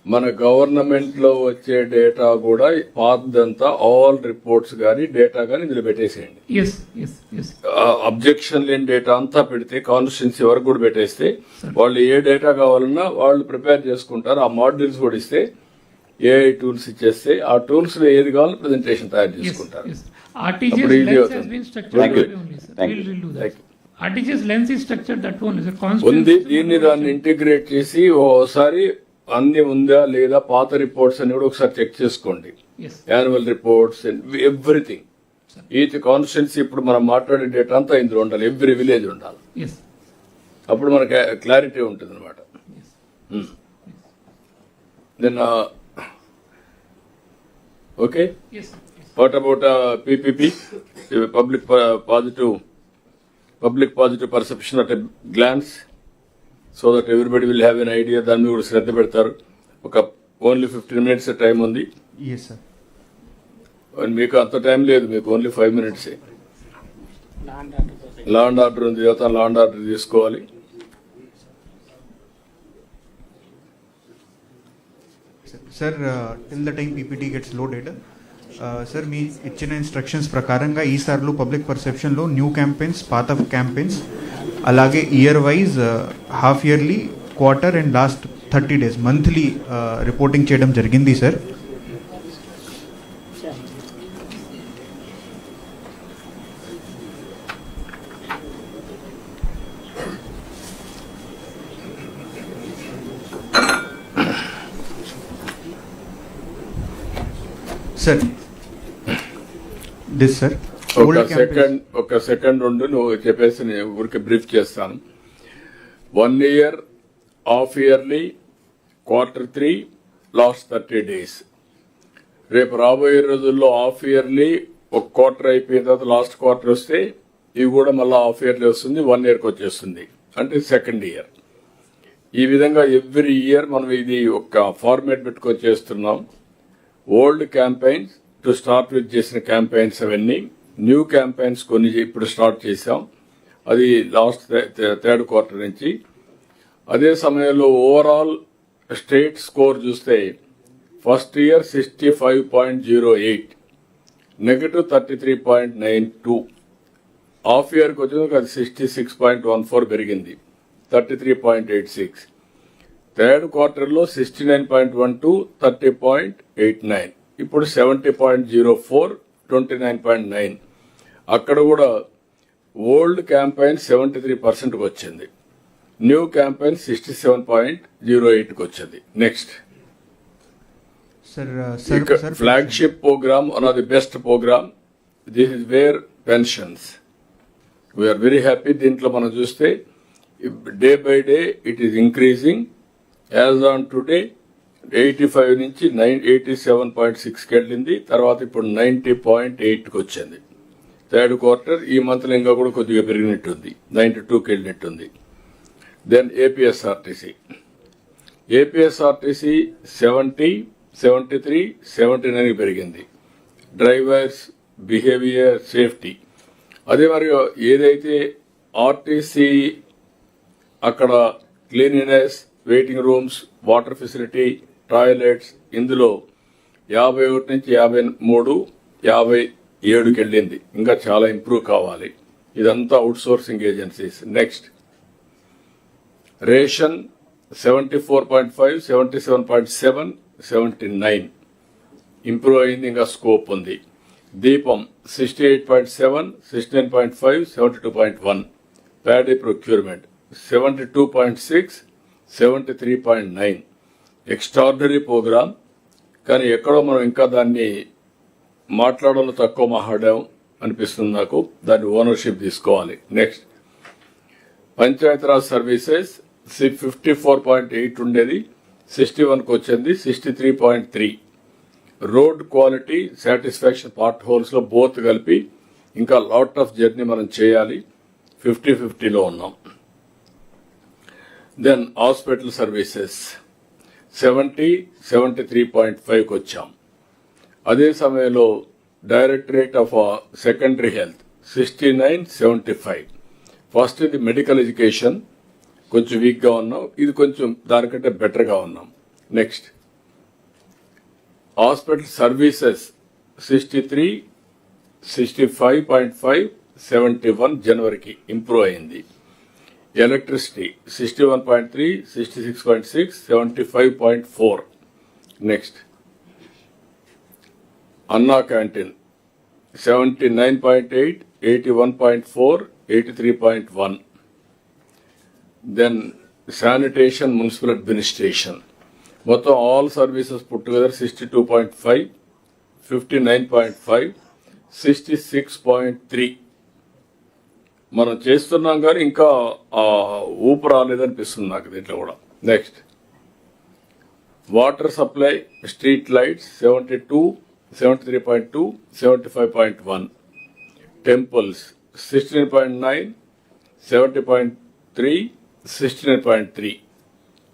మన గవర్నమెంట్ లో వచ్చే డేటా కూడా పాతదంతా ఆల్ రిపోర్ట్స్ కానీ డేటా కానీ ఇందులో పెట్టేసేయండి. అబ్జెక్షన్ లేని డేటా అంతా పెడితే కాన్స్టిట్యున్సీ వరకు కూడా పెట్టేస్తే వాళ్ళు ఏ డేటా కావాలన్నా వాళ్ళు ప్రిపేర్ చేసుకుంటారు. ఆ మాడ్యూల్స్ కూడా ఇస్తే ఏఐ టూల్స్ ఇచ్చేస్తే ఆ టూల్స్ లో ఏది కావాలో ప్రెజెంటేషన్ తయారు చేసుకుంటారు. ఉంది. దీన్ని దాన్ని ఇంటిగ్రేట్ చేసి ఓసారి అన్ని ఉందా లేదా, పాత రిపోర్ట్స్ అన్ని కూడా ఒకసారి చెక్ చేసుకోండి. Annual reports, everything. Each constituency ఇప్పుడు మనం మాట్లాడే డేటా అంతా ఇందులో ఉండాలి, ఎవ్రీ విలేజ్ ఉండాలి. అప్పుడు మనకి క్లారిటీ ఉంటుంది అనమాట. Then okay. What about PPP, public positive perception at a glance, so that everybody will have an idea. దాన్ని కూడా శ్రద్ధ పెడతారు. ఒక ఓన్లీ 15 minutes టైం ఉంది. Yes, sir. మీకు అంత టైం లేదు, మీకు only 5 minutes. Law and order ఉంది, లా అండ్ ఆర్డర్ తీసుకోవాలి. Sir, till the time PPT gets loaded, sir మీ ఇచ్చిన ఇన్స్ట్రక్షన్స్ ప్రకారంగా ఈసార్లు పబ్లిక్ పర్సెప్షన్లో న్యూ క్యాంపెయిన్స్, పాత క్యాంపెయిన్స్, అలాగే year wise, half yearly, quarter and last 30 days monthly reporting చేయడం జరిగింది, సార్. సార్ దిస్ సార్ ఒక సెకండ్ ఉండు, నువ్వు చెప్పేసి నేను ఊరికి బ్రీఫ్ చేస్తాను. 1 year, half yearly, Q3, last 30 days. రేపు రాబోయే రోజుల్లో హాఫ్ ఇయర్లీ ఒక క్వార్టర్ అయిపోయిన తర్వాత లాస్ట్ క్వార్టర్ వస్తే ఇవి కూడా మళ్ళీ హాఫ్ ఇయర్లీ వస్తుంది, 1 yearకి వచ్చేస్తుంది, అంటే సెకండ్ ఇయర్. ఈ విధంగా ఎవ్రీ ఇయర్ మనం ఇది ఒక ఫార్మేట్ పెట్టుకొని చేస్తున్నాం. Old campaigns to start with చేసిన క్యాంపెయిన్స్ అవన్నీ, న్యూ క్యాంపెయిన్స్ కొన్ని ఇప్పుడు స్టార్ట్ చేశాం, అది లాస్ట్ థర్డ్ క్వార్టర్ నుంచి. అదే సమయంలో ఓవరాల్ స్టేట్ స్కోర్ చూస్తే ఫస్ట్ ఇయర్ 65.08, నెగటివ్ 33.92. హాఫ్ ఇయర్కి వచ్చేందుకు అది 66.14 పెరిగింది, 33.86. థర్డ్ క్వార్టర్లో 69.12, 30.89. ఇప్పుడు 70.04, 29.9. అక్కడ కూడా ఓల్డ్ క్యాంపెయిన్ 73%కి వచ్చింది, న్యూ క్యాంపెయిన్ 67.08కి వచ్చింది. Next flagship programme, one of the best programme. This is where pensions. We're very happy. దీంట్లో మనం చూస్తే day by day it is increasing. As on today 85 నుంచి 87.6కి వెళ్ళింది, తర్వాత ఇప్పుడు 90.8కి వచ్చింది. థర్డ్ క్వార్టర్ ఈ మంత్లో ఇంకా కూడా కొద్దిగా పెరిగినట్టుంది, 92కి వెళ్ళినట్టుంది. దెన్ ఏపీఎస్ఆర్టీసీ 70, 73, 79కి పెరిగింది. Drivers behaviour safety. అదే మరి ఏదైతే ఆర్టీసీ అక్కడ cleanliness, waiting rooms, water facility, toilets, ఇందులో 51 నుంచి 53, 57కి వెళ్ళింది. ఇంకా చాలా ఇంప్రూవ్ కావాలి. ఇదంతా outsourcing agencies. Next ration 74.5, 77.7, 79 improve అయింది, ఇంకా స్కోప్ ఉంది. దీపం 68.7, 69.5, 72.1. Paddy procurement 72.6, 73.9. ఎక్స్ట్రాడినరీ ప్రోగ్రామ్, కానీ ఎక్కడో మనం ఇంకా దాన్ని మాట్లాడడంలో తక్కువ మాట్లాడాం అనిపిస్తుంది నాకు. దాన్ని ఓనర్షిప్ తీసుకోవాలి. నెక్స్ట్ పంచాయతీరాజ్ సర్వీసెస్ 54.8 ఉండేది, 61కి వచ్చింది, 63.3. Road quality, satisfaction, part holes లో బోత్ కలిపి ఇంకా లాట్ ఆఫ్ జర్నీ మనం చేయాలి. 50-50లో ఉన్నాం. దెన్ హాస్పిటల్ సర్వీసెస్ 70, 73.5కి వచ్చాం. అదే సమయంలో directorate of secondary health 69, 75. First ఇది మెడికల్ ఎడ్యుకేషన్ కొంచెం వీక్గా ఉన్నాం, ఇది కొంచెం దానికంటే బెటర్గా ఉన్నాం. నెక్స్ట్ హాస్పిటల్ సర్వీసెస్ 63, 65.5, 71 జనవరికి ఇంప్రూవ్ అయింది. Electricity 61.3, 66.6, 75.4. Next Anna canteen 79.8, 81.4, 83.1. Then sanitation, municipal administration మొత్తం ఆల్ సర్వీసెస్ పుట్ టుగెదర్ 62.5, 59.5, 66.3. మనం చేస్తున్నాం కానీ ఇంకా ఊపు రాలేదనిపిస్తుంది నాకు దీంట్లో కూడా. Next water supply, street lights 72, 73.2, 75.1. Temples 16.9, 70.3, 69.3.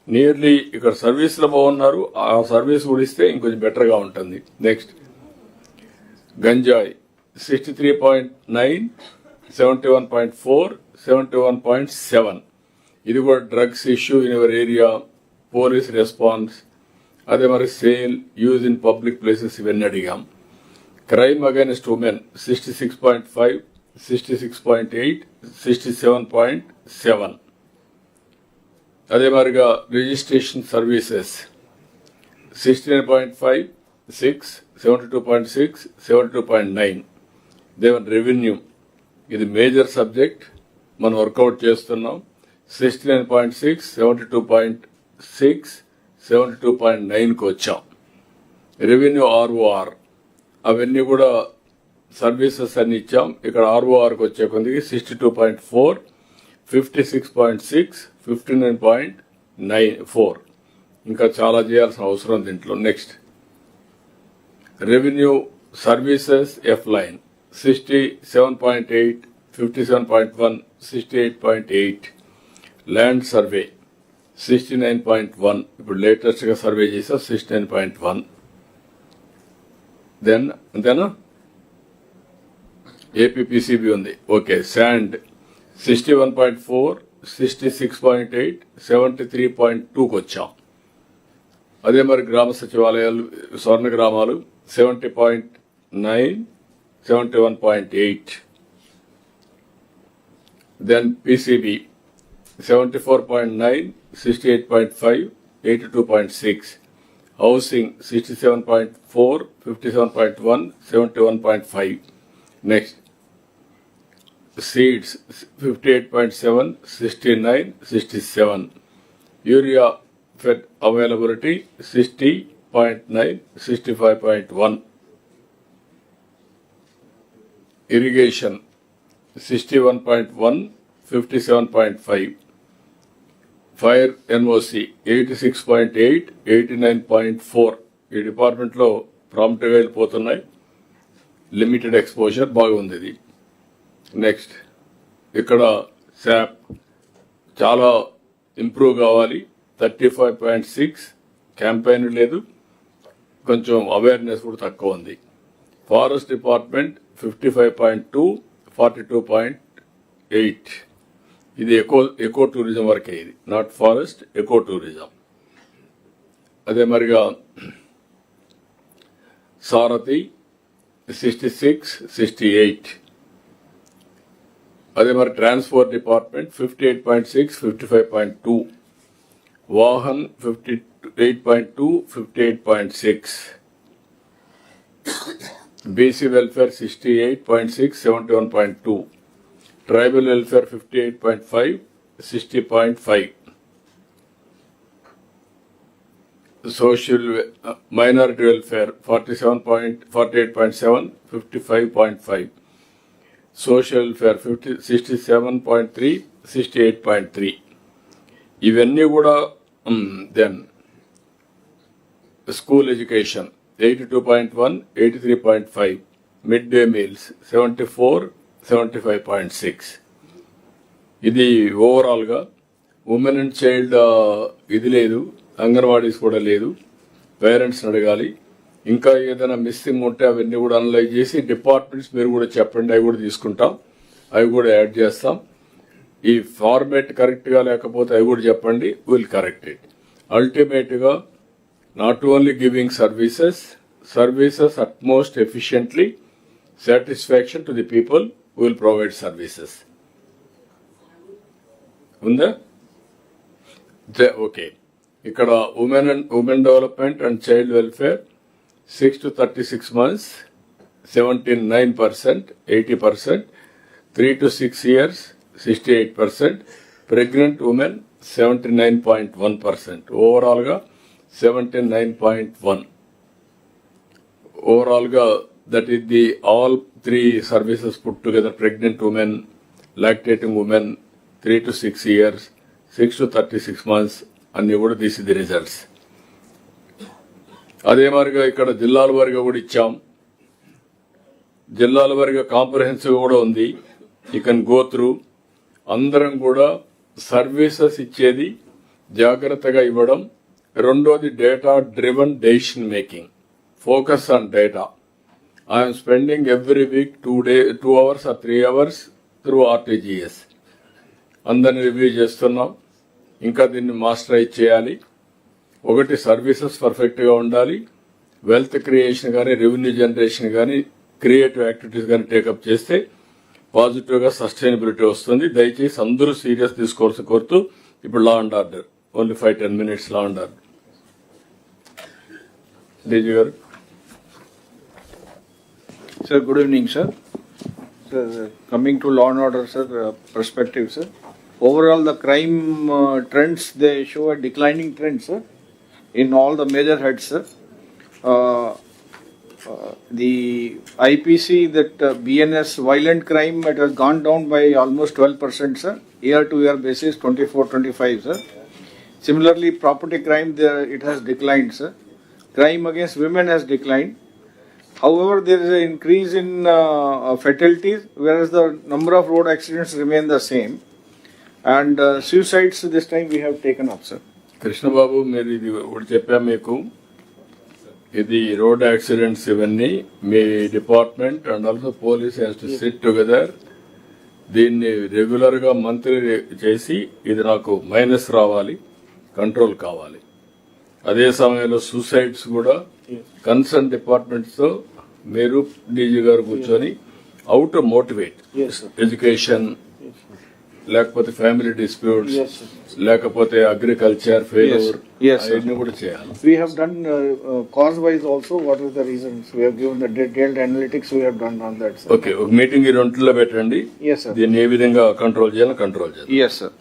Nearly ఇక్కడ సర్వీస్లో బాగున్నారు, ఆ సర్వీస్ కూడా ఇస్తే ఇంకొంచెం బెటర్గా ఉంటుంది. నెక్స్ట్ గంజాయి 63.9, 71.4, 71.7. ఇది కూడా drugs issue in your area, police response, అదే మరి sale, use in public places ఇవన్నీ అడిగాం. Crime against women 66.5, 66.8, 67.7. అదే మరిగా రిజిస్ట్రేషన్ సర్వీసెస్ 69.5, 6, 72.6, 72.9. దేవన్ రెవెన్యూ ఇది మేజర్ సబ్జెక్ట్, మనం వర్కౌట్ చేస్తున్నాం. 69.6, 72.6, 72.9కి వచ్చాం. రెవెన్యూ ROR అవన్నీ కూడా సర్వీసెస్ అన్ని ఇచ్చాం. ఇక్కడ RORకి వచ్చే కొద్దికి 62.4, 56.6, 59.94. ఇంకా చాలా చేయాల్సిన అవసరం దీంట్లో. Next revenue services F line 67.8, 57.1, 68.8. Land survey 69.1. ఇప్పుడు లేటెస్ట్ గా సర్వే చేసా 69.1. దెన్ అంతేనా, APPCB ఉంది. ఓకే, శాండ్ 61.4, 66.8, 73.2కి వచ్చాం. అదే మరి గ్రామ సచివాలయాలు, స్వర్ణ గ్రామాలు 70.9, 71.8. Then PCB 74.9, 68.5, 82.6. Housing 67.4, 57.1, 71.5. Next, seeds 58.7, 69, 67. Urea fed availability 60.9, 65.1. Irrigation 61.1, 57.5. Fire NOC 86.8, 89.4. ఈ డిపార్ట్మెంట్లో ప్రాంప్ట్గా వెళ్ళిపోతున్నాయి. లిమిటెడ్ ఎక్స్పోజర్ బాగుంది ఇది. నెక్స్ట్, ఇక్కడ శాప్ చాలా ఇంప్రూవ్ కావాలి. 35.6. క్యాంపెయిన్ లేదు, కొంచెం అవేర్నెస్ కూడా తక్కువ ఉంది. Forest department 55.2, 42.8. ఇది ఎకో టూరిజం వరకే, ఇది నాట్ ఫారెస్ట్, ఎకో టూరిజం. అదే మరిగా సారథి 66, 68. అదే మరి transport department 58.6, 55.2. Vahan 58.2, 58.6. BC welfare 68.6, 71.2. Tribal welfare 58.5, 60.5. Social minority welfare 48.7, 55.5. Social welfare 67.3, 68.3. ఇవన్నీ కూడా then school education 82.1, 83.5. Mid day meals 74, 75.6. ఇది ఓవరాల్గా ఉమెన్ అండ్ చైల్డ్ ఇది లేదు, అంగన్వాడీస్ కూడా లేదు. పేరెంట్స్ని అడగాలి. ఇంకా ఏదైనా మిస్సింగ్ ఉంటే అవన్నీ కూడా అనలైజ్ చేసి డిపార్ట్మెంట్స్ మీరు కూడా చెప్పండి, అవి కూడా తీసుకుంటాం, అవి కూడా యాడ్ చేస్తాం. ఈ ఫార్మేట్ కరెక్ట్గా లేకపోతే అవి కూడా చెప్పండి, విల్ కరెక్ట్ ఇట్. అల్టిమేట్గా not only giving services utmost efficiently, satisfaction to the people, will provide services. ఉందా? ఓకే. ఇక్కడ women development and child welfare 6 to 36 months 79%, 80%. 3 to 6 years 68%. Pregnant women 79.1%. ఓవరాల్గా 79.1. ఓవరాల్గా that is the all 3 services put together. Pregnant women, lactating women 3 to 6 years, 6 to 36 months అన్ని కూడా తీసి the results. అదే మాదిరిగా ఇక్కడ జిల్లాల వారిగా కూడా ఇచ్చాం. జిల్లాల వారిగా కాంప్రహెన్సివ్ కూడా ఉంది. You can go through. అందరం కూడా సర్వీసెస్ ఇచ్చేది జాగ్రత్తగా ఇవ్వడం. రెండోది data driven decision making, focus on data. I'm spending every week 2 hours or 3 hours through RTGS. అందరిని రివ్యూ చేస్తున్నాం. ఇంకా దీన్ని మాస్టరైజ్ చేయాలి. ఒకటి, సర్వీసెస్ పర్ఫెక్ట్గా ఉండాలి. వెల్త్ క్రియేషన్ కానీ, రెవెన్యూ జనరేషన్ కానీ, క్రియేటివ్ యాక్టివిటీస్ కానీ టేకప్ చేస్తే పాజిటివ్గా సస్టైనబిలిటీ వస్తుంది. దయచేసి అందరూ సీరియస్ తీసుకోవాల్సి కోరుతూ ఇప్పుడు లా and order, only 5-10 minutes law and order. DG గారు. Sir, good evening, sir. Sir, coming to law and order, sir, perspective, sir. Overall, the crime trends, they show a declining trend, sir, in all the major heads, sir. The IPC, that BNS violent crime, it has gone down by almost 12%, sir. Year-to-year basis, 24-25, sir. Similarly, property crime, it has declined, sir. Crime against women has declined. However, there is an increase in fatalities, whereas the number of road accidents remain the same. And suicides this time we have taken up, sir. Krishnababu, మీరు ఇది ఒకటి చెప్పా మీకు. ఇది road accidents ఇవన్నీ మీ department and also police has to sit together. దీన్ని రెగ్యులర్గా మంత్లీ చేసి ఇది నాకు మైనస్ రావాలి, కంట్రోల్ కావాలి. అదే సమయంలో సూసైడ్స్ కూడా కన్సర్న్ డిపార్ట్మెంట్స్తో మీరు డీజీ గారు కూర్చొని out motivate Yes, sir. Education, లేకపోతే ఫ్యామిలీ డిస్ప్యూట్స్, Yes, sir. లేకపోతే అగ్రికల్చర్ ఫెయిల్యూర్, Yes, sir. అవన్నీ కూడా చేయాలి. We have done cause-wise also, what are the reasons. We have given the detailed analytics, we have done on that, sir. Okay, ఒక meeting ఈ రెండులో పెట్టండి. Yes, sir. దీన్ని ఏ విధంగా కంట్రోల్ చేయాలో కంట్రోల్ చేయాలి. Yes, sir.